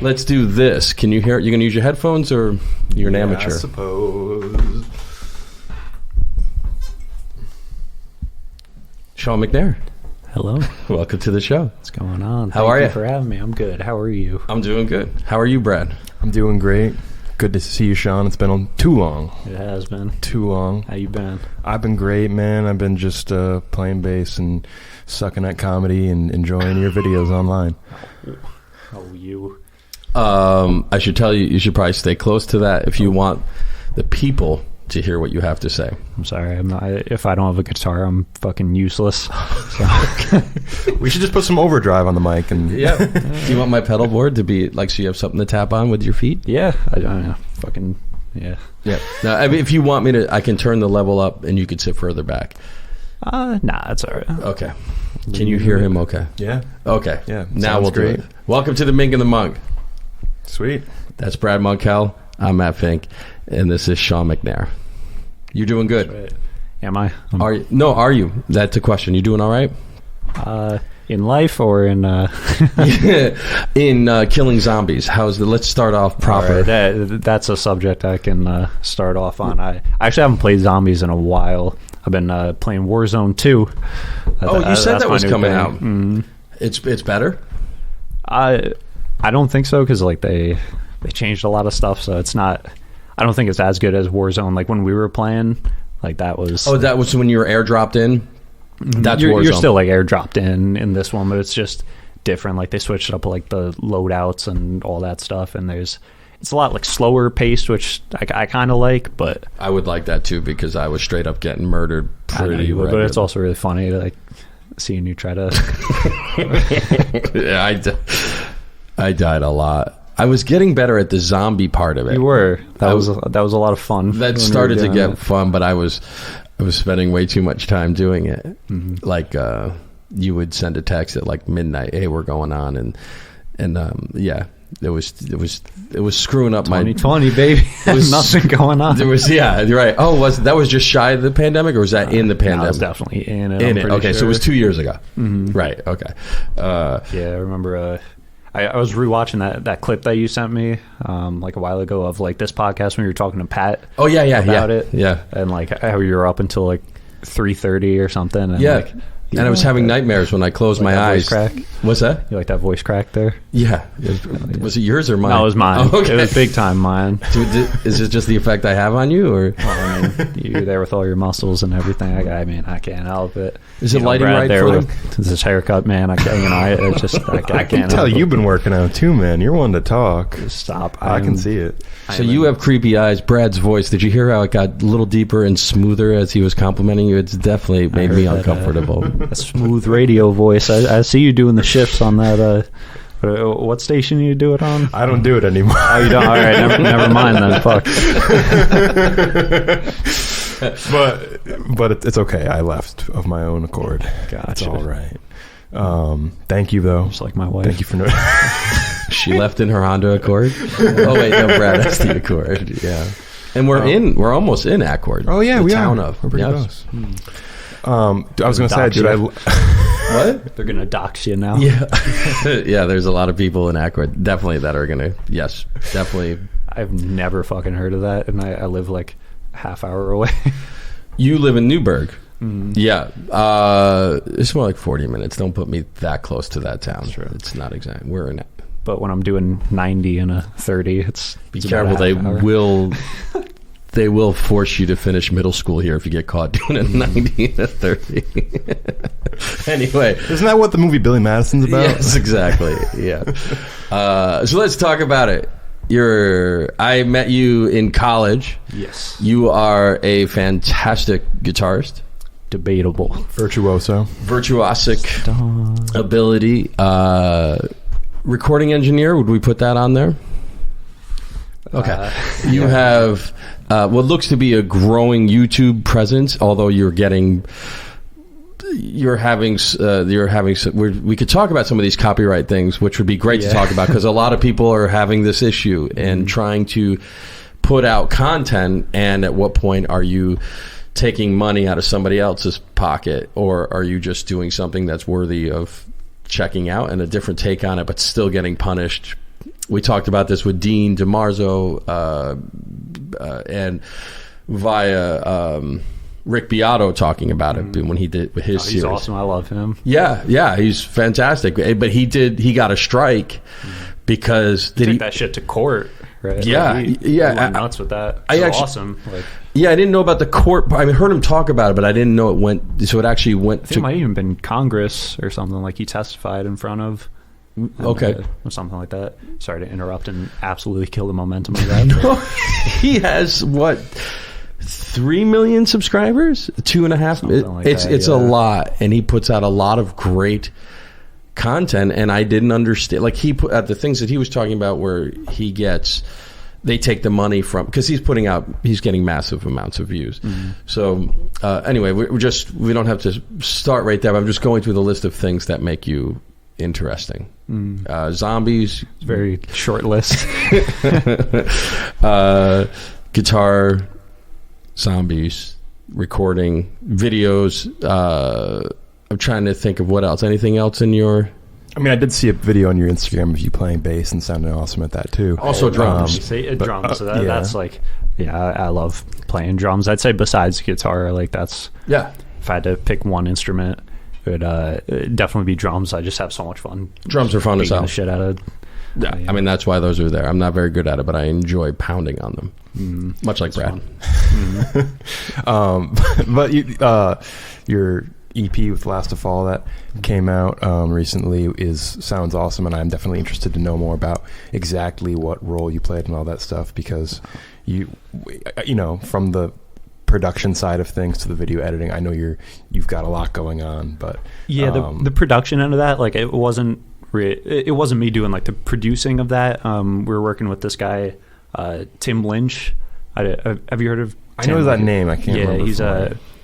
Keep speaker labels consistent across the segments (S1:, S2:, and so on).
S1: Let's do this. Can you hear it? You going to use your headphones or you're an amateur?
S2: I suppose.
S1: Shawn McNair.
S3: Hello.
S1: Welcome to the show.
S3: What's going on?
S1: How are you?
S3: Thank you for having me. I'm good. How are you?
S1: I'm doing good. How are you, Brad?
S2: I'm doing great. Good to see you, Shawn. It's been too long.
S3: It has been.
S2: Too long.
S3: How you been?
S2: I've been great, man. I've been just playing bass and sucking at comedy and enjoying your videos online.
S3: Oh, you.
S1: I should tell you, you should probably stay close to that if you want the people to hear what you have to say.
S3: I'm sorry. I'm not. If I don't have a guitar, I'm fucking useless. So.
S2: We should just put some overdrive on the mic and
S1: Yeah. Do you want my pedal board to be like so you have something to tap on with your feet?
S3: Yeah. I don't know. Fucking yeah.
S1: Yeah. Now, I mean, if you want me to, I can turn the level up and you could sit further back.
S3: Nah, it's all right.
S1: Okay. Can you hear him? Okay.
S2: Yeah.
S1: Okay.
S2: Yeah.
S1: Now we'll
S2: great.
S1: do it. Welcome to the Mink and the Monk.
S2: Sweet.
S1: That's Brad Monkell. I'm Matt Fink, and this is Shawn McNair. You're doing good.
S3: Right. Am I?
S1: Are you? No, are you? That's a question. You doing all right?
S3: In life or in
S1: In killing zombies. Let's start off proper.
S3: Right, that's a subject I can start off on. I actually haven't played zombies in a while. I've been playing Warzone 2.
S1: Oh, you said that was coming out.
S3: Mm-hmm.
S1: It's better?
S3: I don't think so, because like they changed a lot of stuff, so it's not. I don't think it's as good as Warzone. Like when we were playing, like that was.
S1: Oh, that was when you were airdropped in. That's
S3: you're
S1: Warzone.
S3: still like airdropped in this one, but it's just different. Like they switched up like the loadouts and all that stuff, and it's a lot like slower paced, which I kind of like. But
S1: I would like that too, because I was straight up getting murdered pretty.
S3: But it's also really funny to like seeing you try to.
S1: Yeah, I died a lot. I was getting better at the zombie part of it.
S3: You were. That was a lot of fun.
S1: That started to get fun, but I was spending way too much time doing it. Mm-hmm. Like you would send a text at like midnight, "Hey, we're going on," and yeah, it was screwing up
S3: 2020, baby. There's nothing going on.
S1: There was you're right. Oh, that was just shy of the pandemic, or was that in the pandemic?
S3: No, it was definitely in it.
S1: Okay,
S3: sure.
S1: so it was 2 years ago.
S3: Mm-hmm.
S1: Right. Okay.
S3: Yeah, I remember. I was rewatching that clip that you sent me like a while ago of like this podcast when you were talking to Pat.
S1: Oh yeah,
S3: about it.
S1: Yeah,
S3: and like how you were up until like 3:30 or something. And
S1: yeah.
S3: like,
S1: and I was having nightmares when I closed my eyes.
S3: Crack?
S1: What's that?
S3: You like that voice crack there?
S1: Yeah. Was it yours or mine?
S3: No, it was mine.
S1: Oh, okay.
S3: It was big time mine.
S1: Is it just the effect I have on you, or?
S3: Well, I mean, you're there with all your muscles and everything. I mean, I can't help it.
S1: Is it lighting
S3: Brad
S1: right
S3: there
S1: for him?
S3: with this haircut, man. I can't
S2: can tell you've been working out too, man. You're one to talk.
S3: Stop.
S2: I can see it.
S1: So you have creepy eyes. Brad's voice. Did you hear how it got a little deeper and smoother as he was complimenting you? It's definitely made me uncomfortable.
S3: A smooth radio voice. I see you doing the shifts on that. What station you do it on?
S2: I don't do it anymore.
S3: Oh, you don't? All right, never mind then. Fuck.
S2: But it's okay. I left of my own accord.
S3: Gotcha.
S2: It's all right. Thank you, though.
S3: Just like my wife.
S2: Thank you for
S1: She left in her Honda Accord. Oh wait, no, Brad, that's the Accord. Yeah, and we're almost in Accord.
S2: Oh yeah,
S1: the
S2: we
S1: town
S2: are.
S1: of.
S2: We're pretty
S1: Yes.
S2: close. I was going to say, dude,
S1: What?
S3: They're gonna dox you now.
S1: Yeah, yeah. There's a lot of people in Accord, definitely that are gonna. Yes, definitely.
S3: I've never fucking heard of that, and I live like a half hour away.
S1: You live in Newburgh.
S3: Mm.
S1: Yeah, it's more like 40 minutes. Don't put me that close to that town.
S3: Sure.
S1: It's not exact. We're in it.
S3: But when I'm doing 90 and a 30,
S1: Be
S3: it's
S1: careful.
S3: about a half hour.
S1: They will force you to finish middle school here if you get caught doing a 90 and a 30. Anyway,
S2: isn't that what the movie Billy Madison's about?
S1: Yes, exactly. Yeah. So let's talk about it. I met you in college.
S3: Yes.
S1: You are a fantastic guitarist.
S3: Debatable.
S1: Virtuosic ability. Recording engineer, would we put that on there? Okay. You have what looks to be a growing YouTube presence, although we could talk about some of these copyright things, which would be great to talk about, because a lot of people are having this issue and trying to put out content. And at what point are you taking money out of somebody else's pocket, or are you just doing something that's worthy of checking out and a different take on it, but still getting punished we talked about this with Dean DeMarzo and via Rick Beato talking about it when he did his series.
S3: He's awesome. I love him.
S1: Yeah, he's fantastic. But he got a strike because
S3: he took that shit to court. Right?
S1: Yeah,
S3: he went nuts with that. It's awesome.
S1: Yeah, I didn't know about the court. I heard him talk about it, but I didn't know it went. So it actually went.
S3: I think it might even been Congress or something. Like he testified in front of.
S1: Okay,
S3: or something like that. Sorry to interrupt and absolutely kill the momentum of that.
S1: No, he has what? 3 million subscribers, 2.5. It's a lot, and he puts out a lot of great content. And I didn't understand, like he put at the things that he was talking about, where they take the money from, because he's getting massive amounts of views. So anyway, we don't have to start right there. But I'm just going through the list of things that make you interesting. Zombies,
S3: very short list.
S1: Guitar. Zombies, recording, videos. I'm trying to think of what else. Anything else in your...
S2: I mean, I did see a video on your Instagram of you playing bass and sounding awesome at that too.
S1: Also drums.
S3: Drums. So that's like, I love playing drums. I'd say besides guitar, like that's...
S1: Yeah.
S3: If I had to pick one instrument, it'd definitely be drums. I just have so much fun.
S1: Drums are fun as hell.
S3: The shit out of...
S1: Yeah, I mean, that's why those are there. I'm not very good at it, but I enjoy pounding on them. Much like Brad.
S2: But your EP with Last of All that came out recently sounds awesome, and I'm definitely interested to know more about exactly what role you played and all that stuff, because you know, from the production side of things to the video editing, I know you've got a lot going on. But
S3: the production end of that, like it wasn't me doing like the producing of that. We were working with this guy, Tim Lynch. Have you heard of Tim?
S2: I know that name. I can't remember.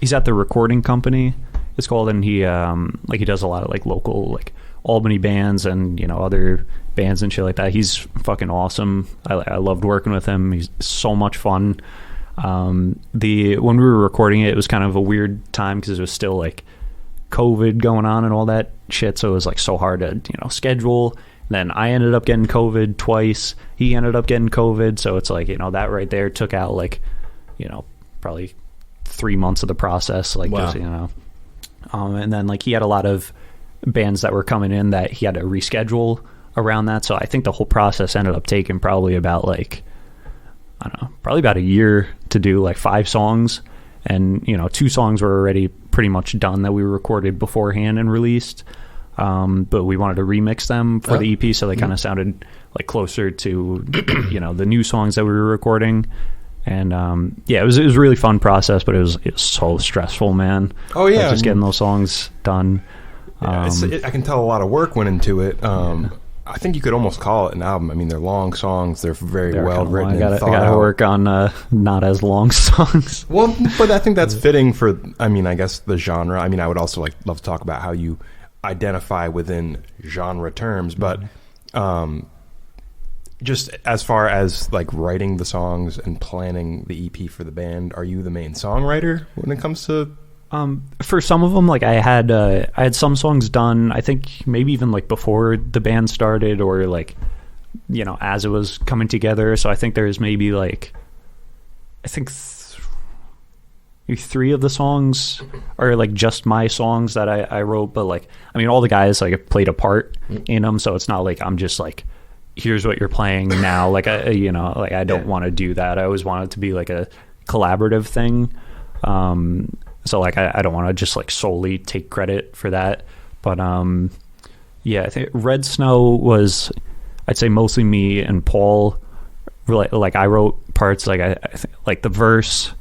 S3: He's at the recording company, it's called, and he does a lot of like local like Albany bands and, you know, other bands and shit like that. He's fucking awesome. I loved working with him. He's so much fun. When we were recording it was kind of a weird time because it was still like COVID going on and all that shit, so it was like so hard to, you know, schedule. Then I ended up getting COVID twice. He ended up getting COVID, so it's like, you know, that right there took out like, you know, probably 3 months of the process. Like,
S1: wow.
S3: Just, you know, and then like he had a lot of bands that were coming in that he had to reschedule around that. So I think the whole process ended up taking probably about like, I don't know, probably about a year to do like 5 songs. And, you know, 2 songs were already pretty much done that we recorded beforehand and released. But we wanted to remix them for the EP, so they kind of sounded like closer to, you know, the new songs that we were recording. And it was a really fun process, but it was so stressful, man.
S2: Oh yeah,
S3: just getting those songs done.
S2: I can tell a lot of work went into it. I think you could almost call it an album. I mean, they're long songs. They're very well written. I gotta
S3: work on not as long songs.
S2: Well, but I think that's fitting for, I mean, I guess the genre. I mean, I would also love to talk about how you identify within genre terms, but just as far as like writing the songs and planning the EP for the band, are you the main songwriter when it comes to?
S3: For some of them, like I had some songs done, I think maybe even like before the band started, or like, you know, as it was coming together. So I think there's maybe like, I think 3 of the songs are like just my songs that I wrote, but like, I mean, all the guys like played a part in them, so it's not like I'm just like, here's what you're playing now. Like I don't want to do that. I always want it to be like a collaborative thing. So like I don't want to just like solely take credit for that. But I think Red Snow was, I'd say, mostly me and Paul. Like I wrote parts, like I think like the verse,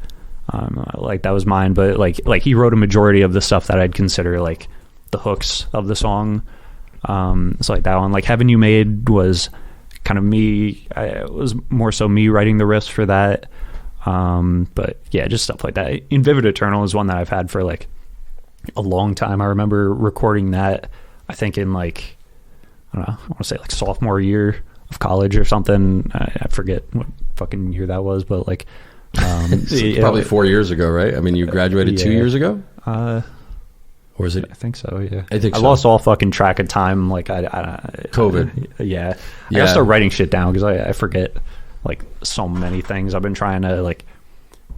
S3: like that was mine. But like he wrote a majority of the stuff that I'd consider like the hooks of the song. So like that one, like Heaven You Made was kind of me. It was more so me writing the riffs for that. But yeah, just stuff like that. In Vivid Eternal is one that I've had for like a long time. I remember recording that, I think in like, I don't know, I want to say like sophomore year of college or something. I forget what fucking year that was, but like,
S1: probably 4 years ago, right? I mean, you graduated 2 years ago?
S3: Or
S1: Or is it?
S3: I think so. Yeah,
S1: I think
S3: I
S1: so.
S3: lost all fucking track of time. Like
S1: COVID.
S3: Yeah, I gotta start writing shit down because I forget like so many things. I've been trying to like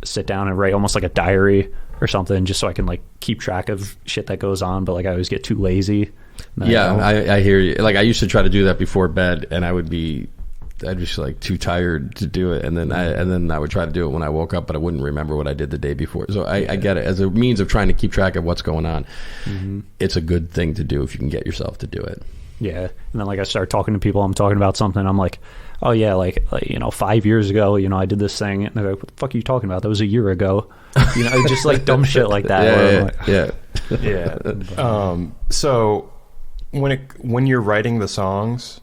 S3: sit down and write almost like a diary or something, just so I can like keep track of shit that goes on. But like I always get too lazy.
S1: Yeah, I hear you. Like I used to try to do that before bed, and I'd be like too tired to do it, and then I would try to do it when I woke up, but I wouldn't remember what I did the day before. So I get it as a means of trying to keep track of what's going on. Mm-hmm. It's a good thing to do if you can get yourself to do it. Yeah,
S3: and then like I start talking to people. I'm talking about something. I'm like, oh yeah, like 5 years ago, I did this thing, and they're like, what the fuck are you talking about? That was a year ago. Just like dumb shit like that.
S2: Yeah. So when you're writing the songs,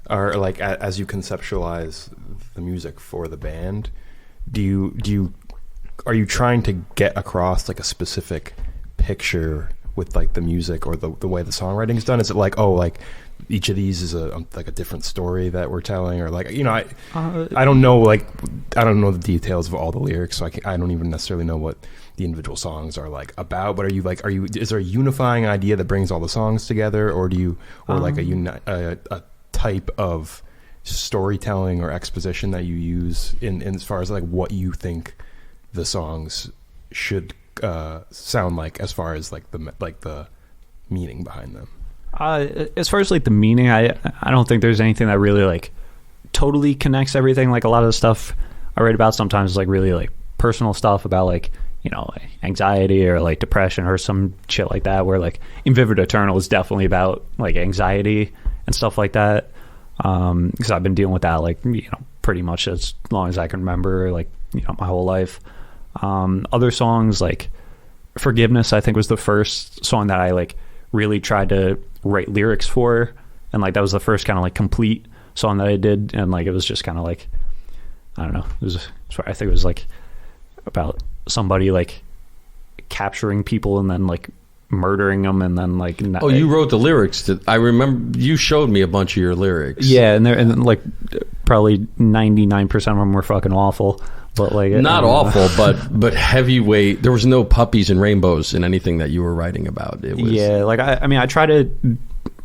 S2: or like as you conceptualize the music for the band, are you trying to get across like a specific picture with like the music or the way the songwriting is done? Is it like, oh, like each of these is a different story that we're telling, or like I don't know, like I don't know the details of all the lyrics, so I don't even necessarily know what the individual songs are like about. But is there a unifying idea that brings all the songs together, or like a type of storytelling or exposition that you use in as far as like what you think the songs should sound like, as far as like the meaning behind them?
S3: As far as like the meaning, I don't think there's anything that really like totally connects everything. Like a lot of the stuff I write about sometimes is like really like personal stuff about like anxiety or like depression or some shit like that, where like In Vivid Eternal is definitely about like anxiety and stuff like that, because I've been dealing with that like pretty much as long as I can remember, like my whole life. Other songs like Forgiveness, I think, was the first song that I like really tried to write lyrics for, and like that was the first kind of like complete song that I did, and like it was just kind of like, I don't know, I think it was like about somebody like capturing people and then like murdering them, and then like
S1: you wrote the lyrics. I remember you showed me a bunch of your lyrics.
S3: Yeah, and like probably 99% of them were fucking awful, but like
S1: not awful, but heavyweight. There was no puppies and rainbows in anything that you were writing about. It was
S3: like I mean I try to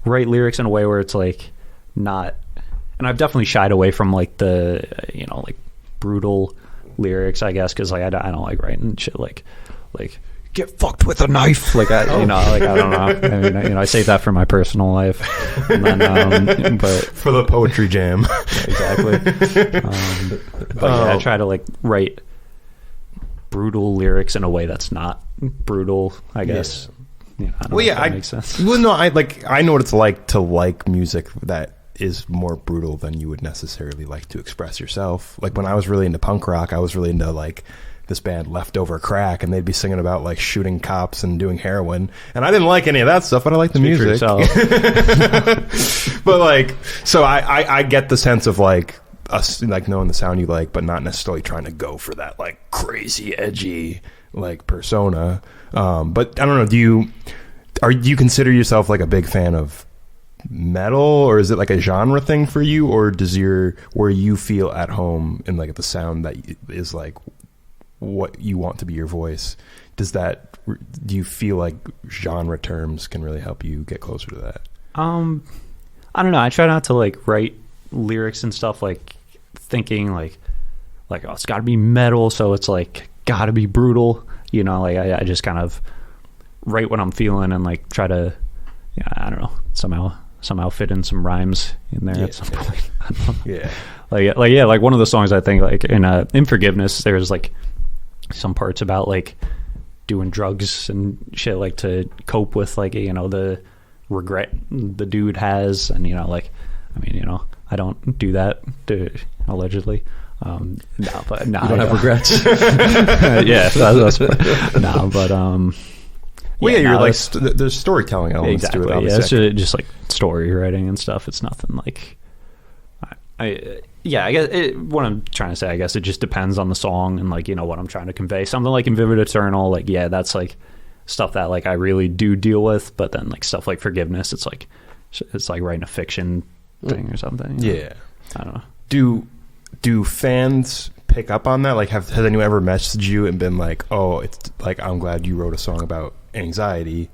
S3: write lyrics in a way where it's like not, and I've definitely shied away from like the like brutal lyrics, I guess, because like I don't like writing shit like get fucked with a knife, like I like I don't know. I mean, I save that for my personal life, and then, but
S2: for the poetry jam.
S3: Exactly. But I try to like write brutal lyrics in a way that's not brutal, I guess. I don't know if that makes sense.
S2: Well, no, I know what it's like to like music that is more brutal than you would necessarily like to express yourself. Like when I was really into punk rock, I was really into like this band Leftover Crack, and they'd be singing about like shooting cops and doing heroin, and I didn't like any of that stuff, but I liked the music. But like, so I get the sense of like us like knowing the sound you like, but not necessarily trying to go for that like crazy edgy like persona. But I don't know, do you consider yourself like a big fan of metal, or is it like a genre thing for you, or where you feel at home in like the sound that is like what you want to be your voice? Do you feel like genre terms can really help you get closer to that?
S3: I don't know, I try not to like write lyrics and stuff like thinking like oh, it's got to be metal, so it's like got to be brutal, like I just kind of write what I'm feeling and like try to I don't know, somehow fit in some rhymes in there at some point. I don't know. Like one of the songs, I think like in Forgiveness, there's like some parts about like doing drugs and shit like to cope with like the regret the dude has, and like I mean I don't do that allegedly. No, but no,
S1: you don't have regrets.
S3: Yeah, that's no, but
S2: you're like there's storytelling elements
S3: exactly,
S2: to it.
S3: Yeah, it's just like story writing and stuff. It's nothing like I guess what I'm trying to say, I guess it just depends on the song and like what I'm trying to convey. Something like In Vivid Eternal, like that's like stuff that like I really do deal with, but then like stuff like Forgiveness, it's like writing a fiction thing or something.
S2: Yeah,
S3: I don't know.
S2: Do fans pick up on that? Like has anyone ever messaged you and been like, oh, it's like I'm glad you wrote a song about anxiety,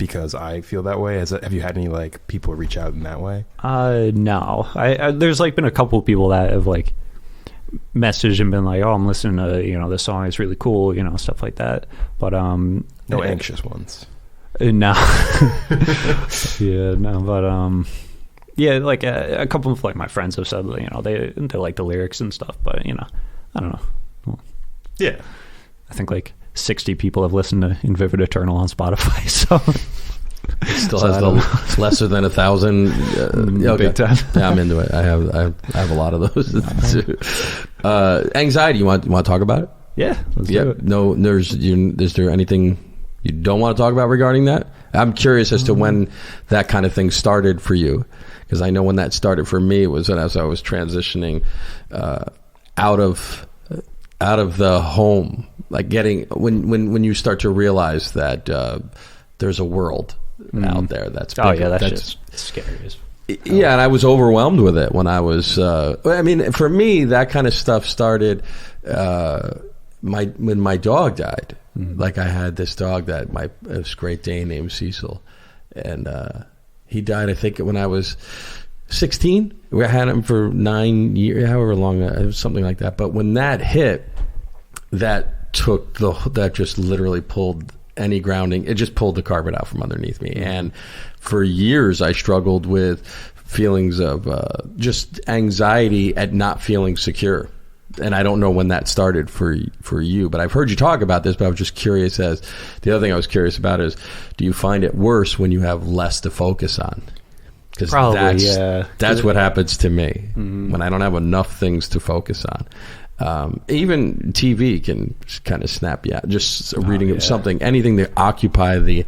S2: because I feel that way? Have you had any like people reach out in that way?
S3: No. I there's like been a couple of people that have like messaged and been like, oh, I'm listening to, you know, this song is really cool, you know, stuff like that. But
S2: no anxious ones.
S3: No. Yeah, no, but yeah, like a couple of like my friends have said, you know, they like the lyrics and stuff, but you know, I don't know. Well,
S2: yeah,
S3: I think like 60 people have listened to In Vivid Eternal on Spotify, so
S1: it still has the lesser than 1,000. Okay.
S3: Big time.
S1: Yeah, I'm into it. I have a lot of those. Anxiety. You want to talk about it?
S3: Yeah. Let's do it.
S1: No. Is there anything you don't want to talk about regarding that? I'm curious as to when that kind of thing started for you, because I know when that started for me was as I was transitioning out of the home, like getting when you start to realize that there's a world out there that's bigger.
S3: Oh yeah, that's just scary.
S1: Yeah, and I was overwhelmed with it when I was. I mean, for me, that kind of stuff started when my dog died. Like I had this dog this Great Dane named Cecil, and he died. I think when I was 16. We had him for 9 years, however long, it was something like that. But when that hit, that just literally pulled any grounding. It just pulled the carpet out from underneath me. And for years, I struggled with feelings of just anxiety at not feeling secure. And I don't know when that started for you, but I've heard you talk about this, but I was just curious the other thing I was curious about is, do you find it worse when you have less to focus on? Because that's what happens to me when I don't have enough things to focus on. Even TV can kind of snap you out. Just reading something, anything to occupy the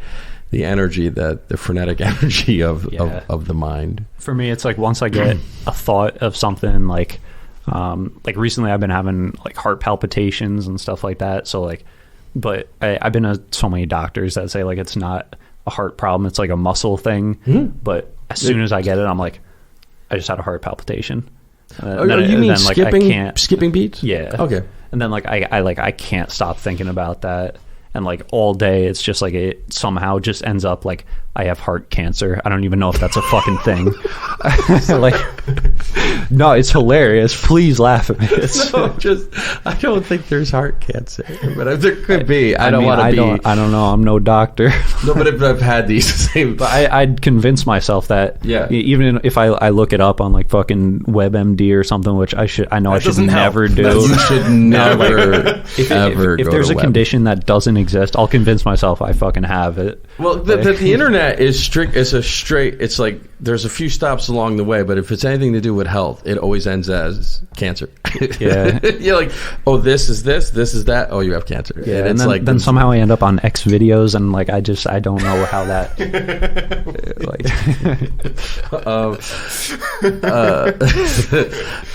S1: energy, the frenetic energy of the mind.
S3: For me, it's like once I get a thought of something like recently I've been having like heart palpitations and stuff like that. So like, but I've been to so many doctors that say like it's not a heart problem, it's like a muscle thing. But as soon as I get it, I'm like, I just had a heart palpitation.
S1: You mean skipping beats?
S3: Yeah.
S1: Okay.
S3: And then like I can't stop thinking about that. And like all day, it's just like it somehow just ends up like I have heart cancer. I don't even know if that's a fucking thing. Like, no, it's hilarious. Please laugh at me.
S1: I don't think there's heart cancer, but there could be. I don't
S3: know. I'm no doctor.
S1: No, but I've had these same.
S3: But I'd convince myself that even if I look it up on like fucking WebMD or something, which I should never do.
S1: You should never ever.
S3: If there's a condition that doesn't exist, I'll convince myself I fucking have it.
S1: Well, the internet is strict. It's like there's a few stops along the way, but if it's anything to do with health, it always ends as cancer.
S3: Yeah.
S1: You're like, oh, this is that. Oh, you have cancer.
S3: Yeah, and then somehow I end up on X videos, and like I don't know how that.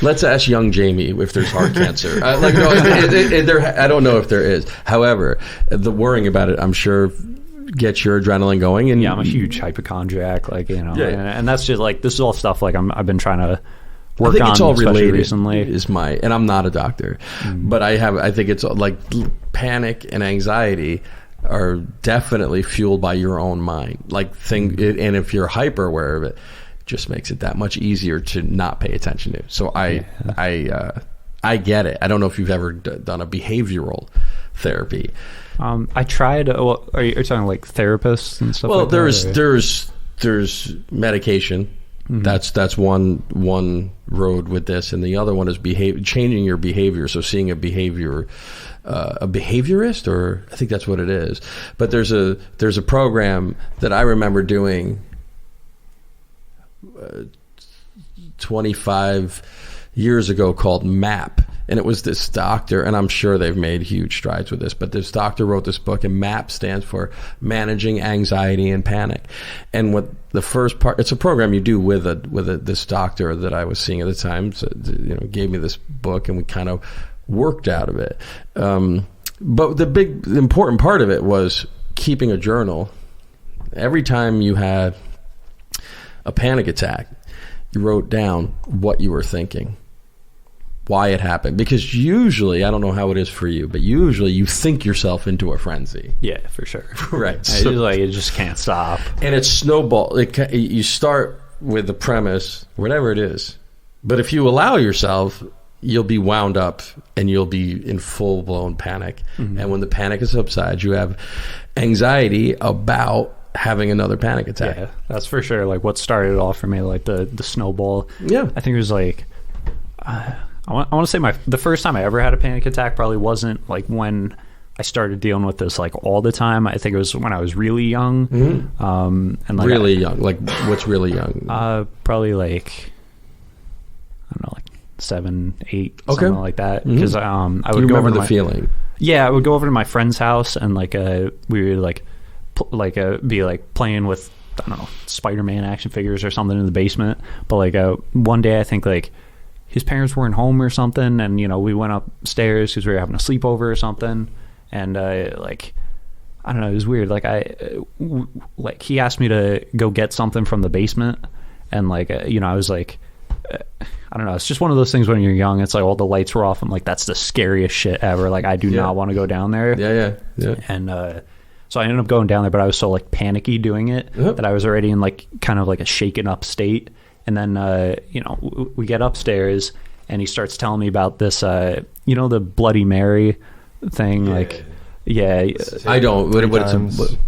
S1: Let's ask young Jamie if there's heart cancer. I don't know if there is. However, the worrying about it, I'm sure, gets your adrenaline going. And
S3: I'm a huge hypochondriac, like, you know, and that's just like, this is all stuff like I've been trying to work on. I think it's all related
S1: recently. And I'm not a doctor, but I think it's like panic and anxiety are definitely fueled by your own mind. Like and if you're hyper aware of it, just makes it that much easier to not pay attention to. So I get it. I don't know if you've ever done a behavioral therapy.
S3: I tried. Are you talking like therapists and stuff? Well,
S1: like there's medication. That's one road with this, and the other one is changing your behavior. So seeing a behaviorist, or I think that's what it is. But there's a program that I remember doing 25 years ago called MAP. And it was this doctor, and I'm sure they've made huge strides with this, but this doctor wrote this book, and MAP stands for Managing Anxiety and Panic. And what the first part, it's a program you do with this doctor that I was seeing at the time, so, gave me this book, and we kind of worked out of it. But the important part of it was keeping a journal. Every time you had a panic attack, you wrote down what you were thinking. why it happened. Because usually, I don't know how it is for you, but usually you think yourself into a frenzy.
S3: Yeah, for sure.
S1: Right.
S3: So, like, it just can't stop.
S1: And it's snowball. You start with the premise, whatever it is. But if you allow yourself, you'll be wound up and you'll be in full-blown panic. Mm-hmm. And when the panic subsides, you have anxiety about having another panic attack.
S3: Yeah, that's for sure. Like, what started it off for me, like the snowball.
S1: Yeah.
S3: I think it was like, I want to say the first time I ever had a panic attack probably wasn't like when I started dealing with this like all the time. I think it was when I was really young.
S1: Mm-hmm.
S3: And like
S1: really young. Like, what's really young?
S3: Probably like, I don't know, like 7, 8, something like that. Because I would
S1: go
S3: over
S1: the feeling.
S3: Yeah, I would go over to my friend's house and like we would like be like playing with, I don't know, Spider-Man action figures or something in the basement. But like one day I think like his parents weren't home or something, and you know, we went upstairs because we were having a sleepover or something, and like, I don't know, it was weird. Like like he asked me to go get something from the basement, and like you know, I was like, I don't know, it's just one of those things when you're young, it's like all the lights were off. I'm like, that's the scariest shit ever. Like, I do not want to go down there.
S1: Yeah.
S3: And so I ended up going down there, but I was so like panicky doing it that I was already in like kind of like a shaken up state. And then you know, we get upstairs and he starts telling me about this you know, the Bloody Mary thing. Like, yeah,
S1: I don't.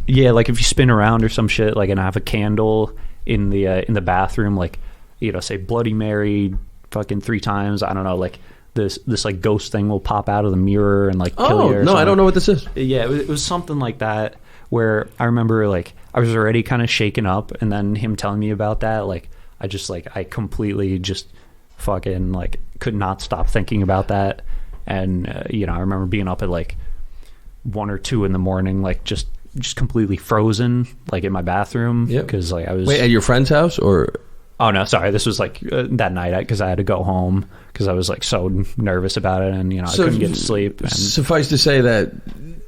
S3: Yeah, like if you spin around or some shit, like, and I have a candle in the bathroom, like, you know, say Bloody Mary fucking 3 times. I don't know, like this like ghost thing will pop out of the mirror and like kill you.
S1: No, I don't know what this is.
S3: Yeah, it was something like that, where I remember like I was already kind of shaken up, and then him telling me about that, like I completely just fucking like could not stop thinking about that. And you know, I remember being up at like 1 or 2 in the morning, like just completely frozen, like in my bathroom, because like I was
S1: at your friend's house or.
S3: Oh, no, sorry. This was like that night because I had to go home because I was like so nervous about it, and, you know, I couldn't get to sleep. And
S1: suffice to say that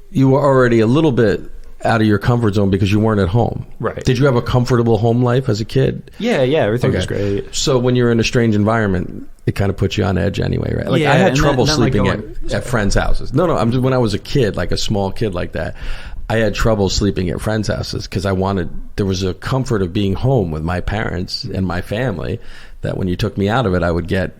S1: you were already a little bit out of your comfort zone because you weren't at home.
S3: Right.
S1: Did you have a comfortable home life as a kid?
S3: Yeah, everything was great.
S1: So when you're in a strange environment, it kind of puts you on edge anyway, right? Like, I had trouble sleeping at friends' houses. No, when I was a kid, like a small kid like that, I had trouble sleeping at friends' houses because there was a comfort of being home with my parents and my family that when you took me out of it, I would get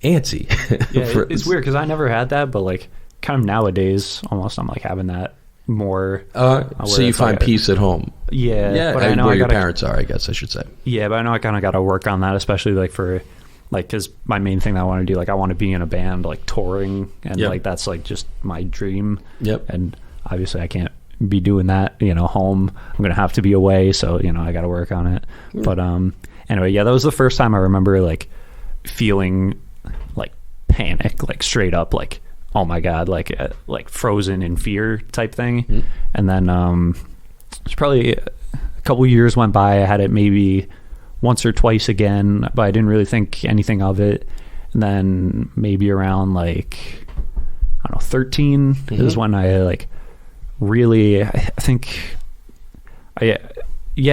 S1: antsy.
S3: Yeah, it's weird because I never had that, but like kind of nowadays, almost I'm like having that more.
S1: So you find peace at home.
S3: Yeah.
S1: But I know where your parents are, I guess I should say.
S3: Yeah, but I know I kind of got to work on that, especially like for like, because my main thing that I want to do, like I want to be in a band, like touring, and like that's like just my dream.
S1: Yep.
S3: And obviously I can't be doing that, you know, home. I'm going to have to be away. So, you know, I got to work on it. But anyway, yeah, that was the first time I remember like feeling like panic, like straight up, like, oh my God, like frozen in fear type thing. And then it's probably a couple years went by. I had it maybe once or twice again, but I didn't really think anything of it. And then maybe around like, I don't know, 13 is when I like really, I think I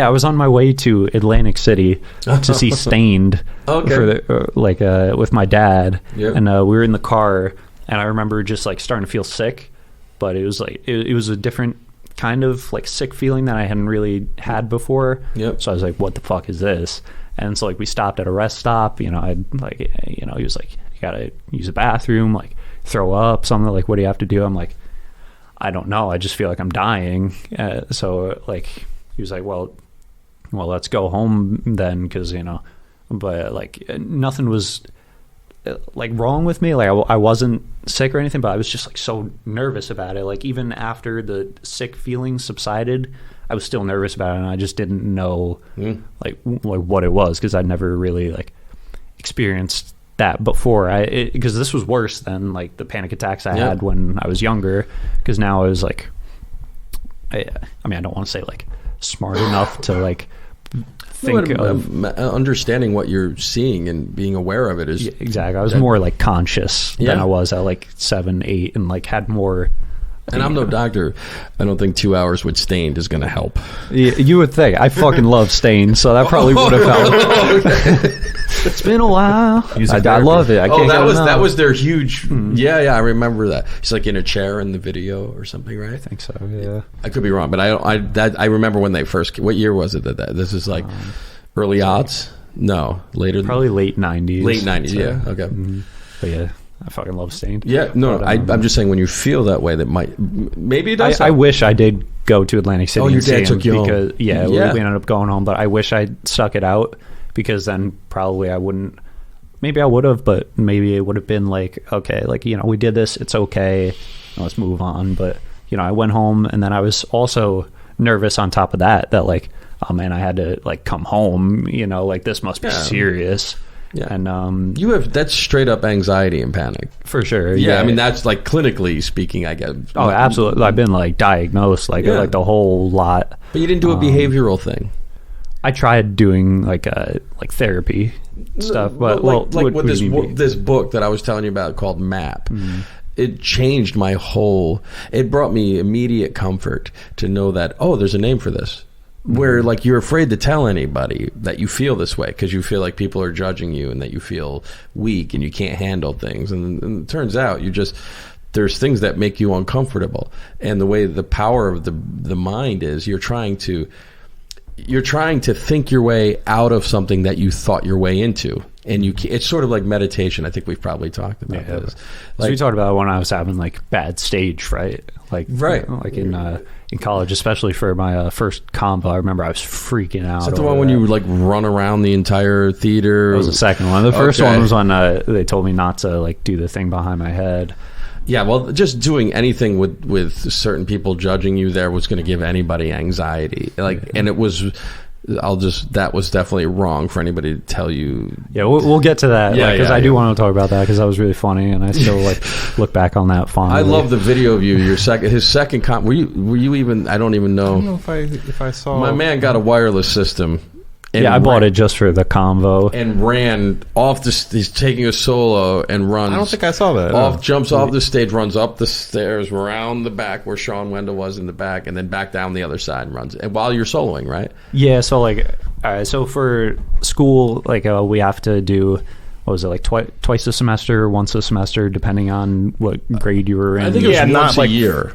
S3: was on my way to Atlantic City to see Stained for with my dad. And we were in the car, and I remember just like starting to feel sick, but it was like it was a different kind of like sick feeling that I hadn't really had before. So I was like, what the fuck is this? And so like we stopped at a rest stop, you know, I'd like, you know, he was like, you gotta use a bathroom, like throw up, something. Like, what do you have to do? I'm like, I don't know, I just feel like I'm dying. So like he was like, well let's go home then, because, you know, but like nothing was like wrong with me, like I wasn't sick or anything, but I was just like so nervous about it. Like even after the sick feeling subsided, I was still nervous about it, and I just didn't know like what it was, because I'd never really like experienced that before. Because this was worse than like the panic attacks I had when I was younger, because now I was like, I mean, I don't want to say like smart enough to like think of
S1: understanding what you're seeing and being aware of it is
S3: exactly. I was more like conscious than I was at like 7, 8, and like had more.
S1: And I'm no doctor. I don't think 2 hours with Stained is going to help.
S3: You would think. I fucking love Stained, so that probably would have helped. It's been a while. I love it. I can't
S1: that was their huge. Yeah, I remember that. He's like in a chair in the video or something, right?
S3: I think so. Yeah,
S1: I could be wrong, but I remember when they first. What year was it that this is like early aughts? No, later.
S3: Probably late 90s.
S1: Late 90s. Yeah. Okay.
S3: But yeah. I fucking love Stained.
S1: Yeah, no, but, I'm just saying when you feel that way, that maybe it does.
S3: I wish I did go to Atlantic City.
S1: Oh, your dad took you home.
S3: We ended up going home, but I wish I stuck it out because then probably I wouldn't. Maybe I would have, but maybe it would have been like, okay, like, you know, we did this, it's okay, let's move on. But, you know, I went home and then I was also nervous on top of that like, oh man, I had to like come home, you know, like this must be serious.
S1: Yeah,
S3: and
S1: that's straight up anxiety and panic
S3: for sure.
S1: Yeah, I mean that's like clinically speaking, I guess.
S3: Oh, absolutely. I've been like diagnosed, like the whole lot.
S1: But you didn't do a behavioral thing.
S3: I tried doing like therapy stuff, but
S1: with this book that I was telling you about called Map. It changed my whole. It brought me immediate comfort to know that there's a name for this. Where like you're afraid to tell anybody that you feel this way because you feel like people are judging you and that you feel weak and you can't handle things, and it turns out there's things that make you uncomfortable, and the way the power of the mind is you're trying to think your way out of something that you thought your way into, and it's sort of like meditation. I think we've probably talked about this.
S3: So we talked about when I was having like bad stage fright, like in college, especially for my first combo. I remember I was freaking out.
S1: Is that the one when you would like run around the entire theater?
S3: That was the second one. The first one was when they told me not to like do the thing behind my head.
S1: Yeah, well, just doing anything with certain people judging you there was going to give anybody anxiety. And it was. That was definitely wrong for anybody to tell you.
S3: Yeah, we'll get to that. Yeah, because I do want to talk about that because that was really funny, and I still like look back on that fondly.
S1: I love the video of you. His second were you even? I don't even know.
S2: I don't know if I saw.
S1: My man got a wireless system.
S3: Yeah, I bought it just for the convo.
S1: And ran off he's taking a solo and runs.
S2: I don't think I saw that.
S1: Jumps off the stage, runs up the stairs, around the back where Shawn Wendell was in the back, and then back down the other side and runs. And while you're soloing, right?
S3: Yeah, so like, all right, so for school, like we have to do, what was it, like twice a semester, once a semester, depending on what grade you were in.
S1: I think it was once a year.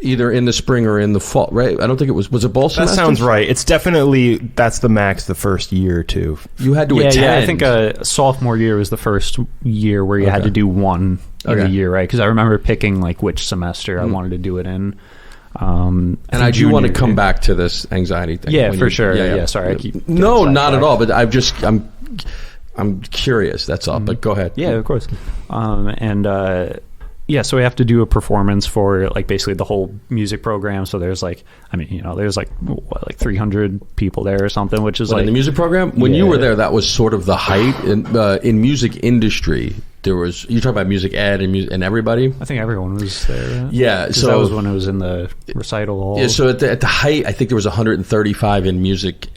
S1: Either in the spring or in the fall, right? I don't think it was it both semesters?
S2: That sounds right. It's definitely, that's the max the first year, too.
S1: You had to attend.
S3: Yeah, I think sophomore year was the first year where you had to do one in a year, right? Because I remember picking like which semester I wanted to do it in.
S1: And I do want to come back to this anxiety thing.
S3: Yeah, for sure. Yeah, sorry. I keep
S1: not at all, but I'm curious, that's all. But go ahead.
S3: Yeah, of course. Yeah, so we have to do a performance for like basically the whole music program. So there's like, I mean, you know, there's like 300 people there or something, which is like
S1: in the music program. When you were there, that was sort of the height in music industry. There was, you talk about music ed and everybody.
S3: I think everyone was there. Right?
S1: Yeah, so
S3: that was when it was in the recital hall.
S1: Yeah, so at the height, I think there was 135 in music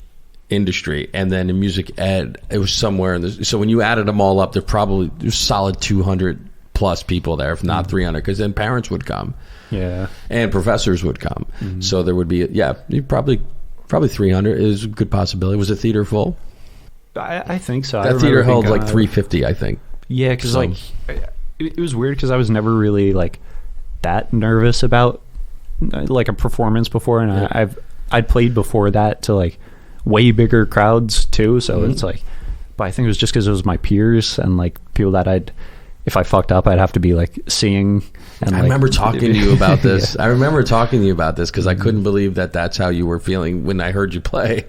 S1: industry, and then in music ed, it was somewhere in the. So when you added them all up, there's solid 200 plus people there, if not 300, because then parents would come, and professors would come. So there would be, you probably 300 is a good possibility. Was the theater full?
S3: I think so.
S1: That theater held like 350, I think.
S3: Yeah, because like it was weird because I was never really like that nervous about like a performance before, and I'd played before that to like way bigger crowds too. So it's like, but I think it was just because it was my peers and like people that if I fucked up, I'd have to be like seeing. And
S1: I remember talking to you about this. I remember talking to you about this because I couldn't believe that that's how you were feeling when I heard you play.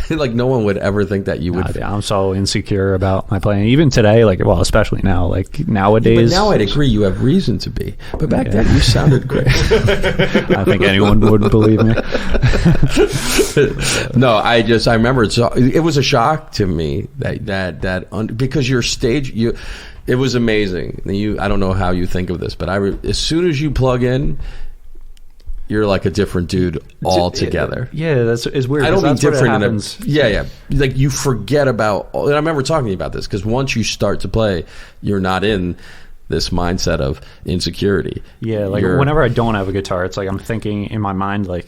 S1: Like no one would ever think that you would.
S3: I'm so insecure about my playing. Even today, like, well, especially now, like nowadays.
S1: But now I'd agree you have reason to be. But back then you sounded great.
S3: I think anyone would believe me.
S1: No, I remember it was a shock to me that because your stage, it was amazing. I don't know how you think of this, but as soon as you plug in, you're like a different dude altogether.
S3: Yeah, it's weird.
S1: I don't mean different.
S3: Yeah.
S1: Like you forget about. And I remember talking to you about this because once you start to play, you're not in this mindset of insecurity.
S3: Yeah, like whenever I don't have a guitar, it's like I'm thinking in my mind like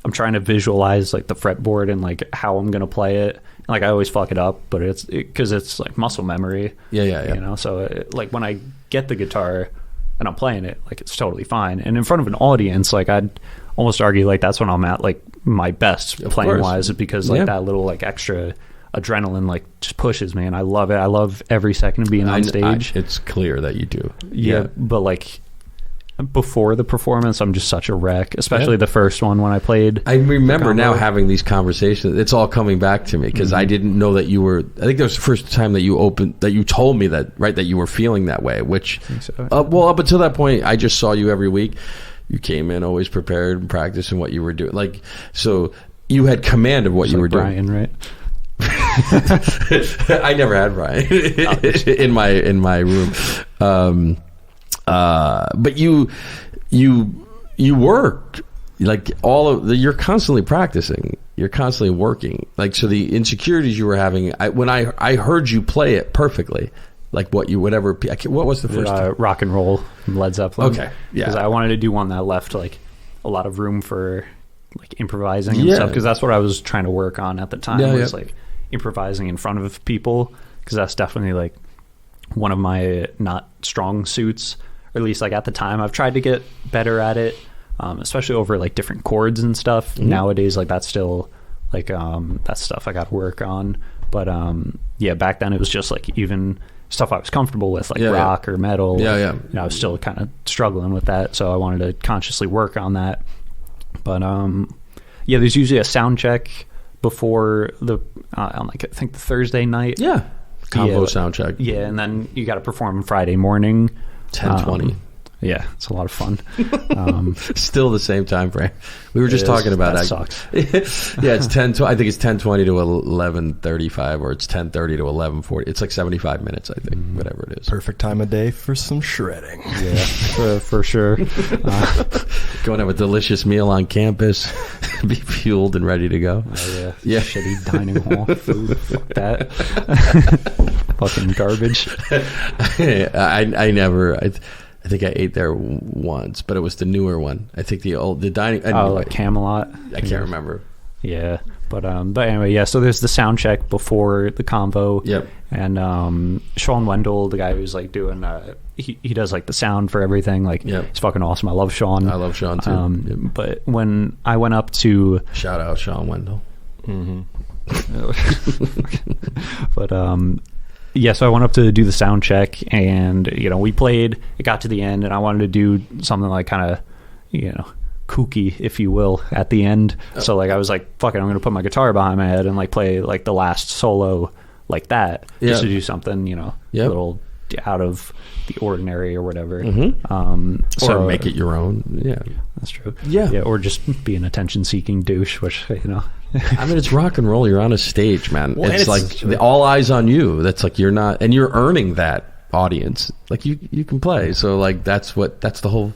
S3: I'm trying to visualize like the fretboard and like how I'm gonna play it, like I always fuck it up, but it's because it's like muscle memory.
S1: Yeah.
S3: You know, so like when I get the guitar and I'm playing it, like it's totally fine. And in front of an audience, like I'd almost argue like that's when I'm at like my best playing wise, because like that little like extra adrenaline like just pushes me, and I love it. I love every second of being on stage.
S1: It's clear that you do.
S3: Yeah, but like before the performance, I'm just such a wreck, especially the first one when I played.
S1: I remember now having these conversations. It's all coming back to me because I didn't know that you were. I think that was the first time that you told me that, right, that you were feeling that way. Which,
S3: so.
S1: Well, up until that point, I just saw you every week. You came in always prepared and practicing what you were doing. Like, so you had command of what you were
S3: Brian,
S1: doing.
S3: Right?
S1: I never had Brian in my room. But you work like you're constantly practicing, you're constantly working. Like, so the insecurities you were having, when I heard you play it perfectly, like what was the first
S3: rock and roll from Led Zeppelin.
S1: Okay, yeah,
S3: because I wanted to do one that left like a lot of room for like improvising and stuff, because that's what I was trying to work on at the time, was like improvising in front of people, because that's definitely like one of my not strong suits, or at least like at the time. I've tried to get better at it, especially over like different chords and stuff. Nowadays, like that's still like that's stuff I got to work on, but back then it was just like even stuff I was comfortable with, like rock or metal. You know, I was still kind of struggling with that, so I wanted to consciously work on that. But there's usually a sound check before the on like I think the Thursday night.
S1: Combo sound check.
S3: Yeah, and then you got to perform Friday morning.
S1: 10:20.
S3: Yeah, it's a lot of fun.
S1: Still the same time frame. We were just talking about
S3: that. Sucks.
S1: Yeah, it's 10. I think it's 10:20 to 11:35, or it's 10:30 to 11:40. It's like 75 minutes, I think. Whatever it is.
S2: Perfect time of day for some shredding.
S3: Yeah, for sure.
S1: Go and have a delicious meal on campus, be fueled and ready to go.
S3: Yeah. Shitty dining hall food. Fuck that. Fucking garbage.
S1: I think I ate there once, but it was the newer one. I think the dining.
S3: Like Camelot.
S1: I can't remember.
S3: Yeah, but anyway, so there's the sound check before the convo.
S1: Yep.
S3: And Shawn Wendell, the guy who's like doing, he does like the sound for everything. Like, he's fucking awesome. I love Shawn.
S1: I love Shawn too.
S3: But when I went up to
S1: shout out Shawn Wendell.
S3: But so I went up to do the sound check, and we played. It got to the end, and I wanted to do something like kind of kooky, if you will, at the end. So like I was like, fuck it, I'm gonna put my guitar behind my head and like play like the last solo like that, just to do something a little out of the ordinary or whatever.
S1: Or make it your own. Yeah,
S3: that's true.
S1: Yeah,
S3: or just be an attention seeking douche, which
S1: I mean, it's rock and roll. You're on a stage, man.
S2: Well,
S1: it's like all eyes on you. That's like you're not, and you're earning that audience. Like you can play. So like that's what that's a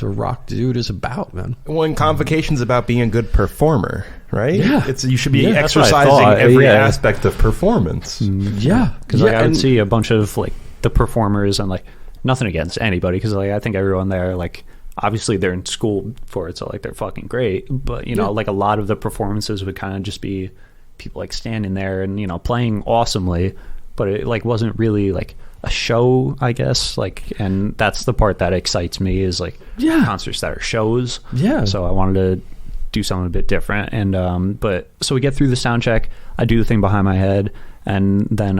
S1: rock dude is about, man.
S2: Well, and Convocation's about being a good performer, right?
S1: Yeah,
S2: you should be exercising every aspect of performance.
S1: Yeah,
S3: because I would see a bunch of like the performers, and like nothing against anybody, because like I think everyone there, like obviously they're in school for it, so like they're fucking great. But like a lot of the performances would kind of just be people like standing there and playing awesomely, but it like wasn't really like a show, I guess. Like, and that's the part that excites me, is like concerts that are shows. So I wanted to do something a bit different, and but so we get through the sound check. I do the thing behind my head, and then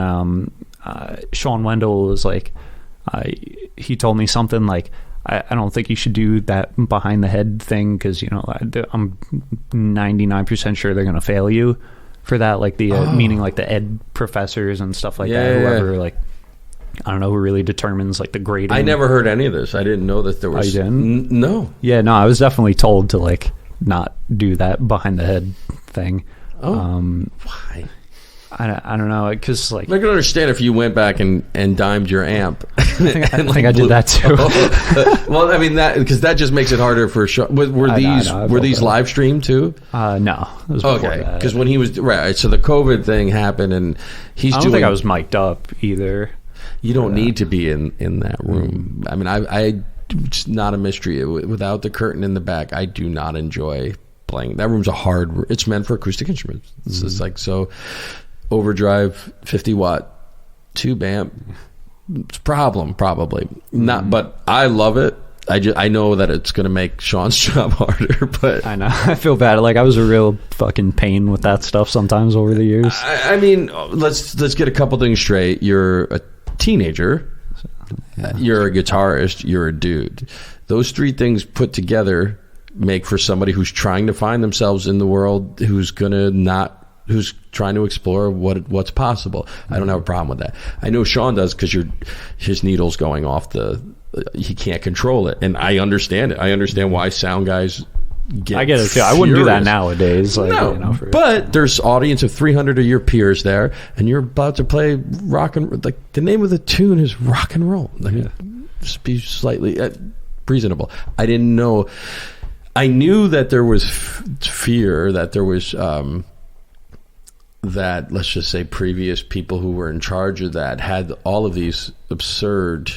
S3: Shawn Wendell was like, he told me something like, I don't think you should do that behind the head thing, because I'm 99% sure they're gonna fail you for that, like the meaning like the ed professors and stuff like that, whoever like I don't know who really determines like the grading.
S1: I never heard any of this. I didn't know that there was.
S3: Oh, you didn't?
S1: No.
S3: Yeah, no, I was definitely told to like not do that behind the head thing.
S1: Why?
S3: I don't know, because like
S1: I can understand if you went back and dimed your amp.
S3: I think I did that too.
S1: Well, I mean that, because that just makes it harder for sure. Were these live streamed too?
S3: No. It was
S1: okay, because when he was right, so the COVID thing happened, and I don't
S3: think I was mic'd up either.
S1: You don't need to be in that room. I mean, it's not a mystery. Without the curtain in the back, I do not enjoy playing. That room's it's meant for acoustic instruments. It's just like, so overdrive, 50 watt, tube amp. It's a problem, probably not, but I love it. I know that it's going to make Shawn's job harder, but
S3: I know. I feel bad. Like, I was a real fucking pain with that stuff sometimes over the years.
S1: I mean, let's get a couple things straight. You're a teenager. Yeah. You're a guitarist. You're a dude. Those three things put together make for somebody who's trying to find themselves in the world, who's trying to explore what's possible. I don't have a problem with that. I know Shawn does, because his needle's going off he can't control it, and I understand it. I understand why sound guys I get it too.
S3: I wouldn't do that nowadays. Like,
S1: no, but there's audience of 300 of your peers there, and you're about to play rock and, like, the name of the tune is rock and roll. Like, just be slightly reasonable. I didn't know. I knew that there was fear, that there was that, let's just say, previous people who were in charge of that had all of these absurd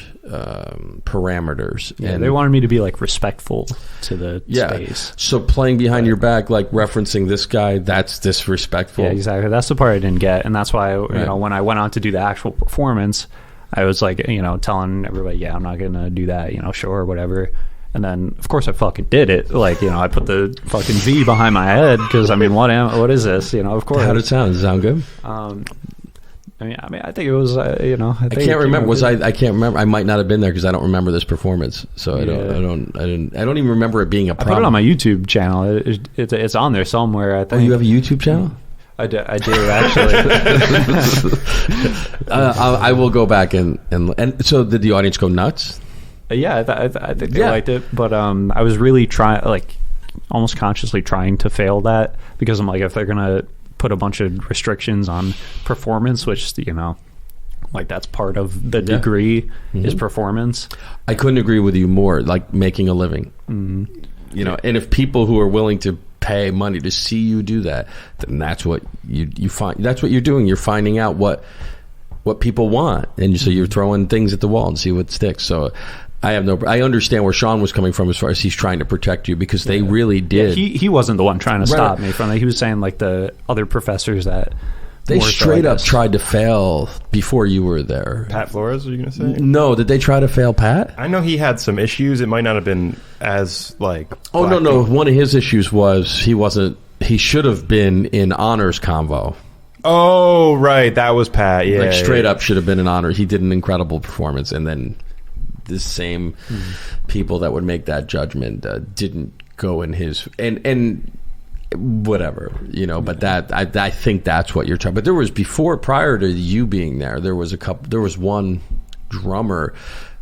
S1: parameters.
S3: Yeah,
S1: and
S3: they wanted me to be, like, respectful to the space.
S1: So playing behind your back, like referencing this guy, that's disrespectful.
S3: Yeah, exactly. That's the part I didn't get, and that's why when I went on to do the actual performance, I was like, telling everybody, I'm not gonna do that, sure, whatever. And then, of course, I fucking did it. Like, I put the fucking V behind my head, because, I mean, what is this? Of course.
S1: How did it sound? Does it sound good?
S3: I think it was, I
S1: can't remember. I can't remember. I might not have been there, because I don't remember this performance. So I don't even remember it being a problem.
S3: I put it on my YouTube channel. It's on there somewhere, I think.
S1: Oh, you have a YouTube channel?
S3: I do actually.
S1: I will go back and so did the audience go nuts?
S3: Yeah, I think they liked it, but I was really trying, like, almost consciously trying to fail that, because I'm like, if they're gonna put a bunch of restrictions on performance, which like, that's part of the degree is performance.
S1: I couldn't agree with you more. Like, making a living, and if people who are willing to pay money to see you do that, then that's what you find. That's what you're doing. You're finding out what people want, and so you're throwing things at the wall and see what sticks. So I understand where Shawn was coming from, as far as he's trying to protect you, because they really did.
S3: Yeah, he wasn't the one trying to stop me from it. He was saying, like, the other professors that
S1: they straight up tried to fail before you were there.
S2: Pat Flores, are you going to say?
S1: No, did they try to fail Pat?
S2: I know he had some issues. It might not have been as, like...
S1: Oh, no. One of his issues was he should have been in honors convo.
S2: Oh, right. That was Pat. Yeah.
S1: Like, straight up should have been an honor. He did an incredible performance, and then the same people that would make that judgment didn't go in his and whatever, but that I think that's what you're talking. But there was, prior to you being there was one drummer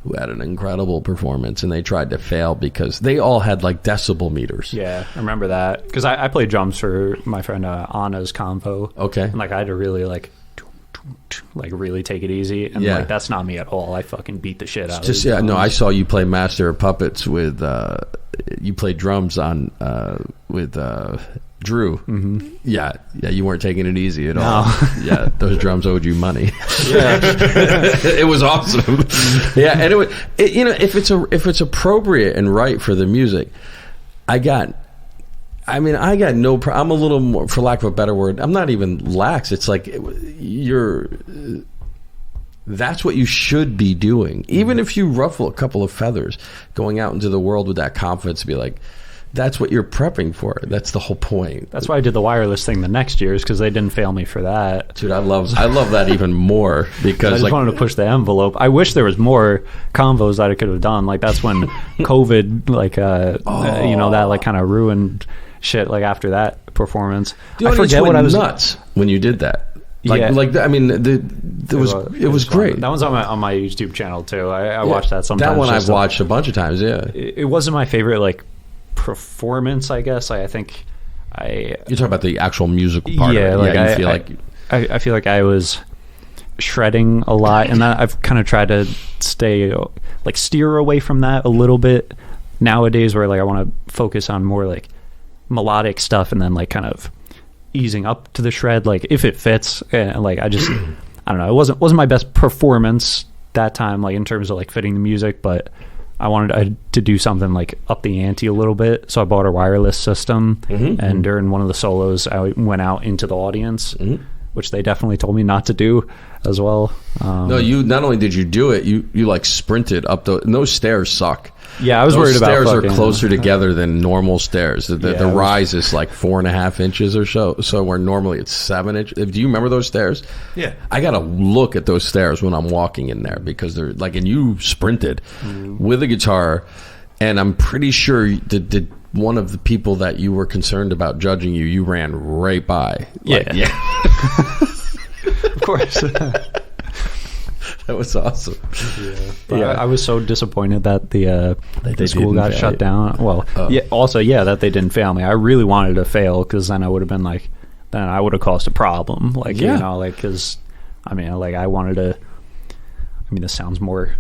S1: who had an incredible performance, and they tried to fail because they all had, like, decibel meters.
S3: Yeah, I remember that, because I played drums for my friend Anna's convo.
S1: Okay.
S3: And, like, I had to really, like really take it easy, and like, that's not me at all. I fucking beat the shit out of it.
S1: I saw you play Master of Puppets with you played drums on with Drew. Yeah, you weren't taking it easy at all. Yeah, those drums owed you money. Yeah. It was awesome. Yeah, and if it's appropriate and right for the music, I got no problem. I'm a little more, for lack of a better word, I'm not even lax. It's like that's what you should be doing. Even if you ruffle a couple of feathers, going out into the world with that confidence to be like, that's what you're prepping for. That's the whole point.
S3: That's why I did the wireless thing the next year, is because they didn't fail me for that.
S1: Dude, I love that even more, because
S3: I just wanted to push the envelope. I wish there was more convos that I could have done. Like, that's when COVID, like, that, like, kind of ruined shit, like, after that performance.
S1: I forget what I was nuts when you did that. I mean, it was great.
S3: That one's on my YouTube channel too. I watched that sometimes.
S1: That one I've watched a bunch of times. Yeah,
S3: it wasn't my favorite, like, performance, I guess. I think
S1: you're talking about the actual musical part.
S3: Yeah,
S1: of it.
S3: Like, I feel like I was shredding a lot, and that I've kind of tried to steer away from that a little bit nowadays, where, like, I want to focus on more, like, melodic stuff, and then, like, kind of easing up to the shred, like, if it fits. Like, I just I don't know, it wasn't my best performance that time, like, in terms of, like, fitting the music, but I wanted to do something like up the ante a little bit, so I bought a wireless system, and during one of the solos, I went out into the audience, which they definitely told me not to do as well.
S1: No, you not only did you do it, you like sprinted up and those stairs suck.
S3: Yeah, I was worried about
S1: stairs are closer together than normal stairs. The rise is like 4.5 inches or so. So where normally it's 7 inches. Do you remember those stairs?
S2: Yeah.
S1: I got to look at those stairs when I'm walking in there because they're like, and you sprinted with a guitar, and I'm pretty sure that one of the people that you were concerned about judging you ran right by.
S3: Yeah. Of course.
S1: That was awesome.
S3: Yeah, I was so disappointed that the school got shut down. Well, that they didn't fail me. I really wanted to fail because then I would have been like, then I would have caused a problem. Like, you know, like, because, I mean, like, I wanted to, I mean, this sounds more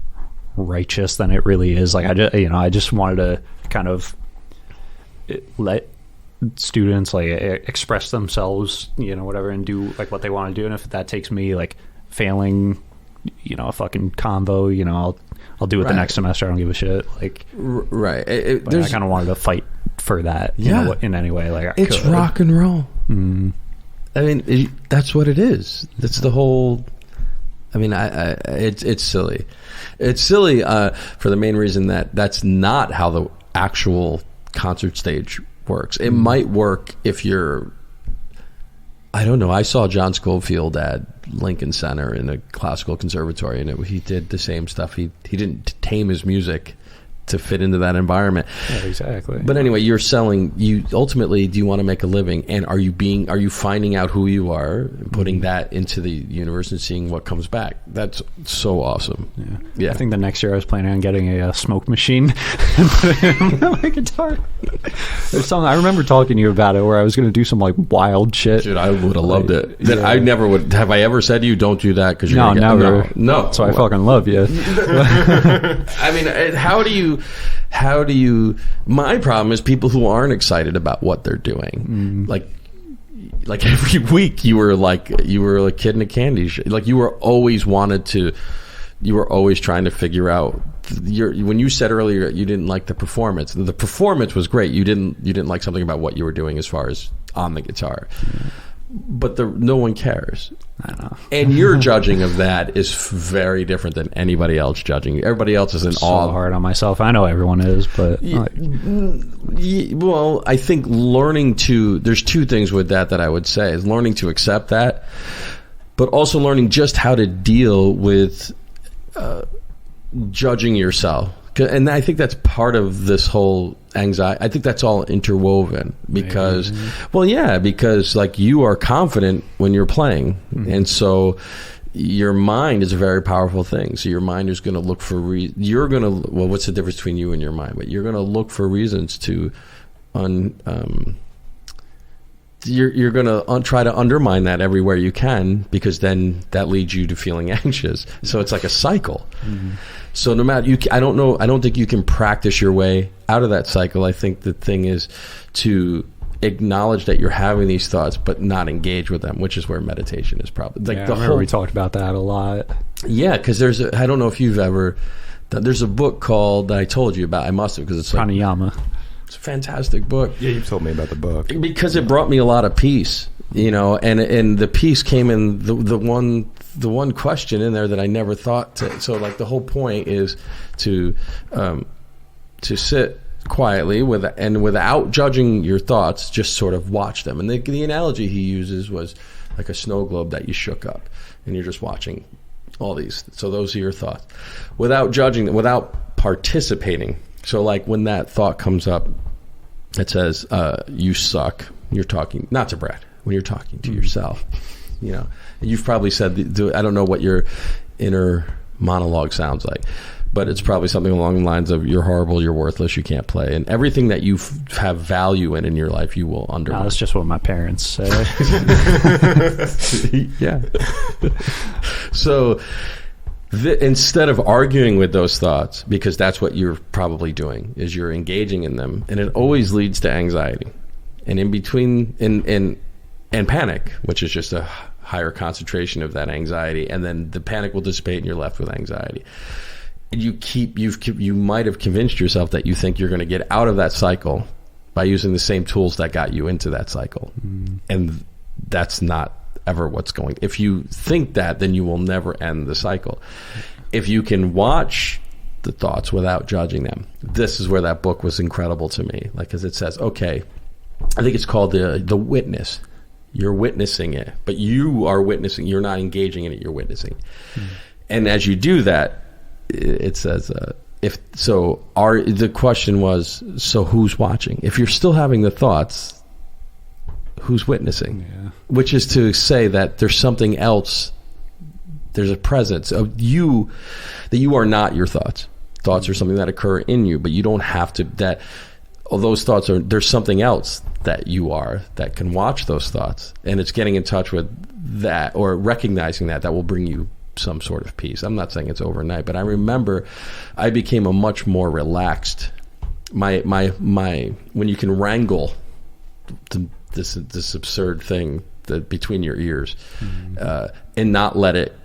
S3: righteous than it really is. Like, I just wanted to kind of let students, like, express themselves, you know, whatever, and do, like, what they want to do. And if that takes me, like, failing, you know, a fucking convo, you know, I'll do it the next semester. I don't give a shit. Like,
S1: right.
S3: I kind of wanted to fight for that, you know, in any way. Like,
S1: it's rock and roll. I mean, that's what it is. That's the whole. I mean, it's silly. It's silly for the main reason that that's not how the actual concert stage works. It might work if you're. I don't know. I saw John Scofield at Lincoln Center in a classical conservatory, and he did the same stuff. He didn't tame his music to fit into that environment.
S3: Yeah, exactly.
S1: But anyway, you're selling. You ultimately, do you want to make a living? And are you finding out who you are and putting that into the universe and seeing what comes back? That's so awesome. Yeah.
S3: I think the next year I was planning on getting a smoke machine and putting it on my guitar. There's something I remember talking to you about it, where I was going to do some like wild shit.
S1: Dude, I would have loved it. Yeah. I never would. Have I ever said to you, don't do that? Because you're
S3: never.
S1: No.
S3: So I fucking love you.
S1: I mean, how do you? My problem is people who aren't excited about what they're doing. Like every week you were a kid in a candy shop. Like you were always trying to figure out when you said earlier you didn't like the performance. The performance was great. You didn't like something about what you were doing as far as on the guitar. But no one cares.
S3: I know.
S1: And your judging of that is very different than anybody else judging you. Everybody else is in awe.
S3: So hard on myself. I know everyone is, but
S1: well, I think there's two things with that I would say is learning to accept that, but also learning just how to deal with judging yourself. And I think that's part of this whole anxiety. I think that's all interwoven because, because like you are confident when you're playing. And so your mind is a very powerful thing. So your mind is going to look for, what's the difference between you and your mind? But you're going to look for reasons to, you're going to try to undermine that everywhere you can, because then that leads you to feeling anxious. So it's like a cycle. So no matter I don't think you can practice your way out of that cycle. I think the thing is to acknowledge that you're having these thoughts, but not engage with them, which is where meditation is probably like
S3: we talked about that a lot.
S1: Yeah, because I don't know if you've ever. There's a book called that I told you about. I must have, because it's like,
S3: pranayama.
S1: It's a fantastic book.
S2: Yeah, you've told me about the book
S1: because it brought me a lot of peace. You know, and the peace came in the one question in there that I never thought to. So like the whole point is to sit quietly without judging your thoughts, just sort of watch them. And the analogy he uses was like a snow globe that you shook up, and you're just watching all these. So those are your thoughts, without judging them, without participating. So like when that thought comes up that says you suck, you're talking not to Brad. When you're talking to yourself, you know, and you've probably said, I don't know what your inner monologue sounds like, but it's probably something along the lines of you're horrible, you're worthless, you can't play, and everything that you have value in your life, you will undermine.
S3: No, that's just what my parents say.
S1: Yeah. So instead of arguing with those thoughts, because that's what you're probably doing, is you're engaging in them, and it always leads to anxiety, and in between, and panic, which is just a higher concentration of that anxiety, and then the panic will dissipate and you're left with anxiety. you might have convinced yourself that you think you're going to get out of that cycle by using the same tools that got you into that cycle. And that's not ever what's going. If you think that, then you will never end the cycle. If you can watch the thoughts without judging them, this is where that book was incredible to me. Like, because it says, okay, I think it's called the witness. You're witnessing it, but you are witnessing. You're not engaging in it. You're witnessing. And as you do that, it says, the question was, so who's watching? If you're still having the thoughts, who's witnessing?
S3: Yeah.
S1: Which is to say that there's something else. There's a presence of you, that you are not your thoughts. Thoughts are something that occur in you, but you don't have to, those thoughts are, there's something else that you are that can watch those thoughts. And it's getting in touch with that, or recognizing that will bring you some sort of peace. I'm not saying it's overnight, but I remember I became a much more relaxed, my when you can wrangle this absurd thing between your ears, and not let it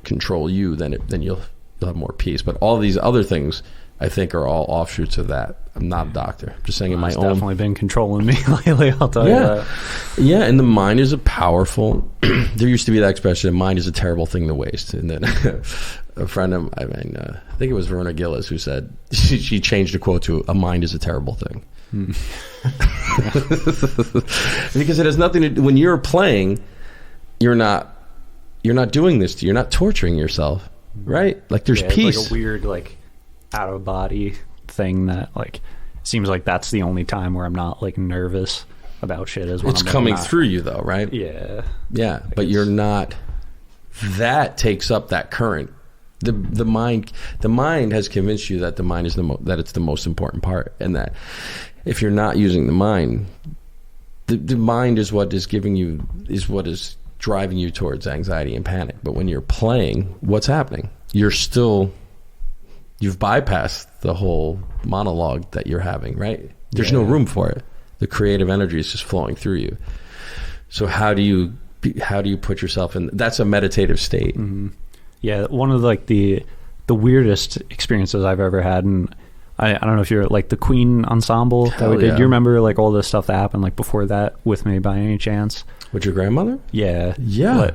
S1: control you, then you'll have more peace. But all these other things, I think, are all offshoots of that. I'm not a doctor. I'm just saying in my own. It's
S3: definitely been controlling me lately, I'll tell you that.
S1: Yeah, and the mind is a powerful... there used to be that expression, mind is a terrible thing to waste. And then a friend of I think it was Verna Gillis who said, she changed the quote to, a mind is a terrible thing. Because it has nothing to do... When you're playing, you're not doing this you're not torturing yourself, right? Like, there's peace.
S3: It's like a weird, like, out of body thing that, like, seems like that's the only time where I'm not, like, nervous about shit. Is when
S1: it's coming through you, though, right?
S3: Yeah,
S1: but you're not. That takes up that current. The mind has convinced you that the mind is that it's the most important part, and that if you're not using the mind is what is driving you towards anxiety and panic. But when you're playing, what's happening? You've bypassed the whole monologue that you're having, right? There's no room for it. The creative energy is just flowing through you. So how do you put yourself in? That's a meditative state.
S3: Mm-hmm. Yeah, one of the weirdest experiences I've ever had, and I don't know if you're like the Queen ensemble that we did. Do you remember like all the stuff that happened like before that with me by any chance?
S1: With your grandmother?
S3: Yeah. I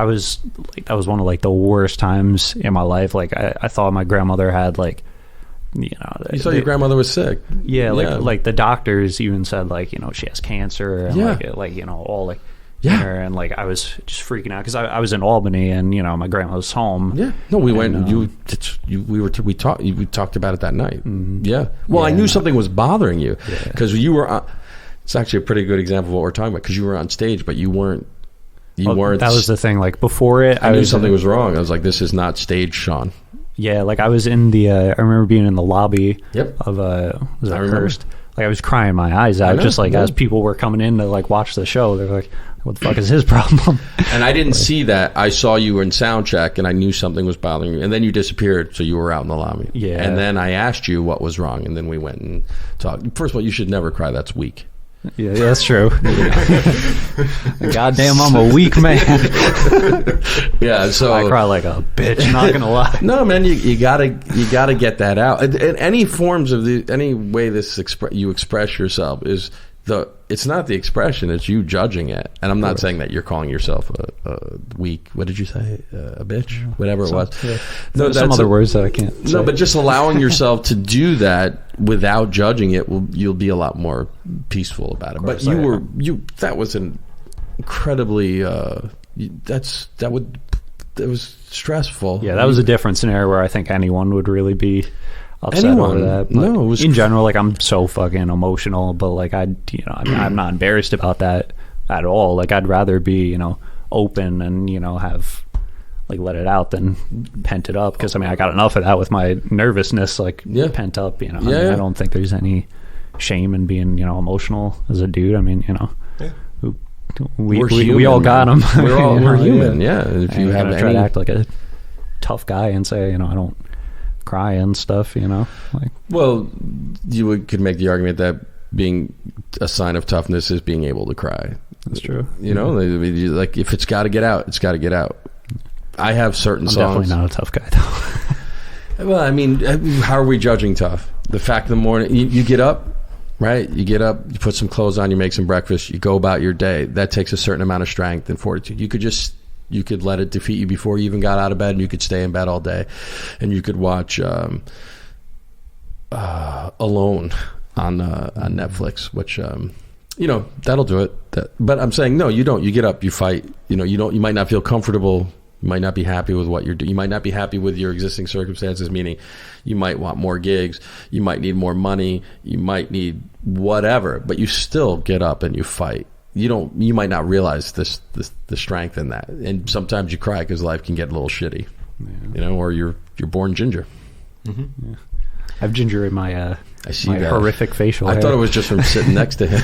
S3: was like, that was one of like the worst times in my life. Like I thought my grandmother had like, you thought
S1: your grandmother was sick.
S3: Yeah, like the doctors even said like, she has cancer and all like. Yeah, and like I was just freaking out because I was in Albany and my grandma was home.
S1: Yeah, no, we went. We talked about it that night. Mm-hmm. Yeah, well, I knew something was bothering you because you were. It's actually a pretty good example of what we're talking about because you were on stage, but you weren't. That was
S3: the thing. Like before it,
S1: I knew something was wrong. I was like, "This is not staged, Shawn."
S3: Yeah, like I was in the. I remember being in the lobby.
S1: Yep.
S3: Of was that Hearst? Like I was crying my eyes out, just like as people were coming in to like watch the show. They're like, "What the fuck is his problem?"
S1: And I didn't see that. I saw you in sound check, and I knew something was bothering you. And then you disappeared, so you were out in the lobby.
S3: Yeah.
S1: And then I asked you what was wrong, and then we went and talked. First of all, you should never cry. That's weak.
S3: Yeah, that's true. Goddamn, I'm a weak man.
S1: Yeah, so
S3: I cry like a bitch. Not gonna lie.
S1: No, man, you gotta get that out. And any forms of any way you express yourself is it's not the expression, it's you judging it. And I'm not saying that you're calling yourself a weak. What did you say? A bitch? Whatever it was. Yeah.
S3: No, some other words that I can't say.
S1: No, but just allowing yourself to do that without judging it, you'll be a lot more peaceful about it. But that was an incredibly that was stressful.
S3: Yeah, that was a different scenario where I think anyone would really be upset over that. But
S1: no, it was
S3: in general, like I'm so fucking emotional, but like I'm not embarrassed about that at all. Like I'd rather be open and have like let it out than pent it up, because I got enough of that with my nervousness pent up. I don't think there's any shame in being emotional as a dude. We all got them.
S1: We're human. Yeah, if you have
S3: try to act like a tough guy and say I don't cry and stuff,
S1: well, you could make the argument that being a sign of toughness is being able to cry.
S3: That's true.
S1: Like if it's got to get out, it's got to get out. I have certain songs.
S3: I'm definitely not a tough guy though.
S1: Well, I mean, how are we judging tough? The fact in the morning, you get up, right? You get up, you put some clothes on, you make some breakfast, you go about your day. That takes a certain amount of strength and fortitude. You could let it defeat you before you even got out of bed, and you could stay in bed all day, and you could watch Alone on Netflix, which that'll do it. But I'm saying no, you don't. You get up, you fight. You might not feel comfortable. You might not be happy with what you're doing. You might not be happy with your existing circumstances, meaning you might want more gigs, you might need more money, you might need whatever, but you still get up and you fight. You might not realize the strength in that. And sometimes you cry because life can get a little shitty, or you're born ginger.
S3: Mm-hmm. Yeah. I have ginger in my
S1: I see
S3: my
S1: that.
S3: horrific facial hair.
S1: I thought it was just from sitting next to him.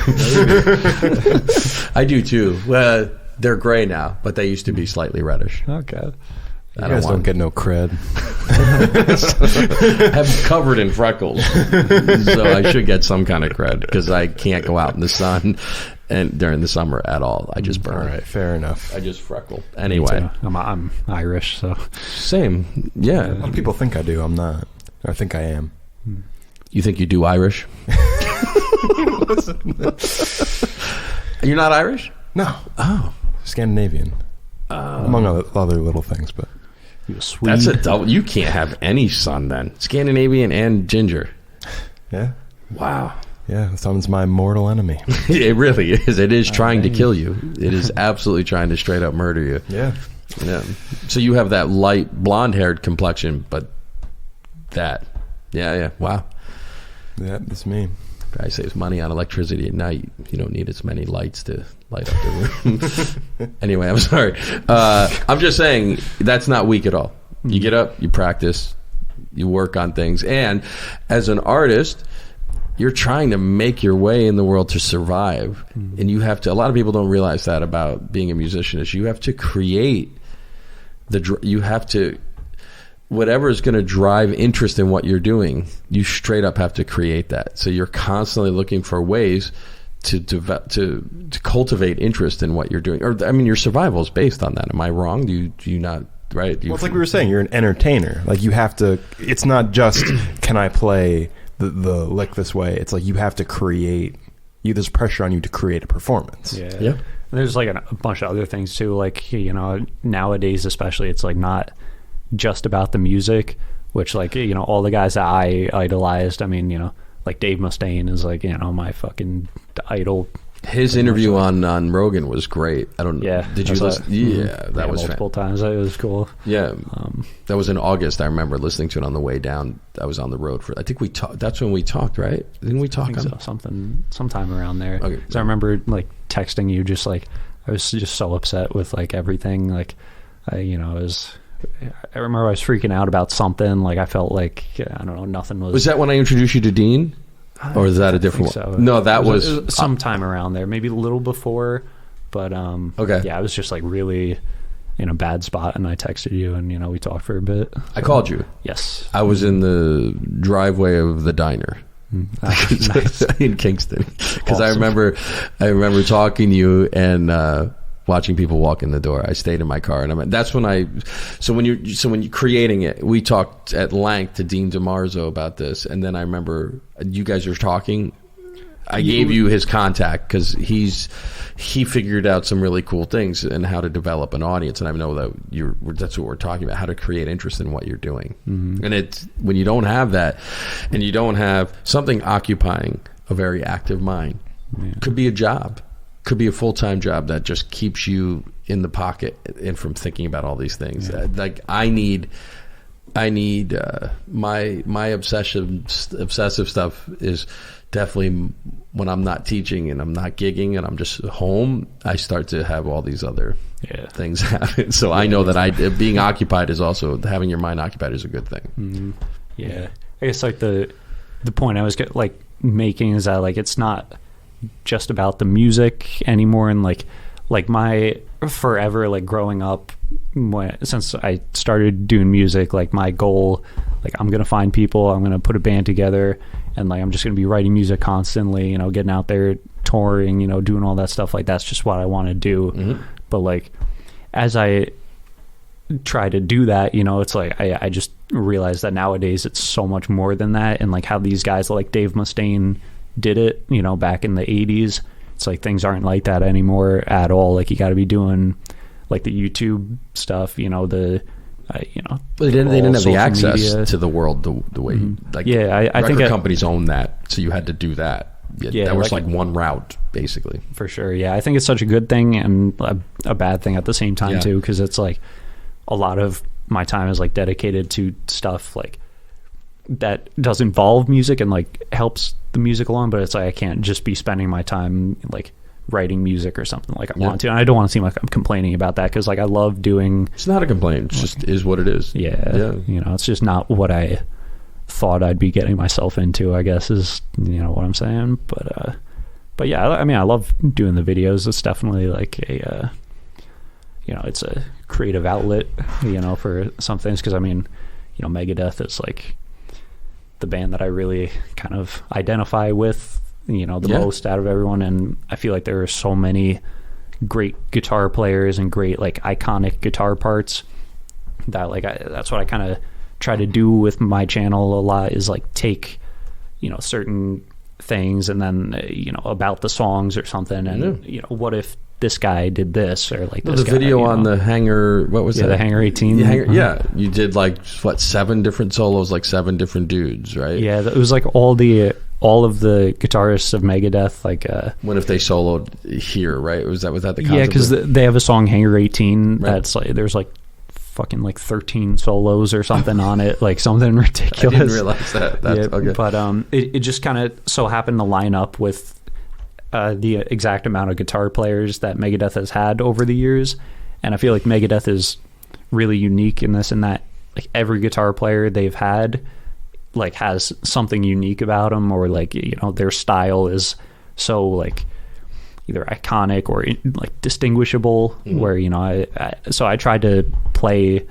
S1: I do too. Well, they're gray now, but they used to be slightly reddish.
S3: Okay.
S2: You guys don't get no cred.
S1: I'm covered in freckles, so I should get some kind of cred because I can't go out in the sun and during the summer at all. I just burn.
S2: All right, fair enough.
S1: I just freckle. Anyway,
S3: I'm Irish, so
S1: same. Yeah.
S2: A lot of people think I do. I'm not. I think I am.
S1: You think you do Irish? You're not Irish?
S2: No.
S1: Oh.
S2: Scandinavian. Among other little things, but
S3: you a Swede.
S1: That's a double. You can't have any son then. Scandinavian and ginger.
S2: Yeah.
S1: Wow.
S2: Yeah, someone's my mortal enemy.
S1: It really is. It is trying to kill you. It is absolutely trying to straight up murder you.
S2: Yeah.
S1: Yeah. So you have that light blonde-haired complexion, but that. Yeah. Wow.
S2: Yeah, that's me.
S1: Guy saves money on electricity at night. You don't need as many lights to light up the room. Anyway, I'm sorry. I'm just saying that's not weak at all. You get up, you practice, you work on things. And as an artist, you're trying to make your way in the world to survive. And you have to, a lot of people don't realize that about being a musician, is you have to create whatever is going to drive interest in what you're doing, you straight up have to create that. So you're constantly looking for ways to cultivate interest in what you're doing. Or, I mean, your survival is based on that. Am I wrong? Do you not, right?
S2: Well, it's like we were saying, you're an entertainer. Like you have to, it's not just, can I play the lick this way? It's like you have to create, there's pressure on you to create a performance.
S3: Yeah. There's like a bunch of other things too. Like, nowadays especially, it's like not just about the music, which all the guys that I idolized, I mean, like Dave Mustaine is like, my fucking idol.
S1: His interview on Rogan was great. I don't know.
S3: Yeah.
S1: Did you listen? Yeah, that was
S3: multiple times. It was cool.
S1: Yeah. That was in August. I remember listening to it on the way down. I was on the road I think we talked. That's when we talked, right? Didn't we talk?
S3: Sometime around there.
S1: Okay.
S3: So I remember like texting you, just like, I was just so upset with like everything. Like, I remember I was freaking out about something. Like I felt like, I don't know, nothing was.
S1: Was that when I introduced you to Dean? Or is that a different one?
S3: So.
S1: No, that was
S3: sometime around there, maybe a little before. But
S1: okay.
S3: Yeah, I was just like really in a bad spot, and I texted you, and we talked for a bit.
S1: I called you.
S3: Yes.
S1: I was in the driveway of the diner.
S3: Nice.
S1: In Kingston, because
S3: Awesome.
S1: I remember talking to you and watching people walk in the door. I stayed in my car, and that's when when you're creating it, we talked at length to Dean DeMarzo about this, and then I remember you guys were talking. I gave you his contact because he figured out some really cool things and how to develop an audience, and I know that that's what we're talking about, how to create interest in what you're doing. Mm-hmm. And it's when you don't have that, and you don't have something occupying a very active mind. Yeah. Could be a job, could be a full-time job that just keeps you in the pocket and from thinking about all these things. Yeah. Like I need my obsessive stuff is definitely when I'm not teaching and I'm not gigging and I'm just home, I start to have all these other things happen. So I know that being occupied is also, having your mind occupied is a good thing.
S3: Mm-hmm. Yeah. I guess like the point I was making is that like it's not just about the music anymore, and like my forever, like growing up, since I started doing music, like my goal, like I'm gonna find people, I'm gonna put a band together, and like I'm just gonna be writing music constantly, getting out there touring, doing all that stuff. Like that's just what I want to do. Mm-hmm. But like as I try to do that, it's like I just realized that nowadays it's so much more than that, and like how these guys like Dave Mustaine did it, you know, back in the 80s. It's like things aren't like that anymore at all. Like you got to be doing like the YouTube stuff, you know, the you know,
S1: but they didn't have the access
S3: media
S1: to the world the way like
S3: I think
S1: companies own that, so you had to do that. That was like one route basically,
S3: for sure. I think it's such a good thing and a bad thing at the same time too, because it's like a lot of my time is like dedicated to stuff like that does involve music and like helps the music along, but it's like I can't just be spending my time like writing music or something like I want to, and I don't want to seem like I'm complaining about that, because like I love doing. It's
S1: not a complaint, it's just is what it is.
S3: You know, it's just not what I thought I'd be getting myself into, I guess, is, you know what I'm saying. But yeah, I mean, I love doing the videos. It's definitely like a you know, it's a creative outlet, you know, for some things, because I mean, you know, Megadeth is like the band that I really kind of identify with, you know, the most out of everyone, and I feel like there are so many great guitar players and great like iconic guitar parts that like that's what I kind of try to do with my channel a lot, is like take, you know, certain things and then you know, about the songs or something, and you know, what if this guy did this, or like this
S1: the video on the Hangar, what was that?
S3: The Hangar 18.
S1: You did like what, 7 different solos, like 7 different dudes, right?
S3: Yeah, it was like all of the guitarists of Megadeth, like
S1: what if they soloed here, right? Was that the concept?
S3: Yeah, because they have a song Hangar 18 that's like there's like fucking like 13 solos or something on it, like something ridiculous.
S1: I didn't realize that. That's okay.
S3: But it just kind of so happened to line up with the exact amount of guitar players that Megadeth has had over the years, and I feel like Megadeth is really unique in this, in that like every guitar player they've had like has something unique about them, or like, you know, their style is so like either iconic or like distinguishable, where, you know, so I tried to play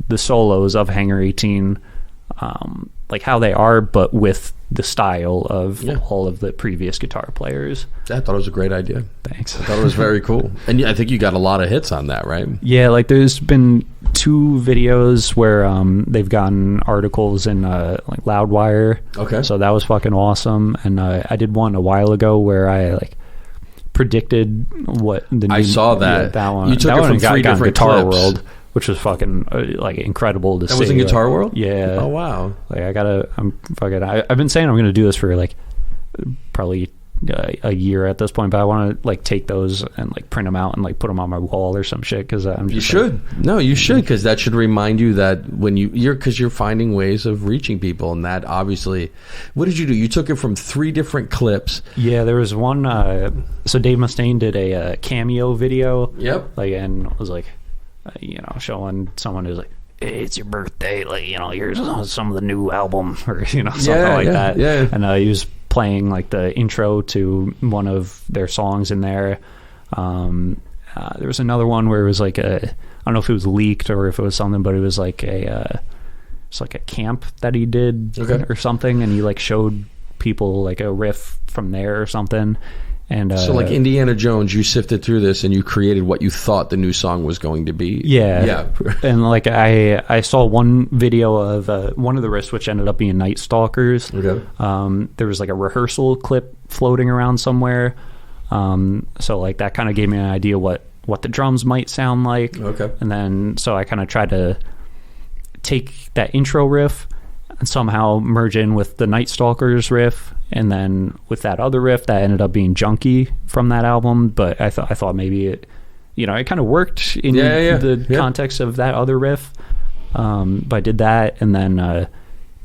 S3: the solos of Hangar 18 like how they are, but with the style of all of the previous guitar players.
S1: I thought it was a great idea.
S3: Thanks.
S1: I thought it was very cool. And I think you got a lot of hits on that, right?
S3: Yeah, like there's been 2 videos where they've gotten articles in like Loudwire.
S1: Okay.
S3: So that was fucking awesome. And I did one a while ago where I like predicted what the new,
S1: I saw that.
S3: Yeah, that one.
S1: You took
S3: that
S1: it
S3: one
S1: from 3 different
S3: Guitar
S1: clips.
S3: World, which was fucking like incredible to see.
S1: That was in Guitar
S3: like,
S1: World?
S3: Yeah.
S1: Oh wow.
S3: Like I've been saying I'm gonna do this for like probably a year at this point, but I want to like take those and like print them out and like put them on my wall or some shit, because I'm just
S1: you should, because that should remind you that when you're finding ways of reaching people, and that obviously. What did you do? You took it from 3 different clips.
S3: Yeah, there was one so Dave Mustaine did a cameo video.
S1: Yep.
S3: Like, and it was like you know, showing someone who's like, hey, it's your birthday, like, you know, here's some of the new album, or, you know, something like that.
S1: Yeah.
S3: And he was playing like the intro to one of their songs in there. There was another one where it was like I don't know if it was leaked or if it was something, but it was like it's like a camp that he did or something, and he like showed people like a riff from there or something. And
S1: so like Indiana Jones, you sifted through this and you created what you thought the new song was going to be.
S3: Yeah. And like I saw one video of one of the riffs, which ended up being Night Stalkers.
S1: Okay.
S3: There was like a rehearsal clip floating around somewhere. So like that kind of gave me an idea what the drums might sound like.
S1: Okay.
S3: And then so I kind of tried to take that intro riff and somehow merge in with the Night Stalkers riff, and then with that other riff that ended up being Junkie from that album. But I thought maybe it, you know, it kind of worked in the context of that other riff. But I did that, and then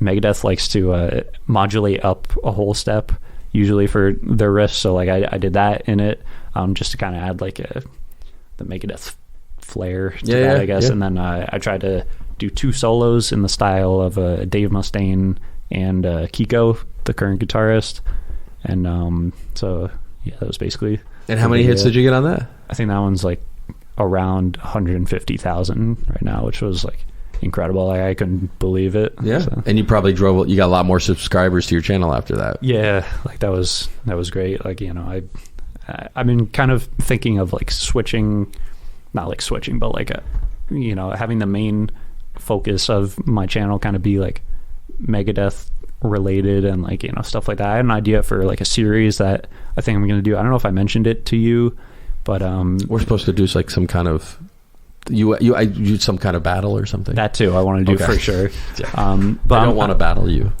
S3: Megadeth likes to modulate up a whole step usually for their riffs, so like I did that in it, just to kind of add like the Megadeth flair to that, I guess. And then I tried to do 2 solos in the style of Dave Mustaine and Kiko, the current guitarist. And so yeah, that was basically.
S1: And how many hits did you get on that?
S3: I think that one's like around 150,000 right now, which was like incredible. I couldn't believe it.
S1: Yeah. So. And you probably you got a lot more subscribers to your channel after that.
S3: Yeah, like that was great. Like, you know, I've been kind of thinking of like switching, not like switching, but like you know, having the main focus of my channel kind of be like Megadeth related and like, you know, stuff like that. I had an idea for like a series that I think I'm going to do. I don't know if I mentioned it to you, but
S1: we're supposed to do like some kind of some kind of battle or something.
S3: That too, I want to do for sure.
S1: Yeah. But I don't want to battle you.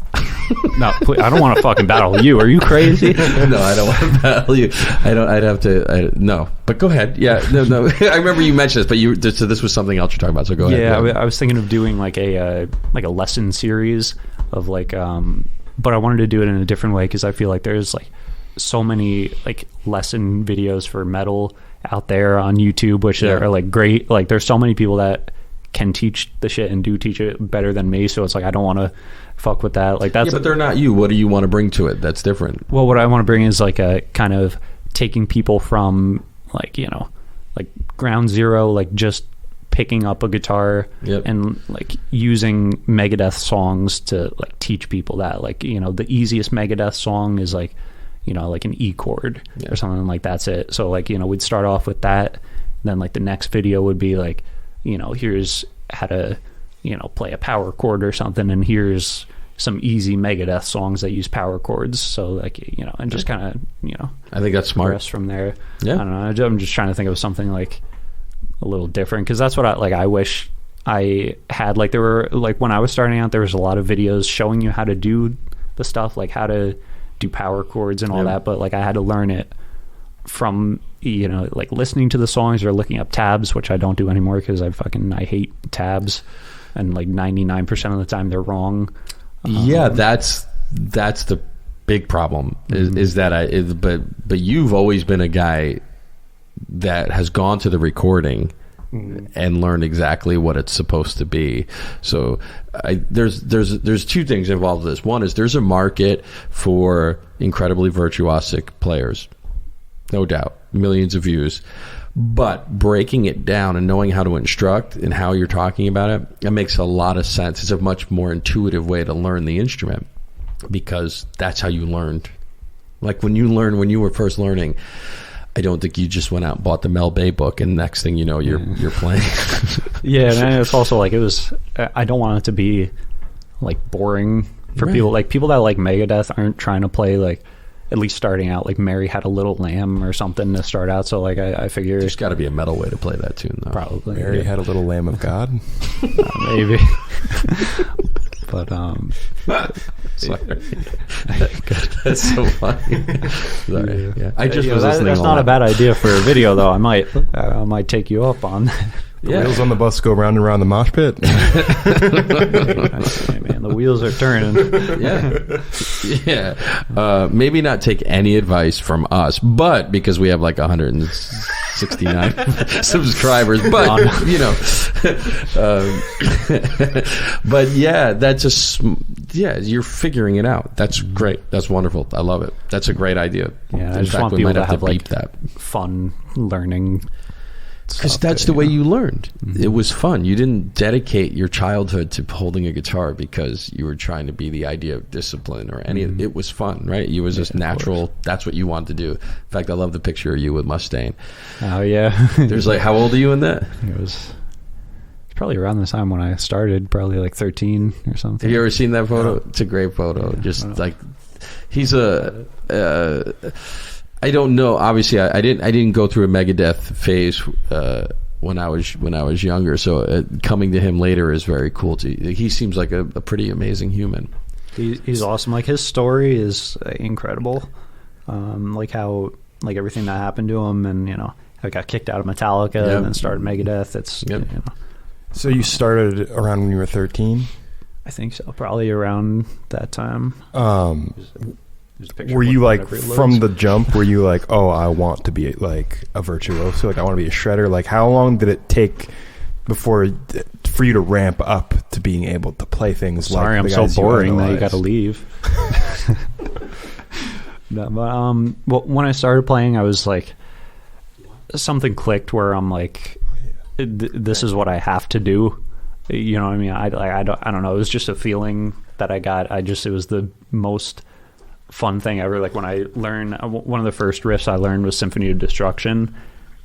S3: No, I don't want to fucking battle you. Are you crazy?
S1: No, I don't want to battle you. I'd have to. No, but go ahead. Yeah, no. I remember you mentioned this, but so this was something else you're talking about. So go ahead.
S3: Yeah, I was thinking of doing like a lesson series of like, but I wanted to do it in a different way because I feel like there's like so many like lesson videos for metal out there on YouTube, which are like great. Like there's so many people that can teach the shit and do teach it better than me. So it's like I don't want to fuck with that. Like that's
S1: but they're not you. What do you want to bring to it? That's different.
S3: Well, what I want to bring is like a kind of taking people from like, you know, like ground zero, like just picking up a guitar and like using Megadeth songs to like teach people that, like, you know, the easiest Megadeth song is like, you know, like an E chord or something, like that's it. So like, you know, we'd start off with that. Then like the next video would be like, you know, here's how to, you know, play a power chord or something, and here's some easy Megadeth songs that use power chords. So like, you know, and just kind of, you know,
S1: I think that's smart.
S3: From there. Yeah. I don't know. I'm just trying to think of something like a little different, because that's what I wish I had. Like there were, like when I was starting out, there was a lot of videos showing you how to do the stuff, like how to do power chords and all that, but like I had to learn it from, you know, like listening to the songs or looking up tabs, which I don't do anymore because I hate tabs, and like 99% of the time they're wrong.
S1: Yeah, that's the big problem is that but you've always been a guy that has gone to the recording and learned exactly what it's supposed to be. So there's two things involved with this. One is there's a market for incredibly virtuosic players, no doubt, millions of views. But breaking it down and knowing how to instruct and how you're talking about it makes a lot of sense. It's a much more intuitive way to learn the instrument, because that's how you learned. Like when you were first learning, I don't think you just went out and bought the Mel Bay book and next thing you know you're playing.
S3: Yeah, and it's also like I don't want it to be like boring for people. Like people that like Megadeth aren't trying to play like, at least starting out, like Mary Had a Little Lamb or something to start out. So like I figure
S1: there's got to be a metal way to play that tune though.
S3: Probably
S2: Mary Had a Little Lamb of God.
S3: Maybe. But
S1: sorry. That's so funny. Sorry. Yeah. I just was listening.
S3: That's not a bad idea for a video though. I might take you up on that.
S2: The wheels on the bus go round and round the mosh pit.
S3: Man, the wheels are turning.
S1: Yeah. Maybe not take any advice from us, but because we have like 169 subscribers, but you know, but yeah, that's just you're figuring it out. That's great. That's wonderful. I love it. That's a great idea.
S3: Yeah, I just want people to have like fun learning.
S1: Because that's the way you learned. It was fun. You didn't dedicate your childhood to holding a guitar because you were trying to be the idea of discipline or any. It was fun, right? You was just natural. That's what you wanted to do. In fact, I love the picture of you with Mustaine.
S3: Oh yeah.
S1: There's like, how old are you in that?
S3: It's probably around the time when I started, probably like 13 or something.
S1: Have you ever seen that photo? It's a great photo. Just like he's I don't know. Obviously, I didn't go through a Megadeth phase when I was younger. So coming to him later is very cool. He seems like a pretty amazing human.
S3: He's awesome. Like his story is incredible. Like how like everything that happened to him, and you know, I got kicked out of Metallica and then started Megadeth. It's you know.
S2: So you started around when you were 13?
S3: I think so. Probably around that time.
S2: Were you like from the jump? Were you like, oh, I want to be like a virtuoso? Like I want to be a shredder. Like how long did it take for you to ramp up to being able to play things?
S3: Sorry,
S2: like
S3: I'm so boring that you got to leave. No, but when I started playing, I was like, something clicked where I'm like, this is what I have to do. You know what I mean? I don't know. It was just a feeling that I got. It was the most fun thing ever. Like when I learned, one of the first riffs I learned was Symphony of Destruction,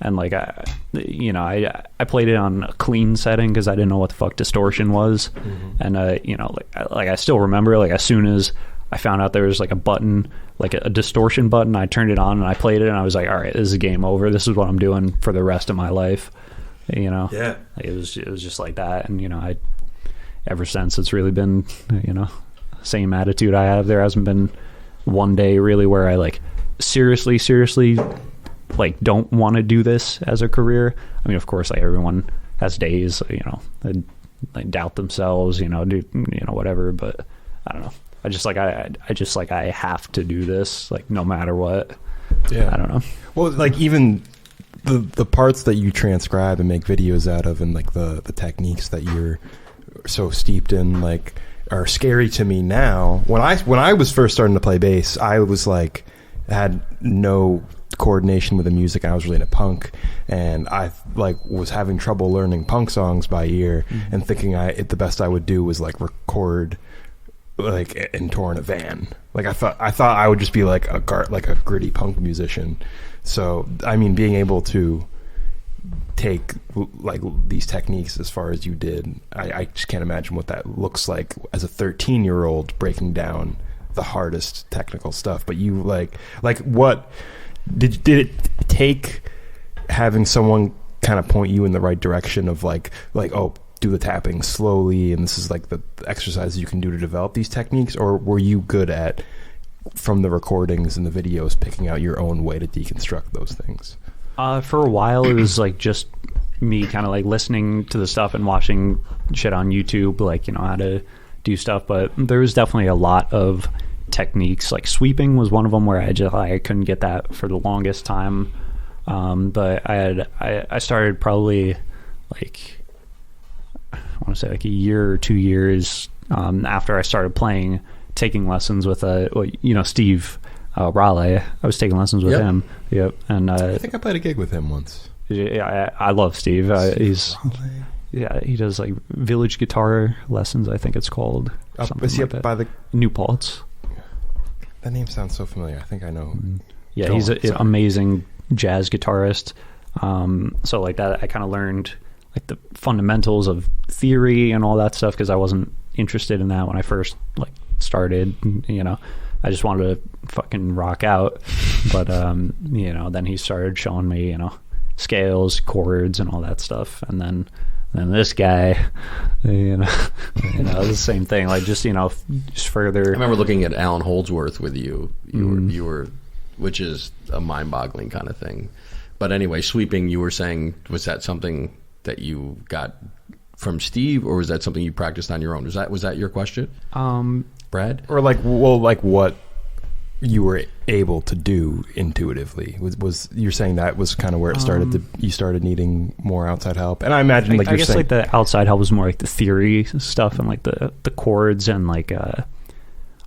S3: and like I played it on a clean setting because I didn't know what the fuck distortion was. And I still remember, like, as soon as I found out there was like a button, like a distortion button, I turned it on and I played it, and I was like, all right, this is game over. This is what I'm doing for the rest of my life. Like, it was just like that. And I ever since, it's really been same attitude I have. There hasn't been one day really where I like seriously like don't want to do this as a career. I mean, of course, like everyone has days, they doubt themselves, do whatever, but I don't know. I have to do this, like, no matter what. Yeah. I don't know.
S2: Well, like, even the parts that you transcribe and make videos out of, and like the techniques that you're so steeped in, like, are scary to me now. When I was first starting to play bass, I was like, had no coordination with the music. I was really into punk, and I like was having trouble learning punk songs by ear, and thinking the best I would do was like record like and tour in a van. Like I thought I would just be like a gritty punk musician. So I mean, being able to take like these techniques as far as you did, I just can't imagine what that looks like as a 13-year-old breaking down the hardest technical stuff. But you like what did it take having someone kind of point you in the right direction of like oh, do the tapping slowly, and this is like the exercises you can do to develop these techniques? Or were you good at, from the recordings and the videos, picking out your own way to deconstruct those things?
S3: For a while, it was like just me kind of like listening to the stuff and watching shit on YouTube, like, how to do stuff. But there was definitely a lot of techniques. Like sweeping was one of them where I couldn't get that for the longest time. But I started probably like, I want to say like a year or 2 years after I started taking lessons with Steve Raleigh. I was taking lessons with him. Yep. And
S2: I think I played a gig with him once.
S3: Yeah, I love Steve. He does like village guitar lessons, I think it's called.
S2: Is he up by the
S3: New Paltz?
S2: That name sounds so familiar. I think I know.
S3: Yeah, he's an amazing jazz guitarist. So like that, I kind of learned like the fundamentals of theory and all that stuff because I wasn't interested in that when I first like started. I just wanted to fucking rock out. But then he started showing me scales, chords, and all that stuff, and then this guy, the same thing. Like just further.
S1: I remember looking at Alan Holdsworth with you. You were, which is a mind-boggling kind of thing. But anyway, sweeping. You were saying, was that something that you got from Steve, or was that something you practiced on your own? Was that your question, Brad?
S2: Or like what you were able to do intuitively was you're saying that was kind of where it started you started needing more outside help? And I imagine I guess
S3: like the outside help was more like the theory stuff and like the chords, and like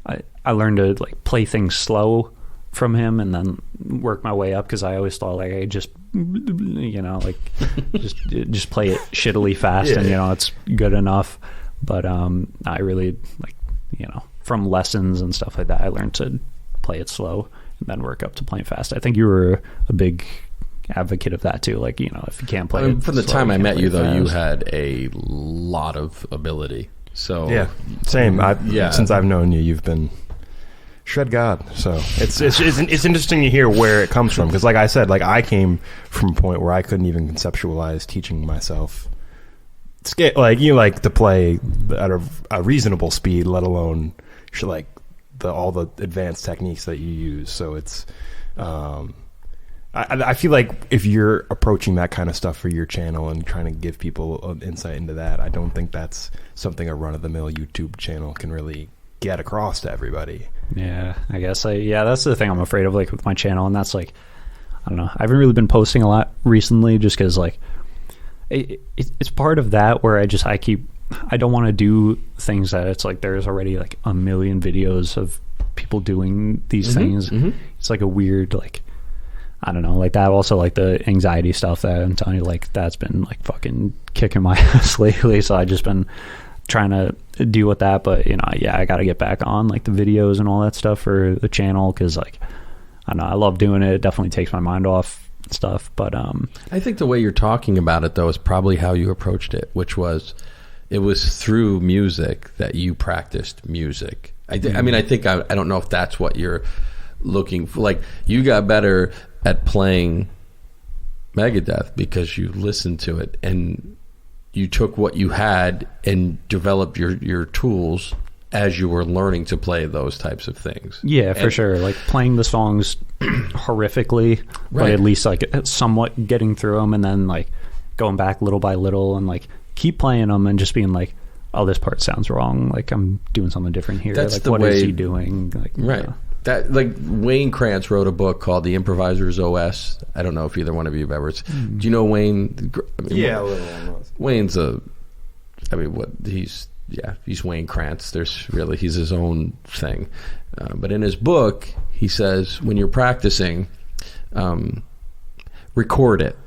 S3: I learned to like play things slow from him and then work my way up, because I always thought like I just just play it shittily fast and it's good enough. But I really like from lessons and stuff like that, I learned to play it slow and then work up to playing fast. I think you were a big advocate of that too. Like, if you can't play it
S1: from the
S3: slow,
S1: time I met you, though,
S3: fast.
S1: you had a lot of ability. So
S2: yeah, same. Since I've known you, you've been shred god. So it's interesting to hear where it comes from, because like I said, like I came from a point where I couldn't even conceptualize teaching myself like to play at a reasonable speed, let alone like all the advanced techniques that you use. So it's I feel like if you're approaching that kind of stuff for your channel and trying to give people an insight into that, I don't think that's something a run-of-the-mill YouTube channel can really get across to everybody.
S3: Yeah, I guess that's the thing I'm afraid of, like with my channel, and that's like, I don't know, I haven't really been posting a lot recently just because like it's part of that where I don't want to do things that it's like there's already like a million videos of people doing these things. It's like a weird, like, I don't know, like that. Also like the anxiety stuff that I'm telling you, like that's been like fucking kicking my ass lately. So I just been trying to deal with that. But I got to get back on like the videos and all that stuff for the channel, because like I don't know, I love doing it. It definitely takes my mind off stuff. But
S1: I think the way you're talking about it, though, is probably how you approached it, which was it was through music that you practiced music. I mean, I think I don't know if that's what you're looking for. Like, you got better at playing Megadeth because you listened to it and you took what you had and developed your tools as you were learning to play those types of things.
S3: Yeah, for sure. Like, playing the songs horrifically, but at least like somewhat getting through them, and then like going back little by little and like keep playing them and just being like, oh, this part sounds wrong. Like, I'm doing something different here.
S1: That's
S3: like,
S1: the
S3: what
S1: way,
S3: is he doing? Like,
S1: right. That, like, Wayne Krantz wrote a book called The Improviser's OS. I don't know if either one of you have ever. Do you know Wayne? I mean,
S2: yeah, a little.
S1: Wayne's he's Wayne Krantz. He's his own thing. But in his book, he says when you're practicing, record it,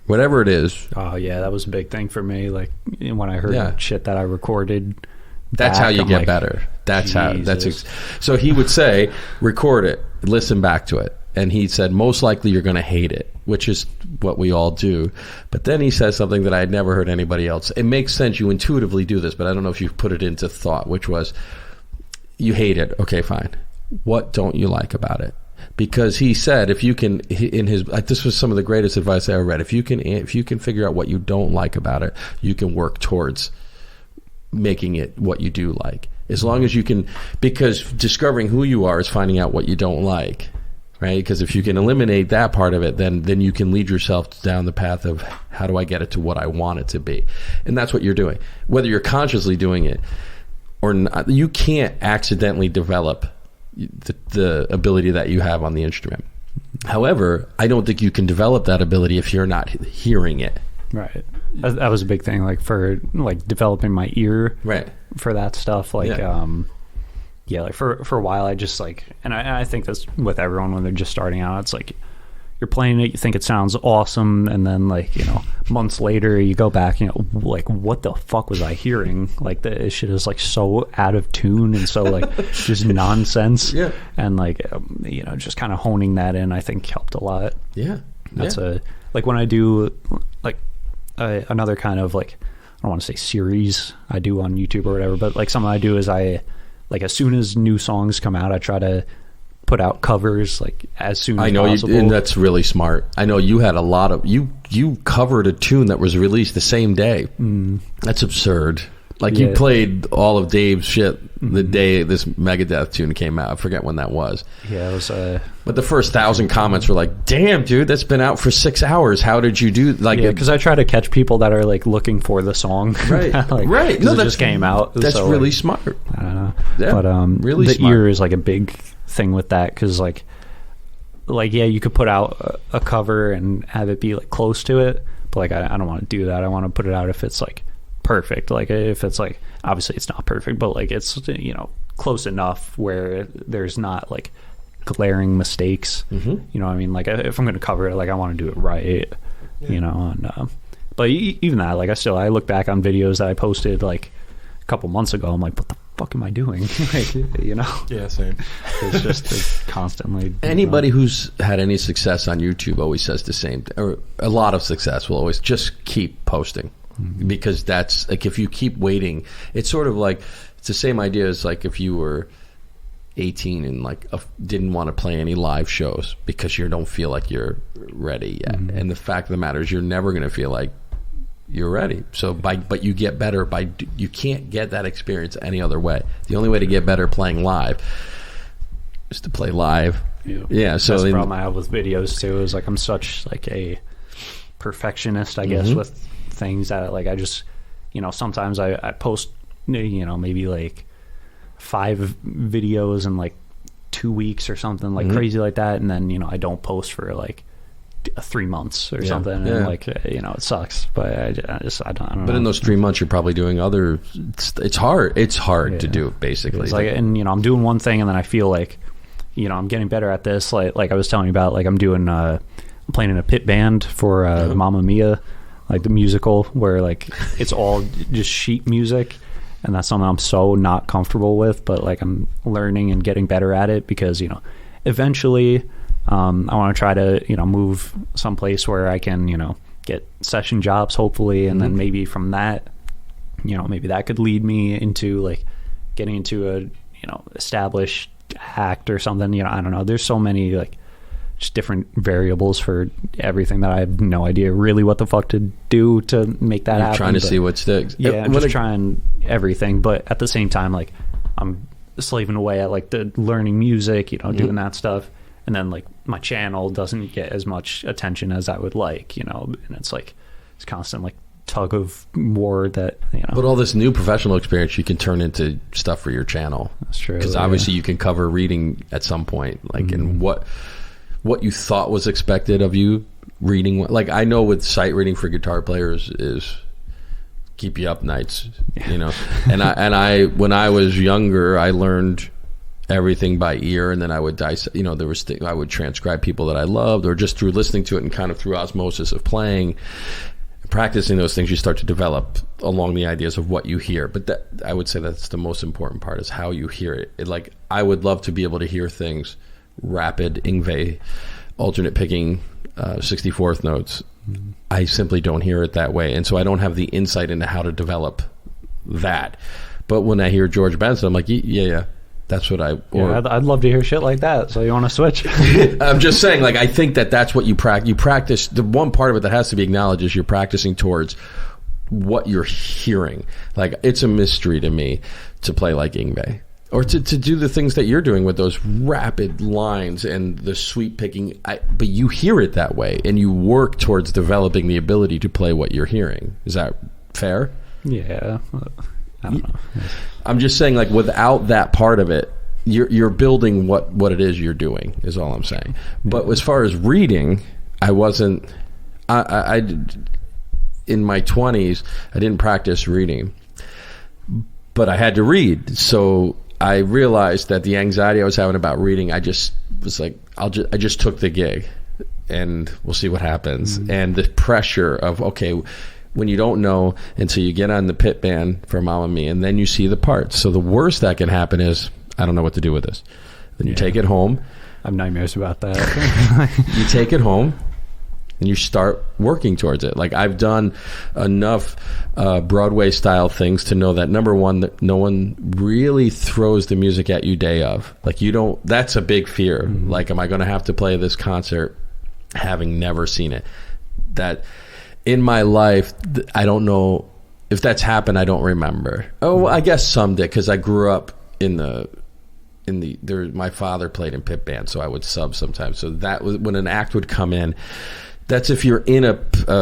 S1: whatever it is.
S3: Oh yeah, that was a big thing for me. Like, when I heard shit that I recorded.
S1: That's how you get better. That's
S3: Jesus.
S1: So he would say, record it, listen back to it. And he said, most likely you're going to hate it, which is what we all do. But then he says something that I had never heard anybody else. It makes sense. You intuitively do this, but I don't know if you've put it into thought, which was, you hate it. Okay, fine. What don't you like about it? Because he said, if you can, this was some of the greatest advice I ever read. If you can figure out what you don't like about it, you can work towards making it what you do like. As long as you can, because discovering who you are is finding out what you don't like, right? Because if you can eliminate that part of it, then you can lead yourself down the path of how do I get it to what I want it to be. And that's what you're doing. Whether you're consciously doing it or not, you can't accidentally develop the ability that you have on the instrument. However, I don't think you can develop that ability if you're not hearing it.
S3: Right. That was a big thing, like, for like developing my ear for that stuff. Like, like for a while I just like, and I think that's with everyone when they're just starting out. It's like you're playing it, you think it sounds awesome, and then like, months later you go back, like, what the fuck was I hearing? Like, this shit is like so out of tune and so like just nonsense. Yeah. And like, just kind of honing that in, I think helped a lot. Yeah. That's like when I do like another kind of like, I don't want to say series I do on YouTube or whatever, but like something I do is I, like, as soon as new songs come out, I try to put out covers like as soon as possible.
S1: And that's really smart. I know you had a lot of you covered a tune that was released the same day. That's absurd. Like, you played all of Dave's shit the day this Megadeth tune came out. I forget when that was.
S3: Yeah, it was.
S1: But the first 1,000 comments were like, "Damn, dude, that's been out for 6 hours. How did you do?" Like,
S3: because I try to catch people that are like looking for the song.
S1: Right,
S3: like,
S1: right.
S3: No, that just came out.
S1: That's
S3: so,
S1: really
S3: like,
S1: smart.
S3: I don't know.
S1: Yeah,
S3: but
S1: really
S3: the
S1: smart.
S3: ear is like a big thing with that, because like you could put out a cover and have it be like close to it, but like I don't want to do that. I want to put it out if it's like perfect. Like, if it's like, obviously it's not perfect, but like it's close enough where there's not like glaring mistakes. You know what I mean? Like, if I'm going to cover it, like, I want to do it right. And but even that, like, I look back on videos that I posted like a couple months ago. I'm like, what the fuck am I doing? Like,
S2: Yeah, same.
S3: It's constantly.
S1: Anybody who's had any success on YouTube always says the same thing, or a lot of success will always just keep posting. Because that's like, if you keep waiting, it's sort of like, it's the same idea as like if you were 18 and like didn't want to play any live shows because you don't feel like you're ready yet. And the fact of the matter is, you're never going to feel like you're ready. So but you get better you can't get that experience any other way. The only way to get better playing live is to play live. Yeah. So
S3: that's the problem I have with videos too, is like, I'm such like a perfectionist, I guess, with things that like I just sometimes I post maybe like 5 videos in like 2 weeks or something like crazy like that, and then I don't post for like 3 months or something, and like it sucks, but I don't know.
S1: But in those 3 months you're probably doing other, it's hard to do, basically.
S3: It's like, and I'm doing one thing and then I feel like I'm getting better at this, like I was telling you about, like I'm playing in a pit band for Mamma Mia, like the musical, where like it's all just sheet music, and that's something I'm so not comfortable with, but like I'm learning and getting better at it, because eventually I want to try to, move someplace where I can, get session jobs, hopefully. And then maybe from that, maybe that could lead me into like getting into a, established act or something. I don't know. There's so many like just different variables for everything that I have no idea really what the fuck to do to make that happen.
S1: Trying to see what sticks.
S3: Yeah, I'm just trying everything, but at the same time, like I'm slaving away at like the learning music, doing that stuff, and then like my channel doesn't get as much attention as I would like, and it's like it's constant like tug of war that
S1: But all this new professional experience you can turn into stuff for your channel.
S3: That's true,
S1: because obviously you can cover reading at some point, like and what you thought was expected of you reading. Like I know with sight reading for guitar players is keep you up nights, and I when I was younger I learned everything by ear, and then I would dissect, I would transcribe people that I loved, or just through listening to it and kind of through osmosis of playing, practicing those things, you start to develop along the ideas of what you hear. But that, I would say that's the most important part, is how you hear it. Like I would love to be able to hear things rapid, Yngwie, alternate picking, 64th notes. I simply don't hear it that way, and so I don't have the insight into how to develop that. But when I hear George Benson, I'm like, yeah, that's what
S3: I'd love to hear shit like that. So you want to switch?
S1: I'm just saying, like, I think that's what you practice. You practice. The one part of it that has to be acknowledged is you're practicing towards what you're hearing. Like, it's a mystery to me to play like Yngwie, or to do the things that you're doing with those rapid lines and the sweep picking. But you hear it that way, and you work towards developing the ability to play what you're hearing. Is that fair?
S3: Yeah. I don't know.
S1: I'm just saying, like, without that part of it, you're building what it is you're doing, is all I'm saying. But as far as reading, I wasn't. I in my 20s, I didn't practice reading, but I had to read. So I realized that the anxiety I was having about reading, I just was like, I just took the gig, and we'll see what happens. And the pressure of, okay, when you don't know until you get on the pit band for Mamma Mia, and then you see the parts. So the worst that can happen is, I don't know what to do with this. Then you take it home.
S3: I have nightmares about that.
S1: You take it home, and you start working towards it. Like, I've done enough Broadway style things to know that, number one, that no one really throws the music at you day of. Like, you don't, that's a big fear. Like, am I going to have to play this concert having never seen it? That in my life, I don't know if that's happened. I don't remember. Oh, I guess some did, because I grew up my father played in pit band, so I would sub sometimes. So that was when an act would come in. That's if you're in a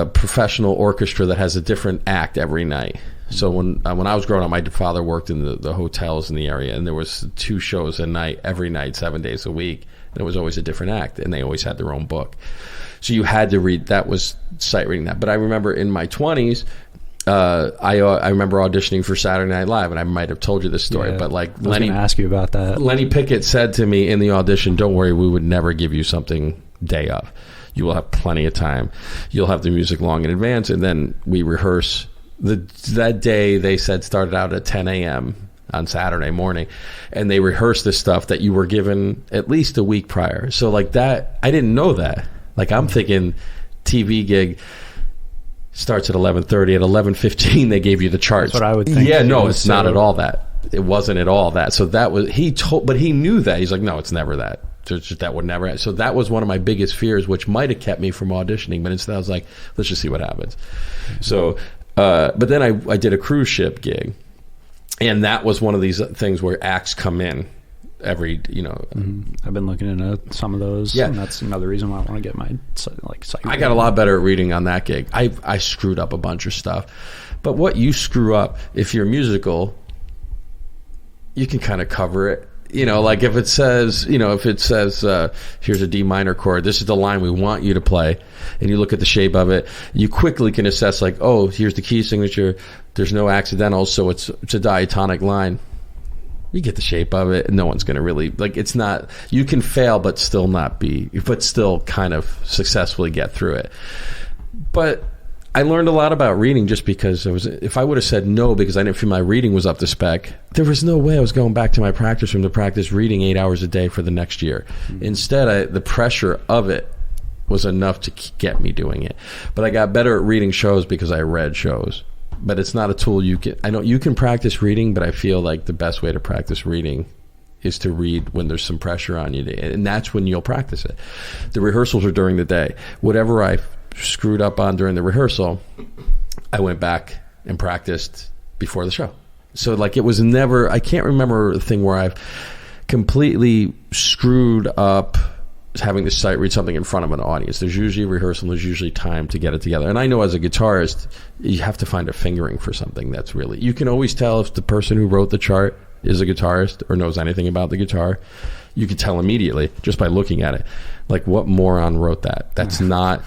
S1: professional orchestra that has a different act every night. So when I was growing up, my father worked in the hotels in the area, and there was 2 shows a night, every night, 7 days a week, and it was always a different act, and they always had their own book. So you had to read. That was sight reading that. But I remember in my 20s, I remember auditioning for Saturday Night Live, and I might have told you this story, but like
S3: I was going to ask you about that.
S1: Lenny Pickett said to me in the audition, "Don't worry, we would never give you something day of. You will have plenty of time. You'll have the music long in advance, and then we rehearse." That day, they said, started out at 10 a.m. on Saturday morning, and they rehearsed this stuff that you were given at least a week prior. So like that, I didn't know that. Like, I'm thinking TV gig starts at 11:30. At 11:15, they gave you the charts.
S3: That's what I would think.
S1: Yeah, no, it's not at all that. It wasn't at all that. So that was, but he knew that. He's like, no, it's never that. That would never happen. So that was one of my biggest fears, which might have kept me from auditioning. But instead, I was like, let's just see what happens. So, but then I did a cruise ship gig, and that was one of these things where acts come in every,
S3: I've been looking into some of those.
S1: Yeah,
S3: and that's another reason why I want to get my sight.
S1: I got a lot better at reading on that gig. I screwed up a bunch of stuff, but what you screw up, if you're musical, you can kind of cover it. Like if it says, here's a D minor chord, this is the line we want you to play, and you look at the shape of it, you quickly can assess, like, oh, here's the key signature, there's no accidentals, so it's a diatonic line. You get the shape of it, and no one's going to really, like, it's not, you can fail but still kind of successfully get through it. But I learned a lot about reading just because if I would have said no because I didn't feel my reading was up to spec, there was no way I was going back to my practice room to practice reading 8 hours a day for the next year. Instead, the pressure of it was enough to get me doing it. But I got better at reading shows because I read shows. But it's not a tool you can... I know you can practice reading, but I feel like the best way to practice reading is to read when there's some pressure on you. And that's when you'll practice it. The rehearsals are during the day. Whatever I screwed up on during the rehearsal, I went back and practiced before the show. So like it was never... I can't remember a thing where I've completely screwed up having to sight read something in front of an audience. There's usually a rehearsal, there's usually time to get it together. And I know as a guitarist, you have to find a fingering for something that's really... You can always tell if the person who wrote the chart is a guitarist or knows anything about the guitar. You can tell immediately just by looking at it. Like, what moron wrote that? That's not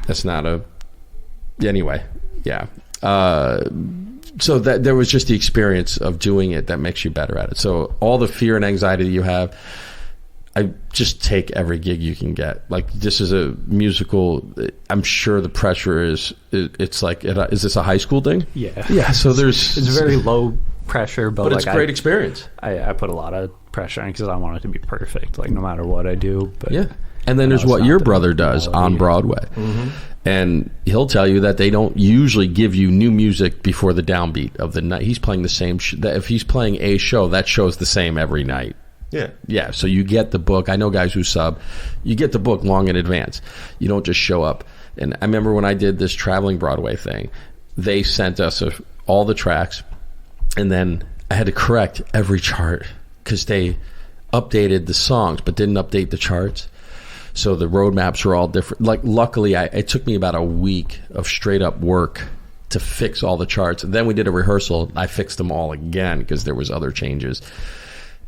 S1: a... Anyway, yeah. So that there was just the experience of doing it that makes you better at it. So all the fear and anxiety that you have, I just take every gig you can get. Like, this is a musical. I'm sure the pressure it's like, is this a high school thing?
S3: Yeah.
S1: Yeah. So
S3: it's very low pressure, but
S1: it's
S3: like
S1: a great experience.
S3: I put a lot of pressure on because I want it to be perfect, like no matter what I do. But
S1: yeah. And then there's what your brother does on Broadway. Mm-hmm. And he'll tell you that they don't usually give you new music before the downbeat of the night. He's playing the same. If he's playing a show, that show's the same every night.
S2: Yeah.
S1: Yeah. So you get the book. I know guys who sub. You get the book long in advance. You don't just show up. And I remember when I did this traveling Broadway thing, they sent us all the tracks, and then I had to correct every chart because they updated the songs but didn't update the charts. So the road maps were all different. Like, luckily, it took me about a week of straight up work to fix all the charts. And then we did a rehearsal. I fixed them all again because there was other changes.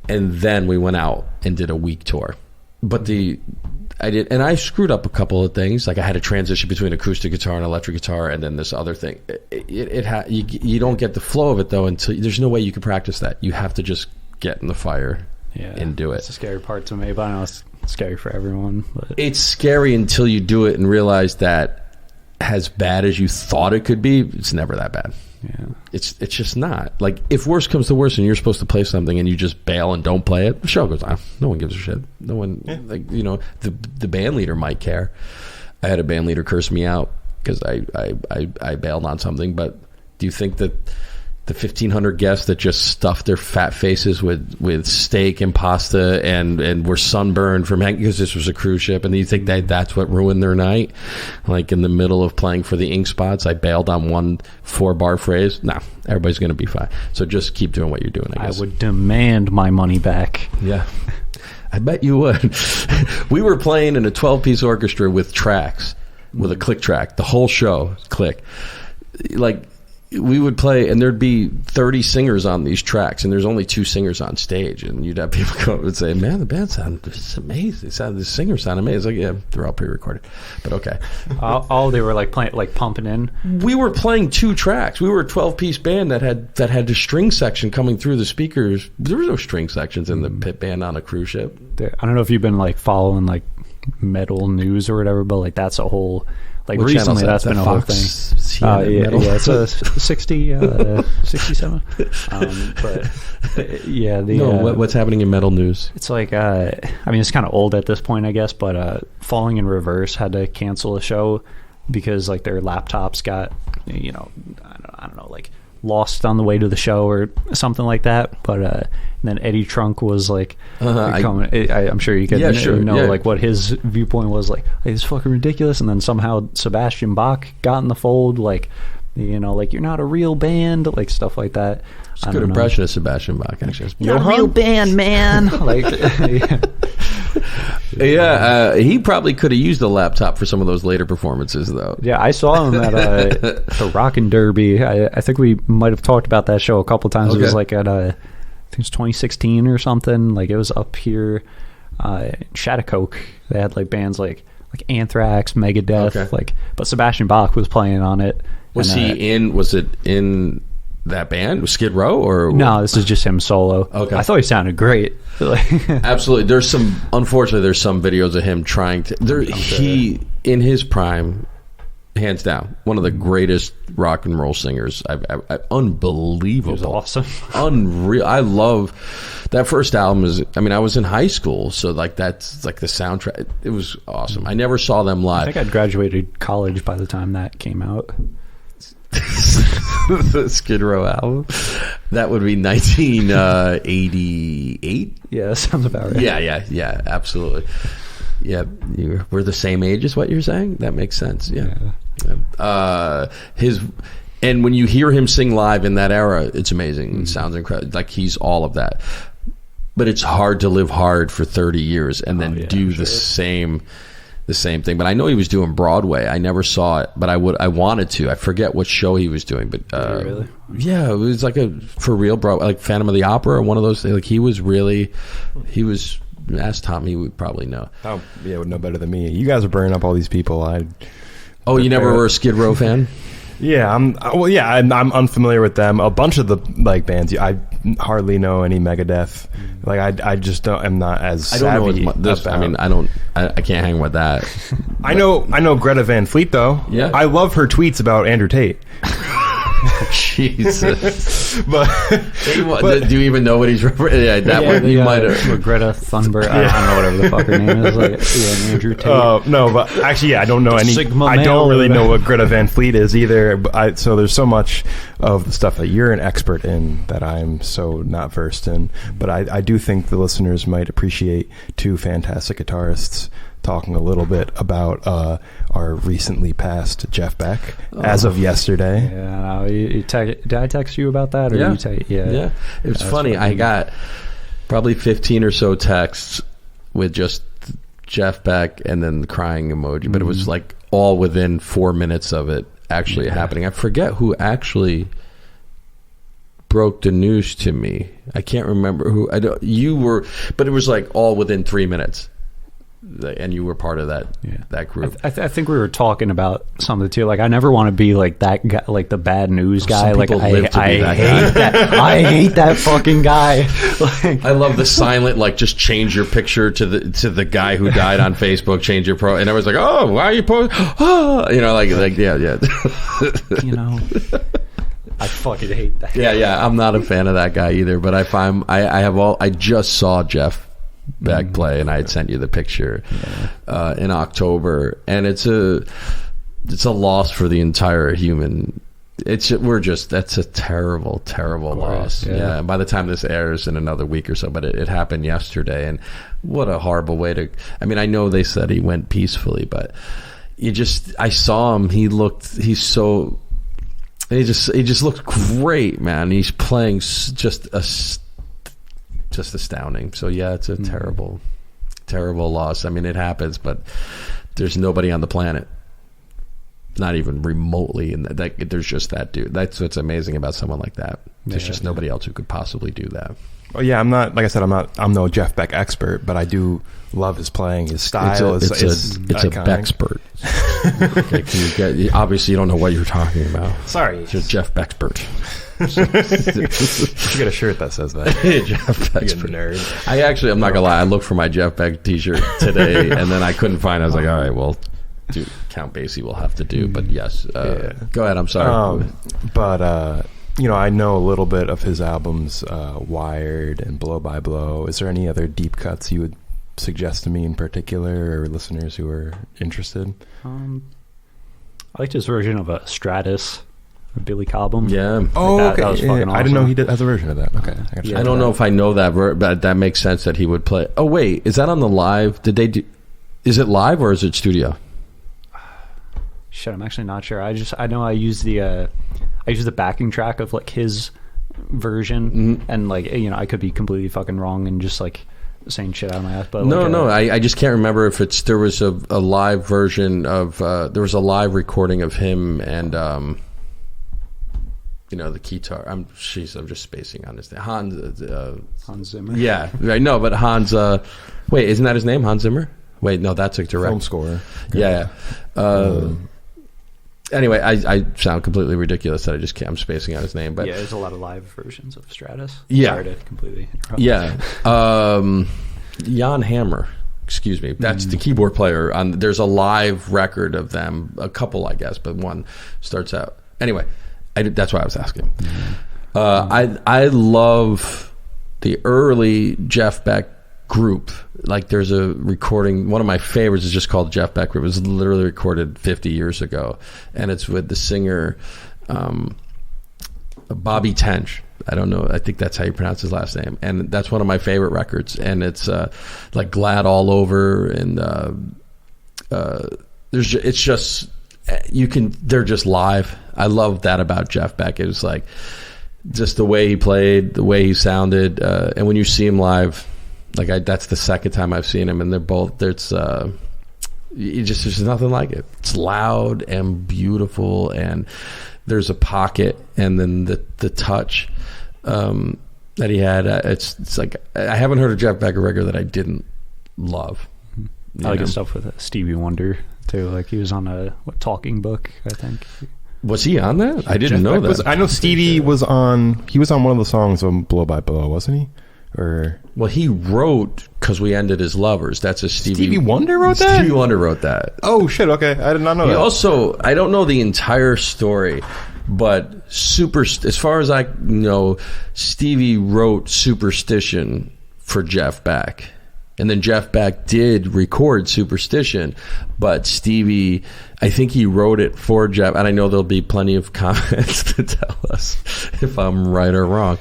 S1: And then we went out and did a week tour. But I screwed up a couple of things. Like, I had to transition between acoustic guitar and electric guitar, and then this other thing. You don't get the flow of it though until there's no way you can practice that. You have to just get in the fire and do it.
S3: It's a scary part to me, but I know it's scary for everyone. But
S1: it's scary until you do it and realize that as bad as you thought it could be, it's never that bad.
S3: Yeah,
S1: it's just not. Like, if worse comes to worse and you're supposed to play something and you just bail and don't play it, the show goes on. No one gives a shit. No one, the band leader might care. I had a band leader curse me out because I bailed on something. But do you think that the 1,500 guests that just stuffed their fat faces with steak and pasta and were sunburned from hanging because this was a cruise ship, and you think that's what ruined their night? Like, in the middle of playing for the Ink Spots, I bailed on one 4-bar phrase. No, everybody's going to be fine. So just keep doing what you're doing, I guess.
S3: I would demand my money back.
S1: Yeah. I bet you would. We were playing in a 12-piece orchestra with tracks, with a click track, the whole show, click. Like, we would play, and there'd be 30 singers on these tracks, and there's only 2 singers on stage, and you'd have people come up and say, "Man, the band it's amazing. The singers sound amazing." Like, yeah, they're all pre-recorded, but okay.
S3: They were like playing, like pumping in.
S1: We were playing 2 tracks. We were a 12-piece band that had the string section coming through the speakers. There was no string sections in the pit band on a cruise ship.
S3: I don't know if you've been like following like metal news or whatever, but like that's a whole. Like,
S1: what
S3: recently, that's been a whole thing. It's a 67.
S1: What's happening in metal news?
S3: It's like, it's kind of old at this point, I guess, but Falling in Reverse had to cancel a show because like their laptops got, I don't know, like lost on the way to the show or something like that. But then Eddie Trunk was like, I'm sure you could know like what his viewpoint was, like, hey, it's fucking ridiculous. And then somehow Sebastian Bach got in the fold, like, like, you're not a real band, like stuff like that.
S1: It's a good impression of Sebastian Bach, actually.
S3: You're a real band, man. Like,
S1: he probably could have used a laptop for some of those later performances, though.
S3: Yeah, I saw him at the Rockin' Derby. I think we might have talked about that show a couple times. Okay. It was like at I think it was 2016 or something. Like, it was up here in Shattuck. They had like bands like Anthrax, Megadeth, but Sebastian Bach was playing on it.
S1: Was it in that band? Was Skid Row or
S3: no? This is just him solo.
S1: Okay,
S3: I thought he sounded great.
S1: Absolutely. Unfortunately, there's some videos of him trying to. He in his prime hands down, one of the greatest rock and roll singers I've unbelievable.
S3: He was awesome.
S1: Unreal. I love that first album. I was in high school, so like that's like the soundtrack. It was awesome. I never saw them live.
S3: I think I'd graduated college by the time that came out.
S1: The Skid Row album, that would be 1988.
S3: Yeah, that sounds about right.
S1: Yeah, absolutely. Yeah, we're the same age as what you're saying. That makes sense. Yeah. And when you hear him sing live in that era, it's amazing. It sounds incredible. Like he's all of that. But it's hard to live hard for 30 years and then do the same thing. But I know he was doing Broadway. I never saw it, but I wanted to. I forget what show he was doing, but
S3: really?
S1: Yeah, it was like a for real Broadway, like Phantom of the Opera or one of those things. Like he was. Ask Tom, he would probably know.
S2: Oh, yeah, would know better than me. You guys are burning up all these people.
S1: You never were a Skid Row fan?
S2: Yeah, I'm unfamiliar with them. A bunch of the like bands, I hardly know any Megadeth. Like I just don't. I'm not as savvy.
S1: I don't know this. I mean, I can't hang with that.
S2: I know Greta Van Fleet though.
S1: Yeah,
S2: I love her tweets about Andrew Tate.
S1: Jesus. but do you even know what he's referring? You might have.
S3: Greta Thunberg. I don't know whatever the fuck her name is. Like, Andrew Tate.
S2: No, but actually, I don't know any. I don't really know what Greta Van Fleet is either. But so there's so much of the stuff that you're an expert in that I'm so not versed in. But I do think the listeners might appreciate two fantastic guitarists talking a little bit about our recently passed Jeff Beck as of yesterday.
S3: Yeah, no, did I text you about that? Or
S1: yeah.
S3: Yeah.
S1: It was funny. I got probably 15 or so texts with just Jeff Beck and then the crying emoji, but it was like all within 4 minutes of it actually happening. I forget who actually broke the news to me. I can't remember who. You were, but it was like all within 3 minutes. And you were part of that group.
S3: I think we were talking about something too. Like I never want to be like that guy, like the bad news guy. Like I hate that. I hate that fucking guy. Like,
S1: I love the silent, like just change your picture to the guy who died on Facebook. Change your pro, and everyone's like, "Oh, why are you posting?" Oh, like yeah.
S3: I fucking hate that.
S1: Yeah. I'm not a fan of that guy either. But I just saw Jeff Beck play, and I had sent you the picture in October, and it's a loss for the entire human. That's a terrible loss. Yeah. By the time this airs in another week or so, but it happened yesterday, and what a horrible way to. I mean, I know they said he went peacefully, but I saw him. He just looked great, man. He's playing just astounding. So yeah, it's a terrible loss. I mean, it happens, but there's nobody on the planet, not even remotely, and there's just that dude. That's what's amazing about someone like that. There's just nobody else who could possibly do that.
S2: Oh yeah, I'm not, like I said, I'm no Jeff Beck expert, but I do love his playing. His style is
S1: a Beckspert. Okay, obviously you don't know what you're talking about.
S2: Sorry,
S1: it's a Jeff Beckspert.
S2: You get a shirt that says that.
S1: Jeff Beck's nerd. I'm not gonna lie, I looked for my Jeff Beck t-shirt today and then I couldn't find it. I was like, all right, well, dude, Count Basie will have to do. But yes, go ahead. I'm sorry.
S2: I know a little bit of his albums, Wired and Blow by Blow. Is there any other deep cuts you would suggest to me in particular, or listeners who are interested?
S3: I liked his version of a Stratus. Billy Cobham.
S1: Yeah.
S2: Okay.
S3: That was fucking awesome.
S2: I didn't know he has a version of that. Okay.
S1: I don't know if I know that, but that makes sense that he would play. Oh wait, is that on the live? Did they do? Is it live or is it studio?
S3: Shit, I'm actually not sure. I know I use the backing track of like his version, and like I could be completely fucking wrong and just like saying shit out of my ass. But
S1: I just can't remember if there was a live version of there was a live recording of him and the guitar. I'm just spacing on his name.
S3: Hans Zimmer.
S1: Yeah, right. No, but Hans. Wait, isn't that his name? Hans Zimmer. Wait, no, that's a direct
S2: film score.
S1: Yeah. Anyway, I sound completely ridiculous that I'm spacing on his name, but
S3: there's a lot of live versions of Stratus.
S1: Yeah.
S3: Sorry to completely interrupt.
S1: Yeah. Jan Hammer. excuse me. That's the keyboard player. There's a live record of them, a couple, I guess, but one starts out. Anyway, that's why I was asking. I love the early Jeff Beck group. Like, there's a recording, one of my favorites is just called Jeff Beck Group. It was literally recorded 50 years ago, and it's with the singer Bobby Tench. I don't know, I think that's how you pronounce his last name, and that's one of my favorite records. And it's like Glad All Over, and it's just, they're just live. I love that about Jeff Beck. It was like just the way he played, the way he sounded, and when you see him live, like that's the second time I've seen him, and there's nothing like it. It's loud and beautiful, and there's a pocket, and then the touch that he had. It's like, I haven't heard a Jeff Beck record that I didn't love.
S3: I like his stuff with Stevie Wonder too. Like, he was on a Talking Book, I think.
S1: Was he on that? I didn't know that.
S2: I know Stevie was on. He was on one of the songs on Blow by Blow, wasn't he?
S1: Well, he wrote "Cause We Ended as Lovers." That's a
S2: Stevie Wonder wrote that.
S1: Stevie Wonder wrote that.
S2: Oh shit! Okay, I did not know that.
S1: Also, I don't know the entire story, but as far as I know, Stevie wrote "Superstition" for Jeff Beck, and then Jeff Beck did record "Superstition," but Stevie, I think he wrote it for Jeff, and I know there'll be plenty of comments to tell us if I'm right or wrong.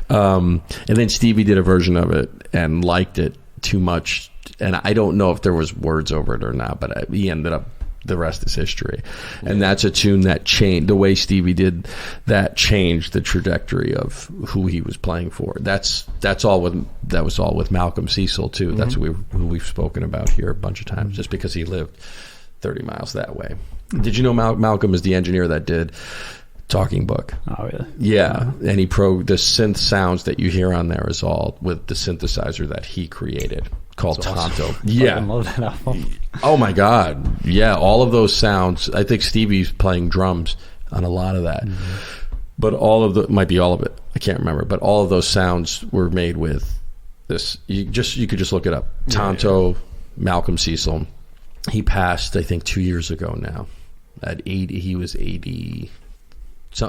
S1: And then Stevie did a version of it and liked it too much, and I don't know if there was words over it or not, but he ended up, the rest is history. And that's a tune that changed, the way Stevie did that changed the trajectory of who he was playing for. That was all with Malcolm Cecil too. That's who we've spoken about here a bunch of times, just because he lived 30 miles that way. Did you know Malcolm is the engineer that did Talking Book?
S3: Oh, really?
S1: Yeah, and the synth sounds that you hear on there is all with the synthesizer that he created, called Tonto.
S3: Awesome.
S1: Yeah.
S3: I love that album.
S1: Oh my God. Yeah, all of those sounds. I think Stevie's playing drums on a lot of that. But might be all of it. I can't remember. But all of those sounds were made with this. You could just look it up. Tonto, Malcolm Cecil. He passed, I think, 2 years ago now. At 80, he was 80,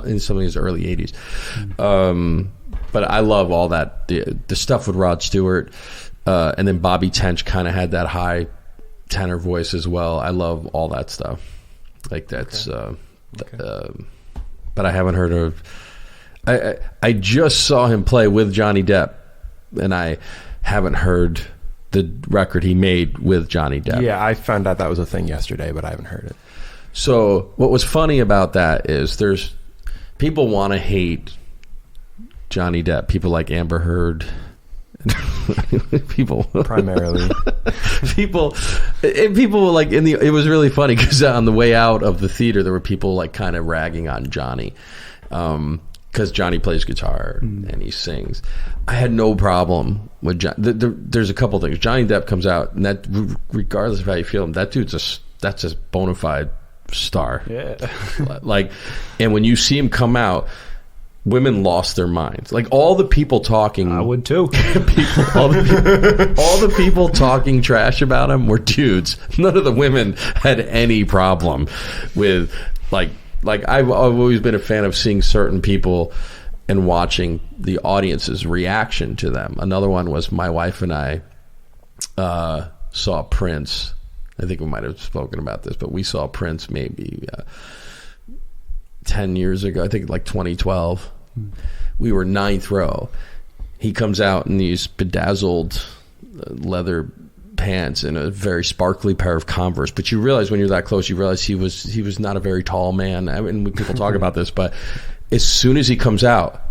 S1: in some of his early 80s. But I love all that, the stuff with Rod Stewart, and then Bobby Tench kind of had that high tenor voice as well. I love all that stuff. Like, that's, but I haven't heard of. I just saw him play with Johnny Depp, and I haven't heard the record he made with Johnny Depp.
S2: Yeah, I found out that was a thing yesterday, but I haven't heard it.
S1: So what was funny about that is there's people want to hate Johnny Depp. People like Amber Heard. People
S2: primarily.
S1: people like it was really funny because on the way out of the theater there were people like kind of ragging on Johnny. Because Johnny plays guitar and he sings. I had no problem with John. There's a couple things. Johnny Depp comes out, and that, regardless of how you feel him, that's a bona fide star.
S3: Yeah.
S1: Like, and when you see him come out, women lost their minds. Like, all the people talking,
S3: I would too.
S1: all the people talking trash about him were dudes. None of the women had any problem with like I've always been a fan of seeing certain people and watching the audience's reaction to them. Another one was my wife and I saw Prince. I think we might have spoken about this, but we saw Prince maybe 10 years ago. I think like 2012. We were ninth row. He comes out in these bedazzled leather pants and a very sparkly pair of Converse, but you realize when you're that close, you realize he was not a very tall man. I mean, people talk about this, but as soon as he comes out,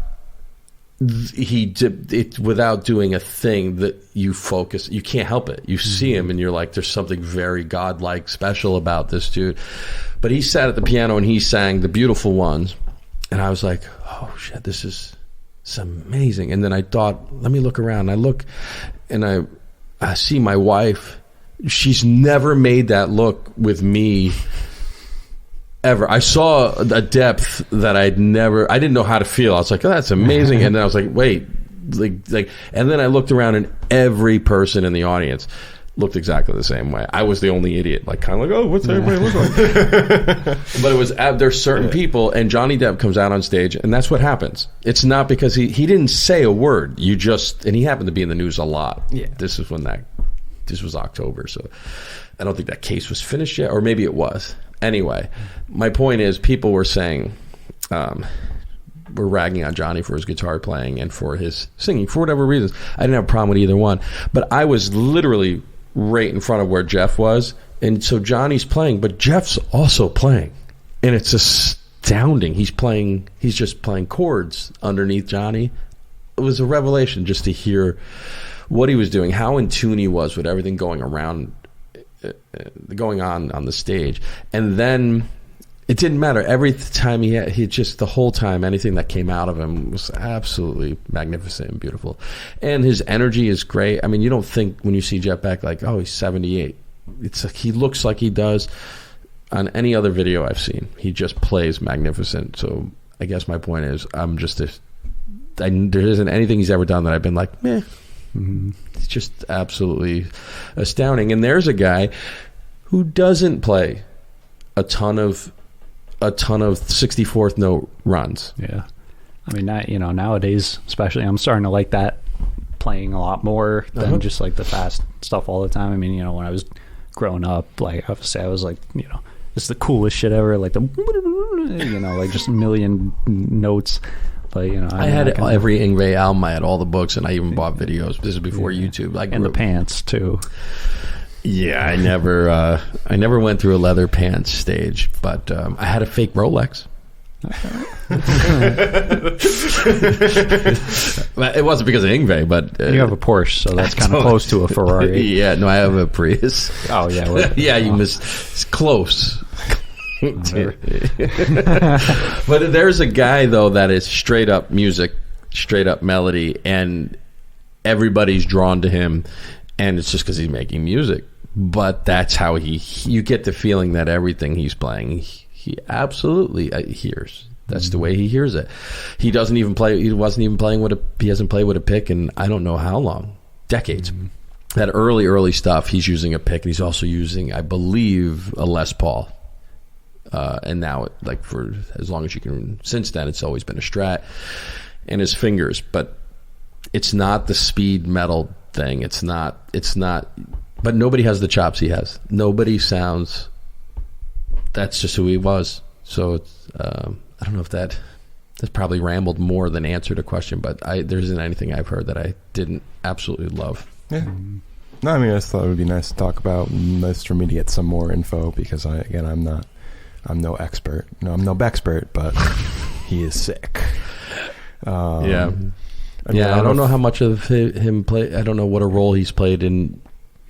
S1: he did it without doing a thing that you focus. You can't help it. You see him and you're like, there's something very godlike special about this dude. But he sat at the piano and he sang The Beautiful Ones, and I was like, oh shit, this is amazing. And then I thought, let me look around. I look and I see my wife. She's never made that look with me ever. I saw a depth that I didn't know how to feel. I was like, oh, that's amazing. And then I was like, wait, like, and then I looked around and every person in the audience, looked exactly the same way. I was the only idiot, like kind of like, oh, what's everybody look like? But it was there's certain people, and Johnny Depp comes out on stage, and that's what happens. It's not because he didn't say a word. And he happened to be in the news a lot. Yeah, this was October, so I don't think that case was finished yet, or maybe it was. Anyway, my point is, people were saying, we're ragging on Johnny for his guitar playing and for his singing for whatever reasons. I didn't have a problem with either one, but I was literally right in front of where Jeff was, and so Johnny's playing, but Jeff's also playing, and it's astounding. He's just playing chords underneath Johnny. It was a revelation just to hear what he was doing, how in tune he was with everything going on the stage. And then it didn't matter. Every time he just, the whole time, anything that came out of him was absolutely magnificent and beautiful. And his energy is great. I mean, you don't think when you see Jeff Beck like, oh, he's 78. It's like he looks like he does on any other video I've seen. He just plays magnificent. So I guess my point is, there isn't anything he's ever done that I've been like, meh. Mm-hmm. It's just absolutely astounding. And there's a guy who doesn't play a ton of 64th note runs.
S3: Yeah, I mean, nowadays, especially, I'm starting to like that, playing a lot more than just like the fast stuff all the time. I mean, when I was growing up, like obviously I was like, it's the coolest shit ever, like the like just a million notes. But I
S1: had every Yngwie album. I had all the books, and I even bought videos. This is before YouTube.
S3: And the pants too.
S1: Yeah, I never went through a leather pants stage, but I had a fake Rolex. It wasn't because of Yngwie, but
S3: you have a Porsche, so that's kind of close to a Ferrari.
S1: Yeah, no, I have a Prius.
S3: Oh yeah,
S1: yeah, you missed. It's close. But there's a guy though that is straight up music, straight up melody, and everybody's drawn to him, and it's just because he's making music. But that's how you get the feeling that everything he's playing, he absolutely hears. That's the way he hears it. He doesn't even play. He wasn't even playing he hasn't played with a pick in I don't know how long, decades. That early stuff, he's using a pick, and he's also using, I believe, a Les Paul. And now, like for as long as you can, since then, it's always been a Strat and his fingers. But it's not the speed metal thing. It's not. But nobody has the chops he has. Nobody sounds. That's just who he was. So it's, I don't know if that's probably rambled more than answered a question. But there isn't anything I've heard that I didn't absolutely love.
S2: Yeah. No, I mean, I just thought it would be nice to talk about. Nice for me to get some more info because I'm no expert. No, I'm no Bexpert, but he is sick.
S1: Yeah. I don't know how much of him play. I don't know what a role he's played in.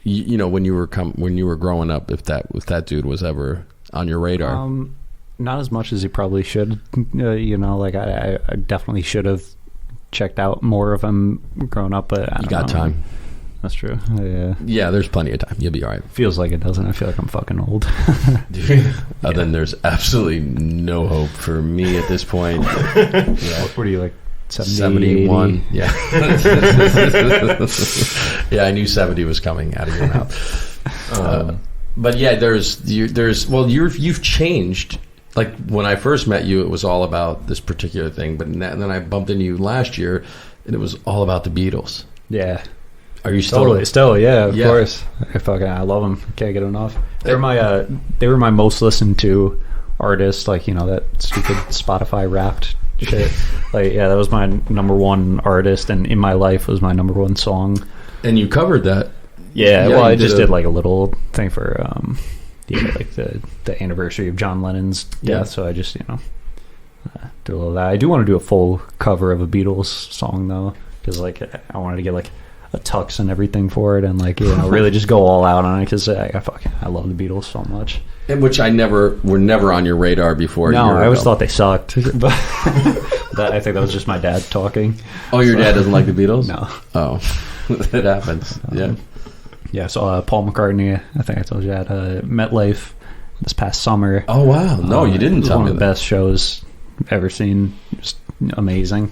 S1: When you were growing up, if that dude was ever on your radar.
S3: Not as much as he probably should. Like I definitely should have checked out more of him growing up. But
S1: you got time.
S3: That's true.
S1: Yeah, there's plenty of time. You'll be all right.
S3: Feels like it doesn't. I feel like I'm fucking old.
S1: Then there's absolutely no hope for me at this point.
S3: What are you, like
S1: 71? Yeah. Yeah, I knew 70 was coming out of your mouth. But yeah, you've changed. Like when I first met you, it was all about this particular thing. But then I bumped into you last year, and it was all about the Beatles.
S3: Yeah.
S1: Are you still?
S3: Still, yeah, of course. I love them. Can't get enough. They were my most listened to artist. Like that stupid Spotify Wrapped shit. Like that was my number one artist, and In My Life was my number one song.
S1: And you covered that.
S3: Yeah, well, I just did like a little thing for like the anniversary of John Lennon's death. Yeah. So I just did a little of that. I do want to do a full cover of a Beatles song though, because like I wanted to get like a tux and everything for it, and like really just go all out on it because I love the Beatles so much. And
S1: which were never on your radar before.
S3: No, I always thought they sucked. But I think that was just my dad talking.
S1: Oh, your dad doesn't like the Beatles?
S3: No.
S1: Oh, it happens. Yeah.
S3: Yeah, I saw Paul McCartney. I think I told you at MetLife this past summer.
S1: Oh wow! No, you didn't tell me.
S3: One of the best shows I've ever seen. Just amazing.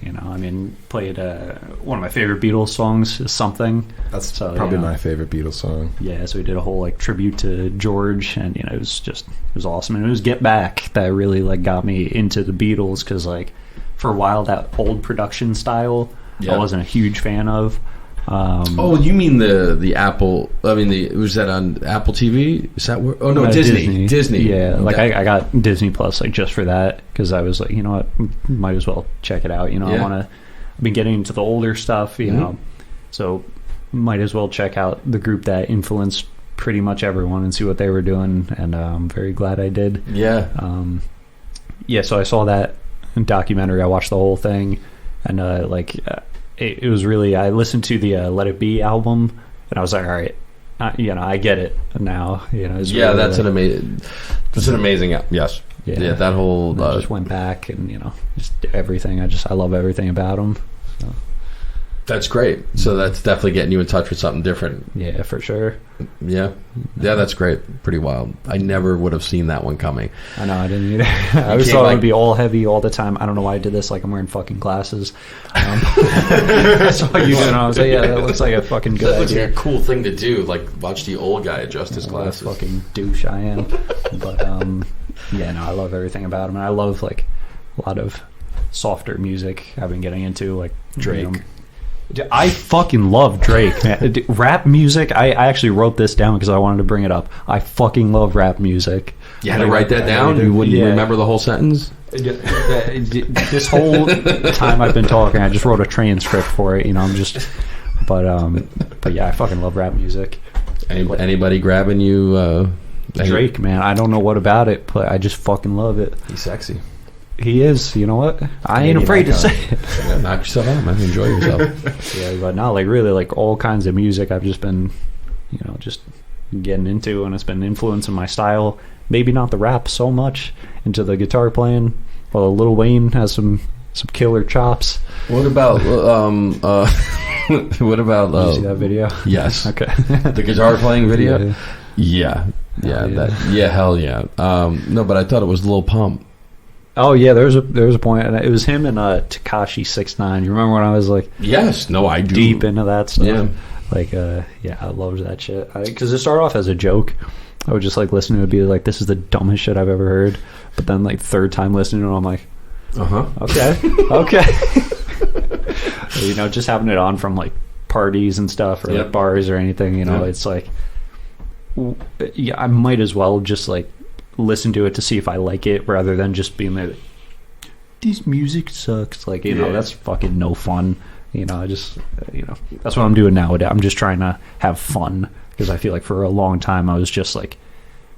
S3: You know, I mean, played one of my favorite Beatles songs is Something.
S2: That's probably my favorite Beatles song.
S3: Yeah, so we did a whole like tribute to George, and you know, it was awesome. And it was Get Back that really like got me into the Beatles, because like for a while that old production style I wasn't a huge fan of.
S1: You mean the Apple? I mean, was that on Apple TV? Is that where? Oh no, Disney.
S3: Yeah, like I got Disney Plus like just for that, because I was like, you know what, might as well check it out. You know, I've been getting into the older stuff. You know, so might as well check out the group that influenced pretty much everyone and see what they were doing. And I'm very glad I did.
S1: Yeah.
S3: So I saw that documentary. I watched the whole thing, and it was really, I listened to the Let It Be album, and I was like, all right, you know, I get it now. You know, it's really
S1: that's an amazing, yes. Yeah, that whole...
S3: I just went back and, you know, just everything. I love everything about them. So.
S1: That's great. So that's definitely getting you in touch with something different.
S3: Yeah, for sure.
S1: Yeah, that's great. Pretty wild. I never would have seen that one coming.
S3: I know, I didn't either. I always thought it would be all heavy all the time. I don't know why I did this. Like, I'm wearing fucking glasses. I saw you and I was like, yeah, that looks like a fucking good idea.
S1: That looks like a cool thing to do. Like, watch the old guy adjust his glasses.
S3: What a fucking douche I am. But, I love everything about him. And I love, like, a lot of softer music I've been getting into, like
S1: Drake.
S3: You know, I fucking love Drake, man. Rap music, I actually wrote this down because I wanted to bring it up. I fucking love rap music.
S1: You had to write that down? You wouldn't remember the whole sentence?
S3: This whole time I've been talking, I just wrote a transcript for it. You know, but yeah, I fucking love rap music.
S1: Anybody grabbing you?
S3: Drake, man. I don't know what about it, but I just fucking love it.
S2: He's sexy.
S3: He is, you know what? I ain't afraid to say it.
S1: Yeah, knock yourself out, man. Enjoy yourself.
S3: Yeah, but not like really like all kinds of music I've just been, you know, just getting into, and it's been influencing my style. Maybe not the rap so much, into the guitar playing. Well, Lil Wayne has some killer chops.
S1: What about what about
S3: Did you see that video?
S1: Yes.
S3: Okay.
S1: The guitar playing video? Yeah.
S3: Yeah.
S1: Hell yeah. No, but I thought it was Lil Pump.
S3: Oh yeah, there was a point, and it was him and Tekashi 6ix9ine. You remember when I was like,
S1: yes, no, I do,
S3: deep into that stuff.
S1: Yeah,
S3: like I loved that shit. Because it started off as a joke. I would just like listen to it and be like, this is the dumbest shit I've ever heard. But then like third time listening to it, I'm like, okay. You know, just having it on from like parties and stuff, or like bars or anything. You know, it's like, I might as well just like listen to it to see if I like it, rather than just being like, this music sucks. Like, you know, that's fucking no fun. You know, I just, you know, that's what I'm doing nowadays. I'm just trying to have fun, because I feel like for a long time I was just like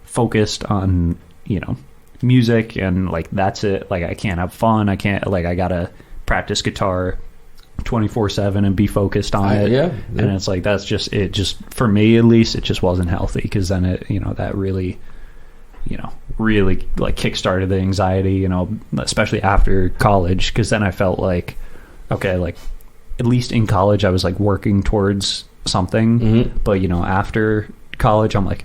S3: focused on, you know, music, and like that's it. Like I can't have fun. I can't, like, I gotta practice guitar 24/7 and be focused on it. And it's like, that's just it. Just for me at least, it just wasn't healthy, because then it, you know, that really like kickstarted the anxiety, you know, especially after college, because then I felt like, okay, like at least in college I was like working towards something, but you know, after college I'm like,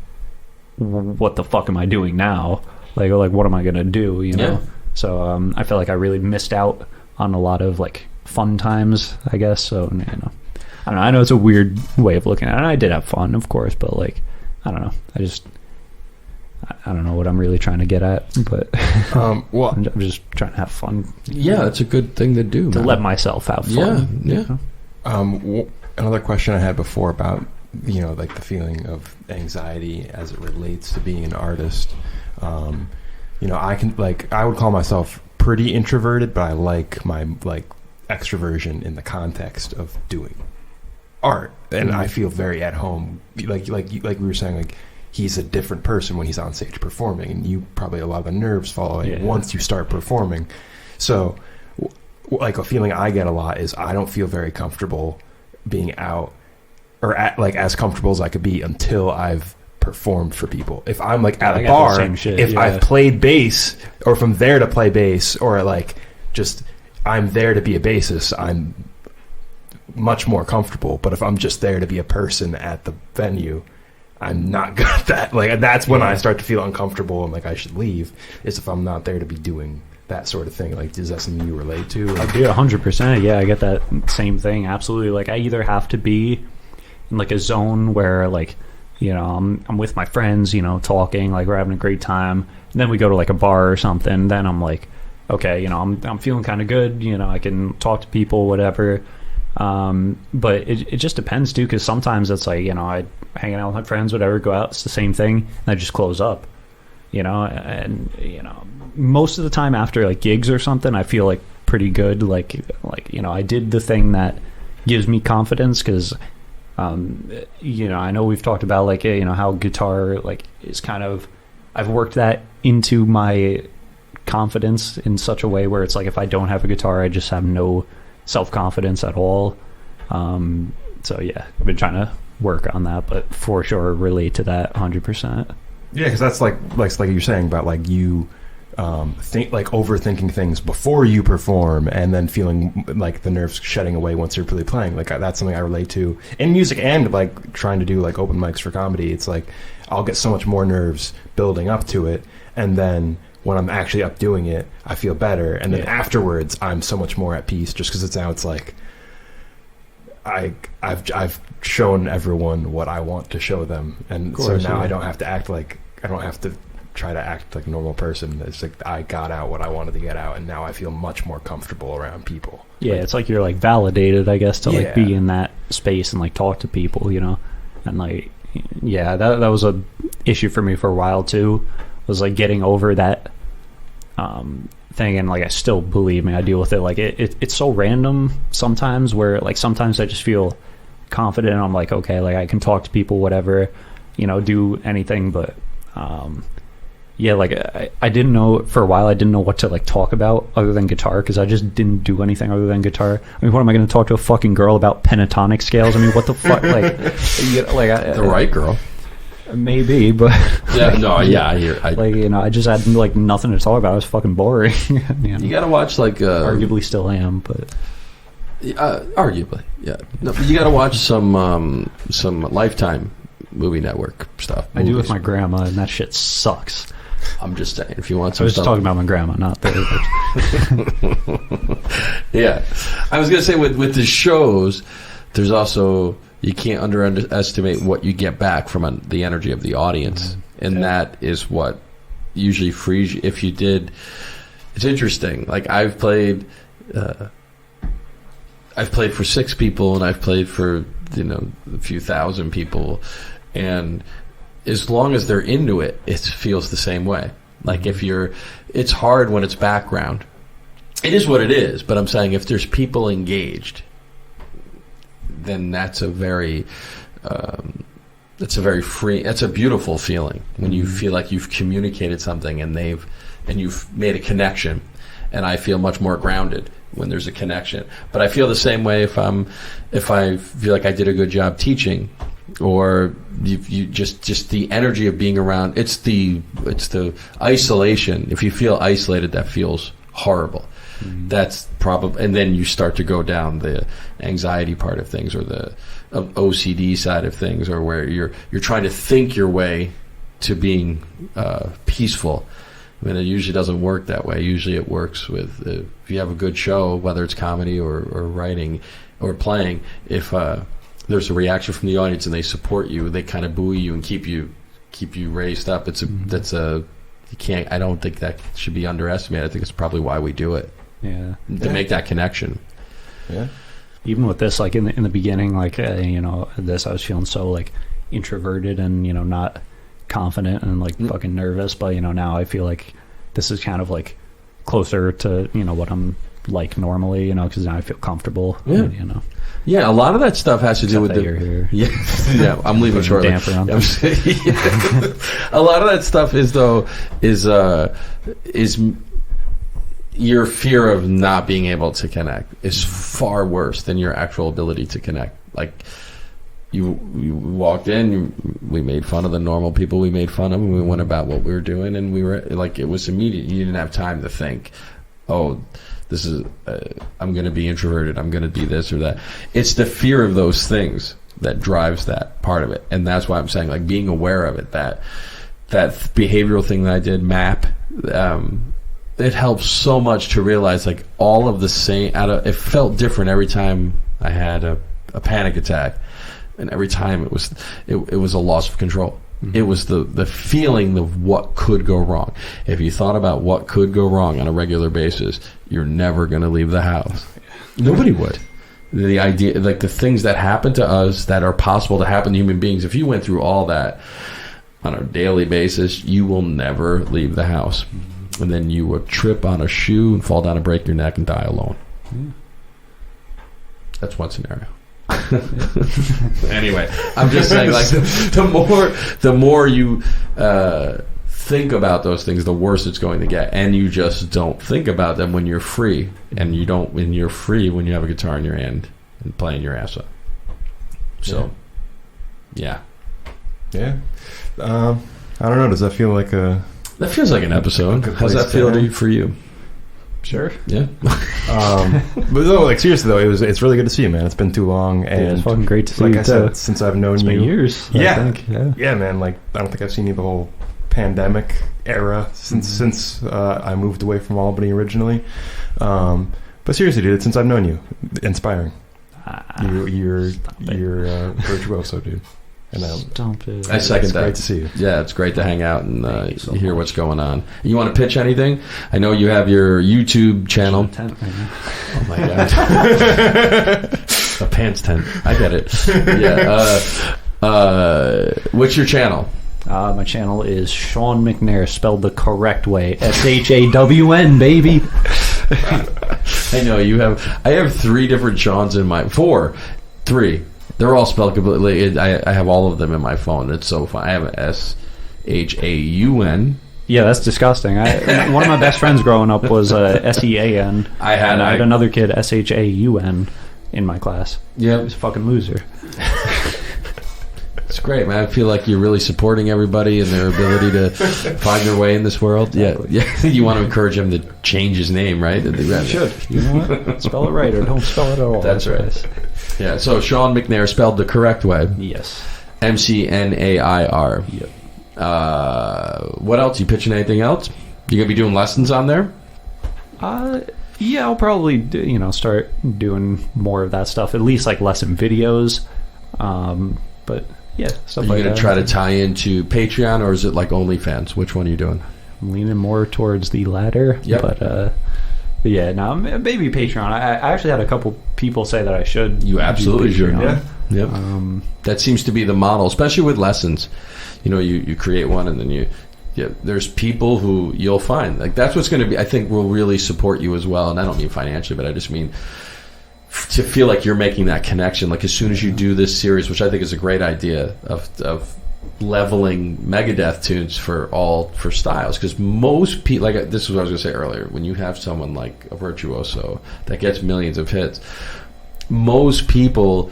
S3: what the fuck am I doing now? Like what am I gonna do, you know? So I feel like I really missed out on a lot of like fun times, I guess. So, you know, I don't know, I know it's a weird way of looking at it, and I did have fun, of course, but like, I don't know, I don't know what I'm really trying to get at, but
S2: well,
S3: I'm just trying to have fun.
S1: Yeah, it's a good thing to do,
S3: to
S1: man.
S3: let myself have fun.
S1: Yeah.
S2: Another question I had before about, you know, like the feeling of anxiety as it relates to being an artist. You know, I would call myself pretty introverted, but I like my like extroversion in the context of doing art, and I feel very at home. Like we were saying, like, he's a different person when he's on stage performing, and you probably a lot of the nerves fall away once you start performing. So like a feeling I get a lot is I don't feel very comfortable being out, or like as comfortable as I could be until I've performed for people. If I'm like at a bar, I've played bass, or from there to play bass, or like just I'm there to be a bassist, I'm much more comfortable. But if I'm just there to be a person at the venue, I'm not good at that. Like, that's when I start to feel uncomfortable and like I should leave, is if I'm not there to be doing that sort of thing? Like, is that something you relate to?
S3: I do 100%. Yeah, I get that same thing. Absolutely. Like, I either have to be in like a zone where like, you know, I'm with my friends, you know, talking, like we're having a great time. And then we go to like a bar or something. Then I'm like, okay, you know, I'm feeling kind of good. You know, I can talk to people, whatever. But it just depends too, because sometimes it's like, you know, I hanging out with my friends, whatever, go out, it's the same thing, and I just close up, you know. And you know, most of the time after like gigs or something, I feel like pretty good, like you know, I did the thing that gives me confidence, because you know, I know we've talked about like, you know, how guitar like is kind of, I've worked that into my confidence in such a way where it's like if I don't have a guitar, I just have no self-confidence at all. So yeah, I've been trying to work on that, but for sure relate to that 100%.
S2: Yeah, because that's like you're saying about like you think like overthinking things before you perform, and then feeling like the nerves shedding away once you're really playing. Like that's something I relate to in music, and like trying to do like open mics for comedy. It's like I'll get so much more nerves building up to it, and then when I'm actually up doing it, I feel better, and then afterwards I'm so much more at peace, just because it's like I've shown everyone what I want to show them, and so now I don't have to act like, I don't have to try to act like a normal person. It's like I got out what I wanted to get out, and now I feel much more comfortable around people.
S3: Yeah, like, it's like you're like validated, I guess, to like be in that space and like talk to people, you know. And like, yeah, that was a issue for me for a while too, was like getting over that thing. And like, I still, believe me, I deal with it. Like it's so random sometimes, where like sometimes I just feel confident and I'm like, okay, like I can talk to people, whatever, you know, do anything. But yeah, like I didn't know for a while, I didn't know what to like talk about other than guitar, because I just didn't do anything other than guitar. I mean, what am I going to talk to a fucking girl about pentatonic scales? I mean, what the fuck? Like,
S1: the right girl.
S3: Maybe, but
S1: yeah, no, yeah, I hear.
S3: Like, you know, I just had like nothing to talk about. I was fucking boring. You know?
S1: You gotta watch like
S3: arguably still am, but
S1: arguably, yeah. No, you gotta watch some Lifetime movie network stuff.
S3: I do with my grandma, and that shit sucks.
S1: I'm just saying, if you want some
S3: I was
S1: stuff.
S3: talking about my grandma, not the
S1: Yeah, I was gonna say with the shows, there's also, you can't underestimate what you get back from the energy of the audience, and that is what usually frees you. If you did, it's interesting. Like I've played for 6 people, and I've played for, you know, a few thousand people, and as long as they're into it, it feels the same way. Like if it's hard when it's background. It is what it is, but I'm saying if there's people engaged, then that's a very free, that's a beautiful feeling when you feel like you've communicated something and you've made a connection. And I feel much more grounded when there's a connection. But I feel the same way if I feel like I did a good job teaching, or you just the energy of being around. It's the isolation. If you feel isolated, that feels horrible. That's probably, and then you start to go down the anxiety part of things, or the OCD side of things, or where you're trying to think your way to being peaceful. I mean, it usually doesn't work that way. Usually it works with, if you have a good show, whether it's comedy or writing or playing, if there's a reaction from the audience and they support you, they kind of buoy you and keep you raised up. I don't think that should be underestimated. I think it's probably why we do it.
S3: Yeah.
S1: To make that connection.
S2: Yeah.
S3: Even with this, like in the beginning, like you know, this, I was feeling so like introverted and, you know, not confident and like fucking nervous. But, you know, now I feel like this is kind of like closer to, you know, what I'm like normally, you know, because now I feel comfortable.
S1: Yeah.
S3: And, you know.
S1: Yeah, a lot of that stuff has to do with
S3: you're here.
S1: Yeah, I'm leaving shortly.
S3: Damp around.
S1: A lot of that stuff is your fear of not being able to connect is far worse than your actual ability to connect. Like you walked in, we made fun of the normal people we made fun of, and we went about what we were doing, and we were like, it was immediate. You didn't have time to think, oh, this is I'm going to be introverted, I'm going to be this or that. It's the fear of those things that drives that part of it, and that's why I'm saying, like, being aware of it, that behavioral thing that I did, MAP, it helps so much to realize like all of the same. It felt different every time I had a panic attack, and every time it was a loss of control. It was the feeling of what could go wrong. If you thought about what could go wrong on a regular basis, you're never going to leave the house. Nobody would. The idea, like the things that happen to us that are possible to happen to human beings, if you went through all that on a daily basis, you will never leave the house. And then you would trip on a shoe and fall down and break your neck and die alone. That's one scenario. Anyway, I'm just saying, like the more you think about those things, the worse it's going to get, and you just don't think about them when you're free, and you're free when you have a guitar in your hand and playing your ass up. So, yeah. I don't know. Does that feel like that feels like an episode? How's that feel for you?
S3: Sure.
S1: Yeah.
S2: But no, like seriously though, it's really good to see you, man. It's been too long, and
S3: it's fucking great to see
S2: you.
S3: Like
S2: I said, since I've known you,
S3: been years.
S2: Yeah.
S3: I think.
S2: Yeah, man. Like I don't think I've seen you the whole pandemic era since I moved away from Albany originally. But seriously, dude, since I've known you, inspiring. You're virtuoso, dude. And
S3: Stop it.
S1: I second that.
S2: Great to see you.
S1: Yeah, it's great to hang out and hear what's going on. You want to pitch anything? I know you have your YouTube channel. Oh my god, a pants tent. I get it. Yeah. What's your channel?
S3: My channel is Shawn McNair, spelled the correct way. SHAWN, baby.
S1: I know you have. I have 3 different Shawns in my 3. They're all spelled completely. I have all of them in my phone. It's so fun. I have an SHAUN.
S3: Yeah, that's disgusting. One of my best friends growing up was SEAN. I had another kid SHAUN in my class.
S1: Yeah,
S3: he was a fucking loser.
S1: It's great, man. I feel like you're really supporting everybody and their ability to find their way in this world. Yeah. You want to encourage him to change his name, right?
S3: You should. You know what? Spell it right or don't spell it at all.
S1: That's right. Yeah. So Shawn McNair, spelled the correct way.
S3: Yes.
S1: McNair.
S3: Yep.
S1: What else? You pitching anything else? You gonna be doing lessons on there?
S3: Yeah, I'll probably start doing more of that stuff. At least like lesson videos. But yeah, stuff like that. Are you going to
S1: try to tie into Patreon, or is it like OnlyFans? Which one are you doing?
S3: I'm leaning more towards the latter.
S1: Yep.
S3: But yeah, no, maybe Patreon. I actually had a couple people say that I should.
S1: You absolutely should. Yeah. Yep. That seems to be the model, especially with lessons. You create one, and then there's people who you'll find. Like that's what's going to be, I think, will really support you as well. And I don't mean financially, but I just mean to feel like you're making that connection. Like as soon as you do this series, which I think is a great idea of leveling Megadeth tunes for styles, because most people, like this is what I was going to say earlier, when you have someone like a virtuoso that gets millions of hits, most people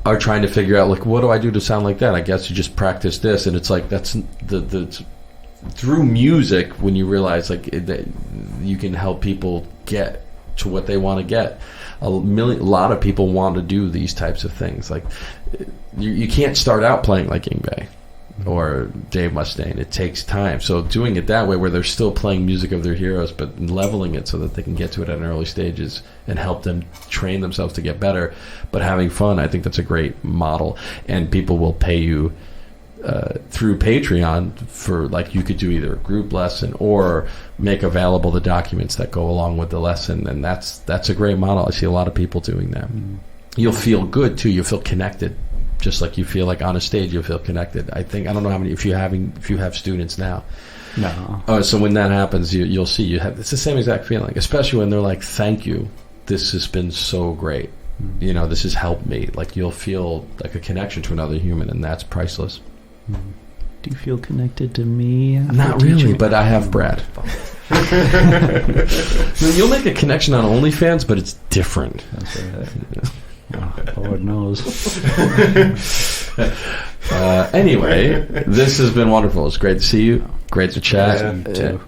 S1: are trying to figure out like, what do I do to sound like that? I guess you just practice this, and it's like that's the through music when you realize like that you can help people get to what they want to get. A lot of people want to do these types of things. Like you can't start out playing like Yngwie or Dave Mustaine. It takes time. So doing it that way, where they're still playing music of their heroes, but leveling it so that they can get to it at an early stages and help them train themselves to get better, but having fun, I think that's a great model. And people will pay you through Patreon for, like, you could do either a group lesson or make available the documents that go along with the lesson, and that's a great model. I see a lot of people doing that. You'll feel good too. You'll feel connected, just like you feel like on a stage. You'll feel connected. I don't know how many if you have students now.
S3: No.
S1: So when that happens, you'll see it's the same exact feeling, especially when they're like, "Thank you, this has been so great. This has helped me." Like you'll feel like a connection to another human, and that's priceless.
S3: Do you feel connected to me?
S1: Not really, but I have Brad. You'll make a connection on OnlyFans, but it's different.
S3: That's right. Lord knows.
S1: Anyway, this has been wonderful. It's great to see you. Great to chat. This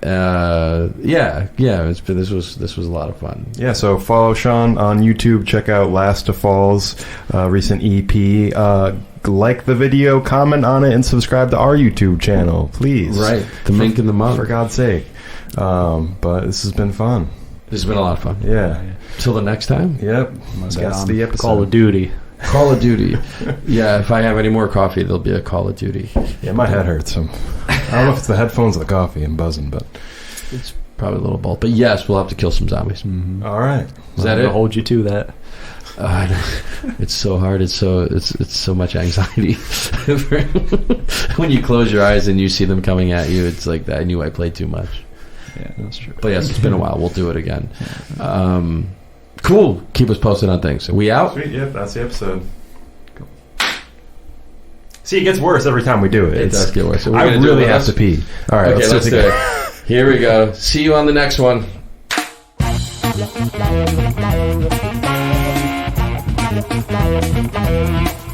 S1: was a lot of fun.
S2: Yeah, so follow Shawn on YouTube. Check out Last of Falls, recent EP. Like the video, comment on it, and subscribe to our YouTube channel, please.
S1: Right, the Mink and the Monk.
S2: For God's sake. But this has been fun.
S1: This has been a lot of fun.
S2: Yeah.
S1: Till the next time.
S2: Yep.
S3: Let's get
S2: That's
S3: on
S2: the episode.
S3: Call of Duty.
S1: Call of Duty. Yeah, if I have any more coffee, there'll be a Call of Duty.
S2: Yeah, my head hurts. I don't know if it's the headphones or the coffee. I'm buzzing, but
S1: It's probably a little both. But yes, we'll have to kill some zombies.
S2: all right.
S1: Is that
S3: I'll
S1: it?
S3: hold you to that.
S1: It's so hard. It's so much anxiety. When you close your eyes and you see them coming at you, it's like that. I knew I played too much.
S3: Yeah, that's true.
S1: But yes, it's been a while. We'll do it again. Cool. Keep us posted on things. Are we out?
S2: Sweet. Yep, that's the episode. Cool. See, it gets worse every time we do it.
S1: It does get worse. So we're
S2: I
S1: gonna do it
S2: really
S1: with
S2: have
S1: us?
S2: to pee. All right,
S1: Okay, let's
S2: do
S1: do
S2: it.
S1: it. Here we go. See you on the next one.
S4: Thank you.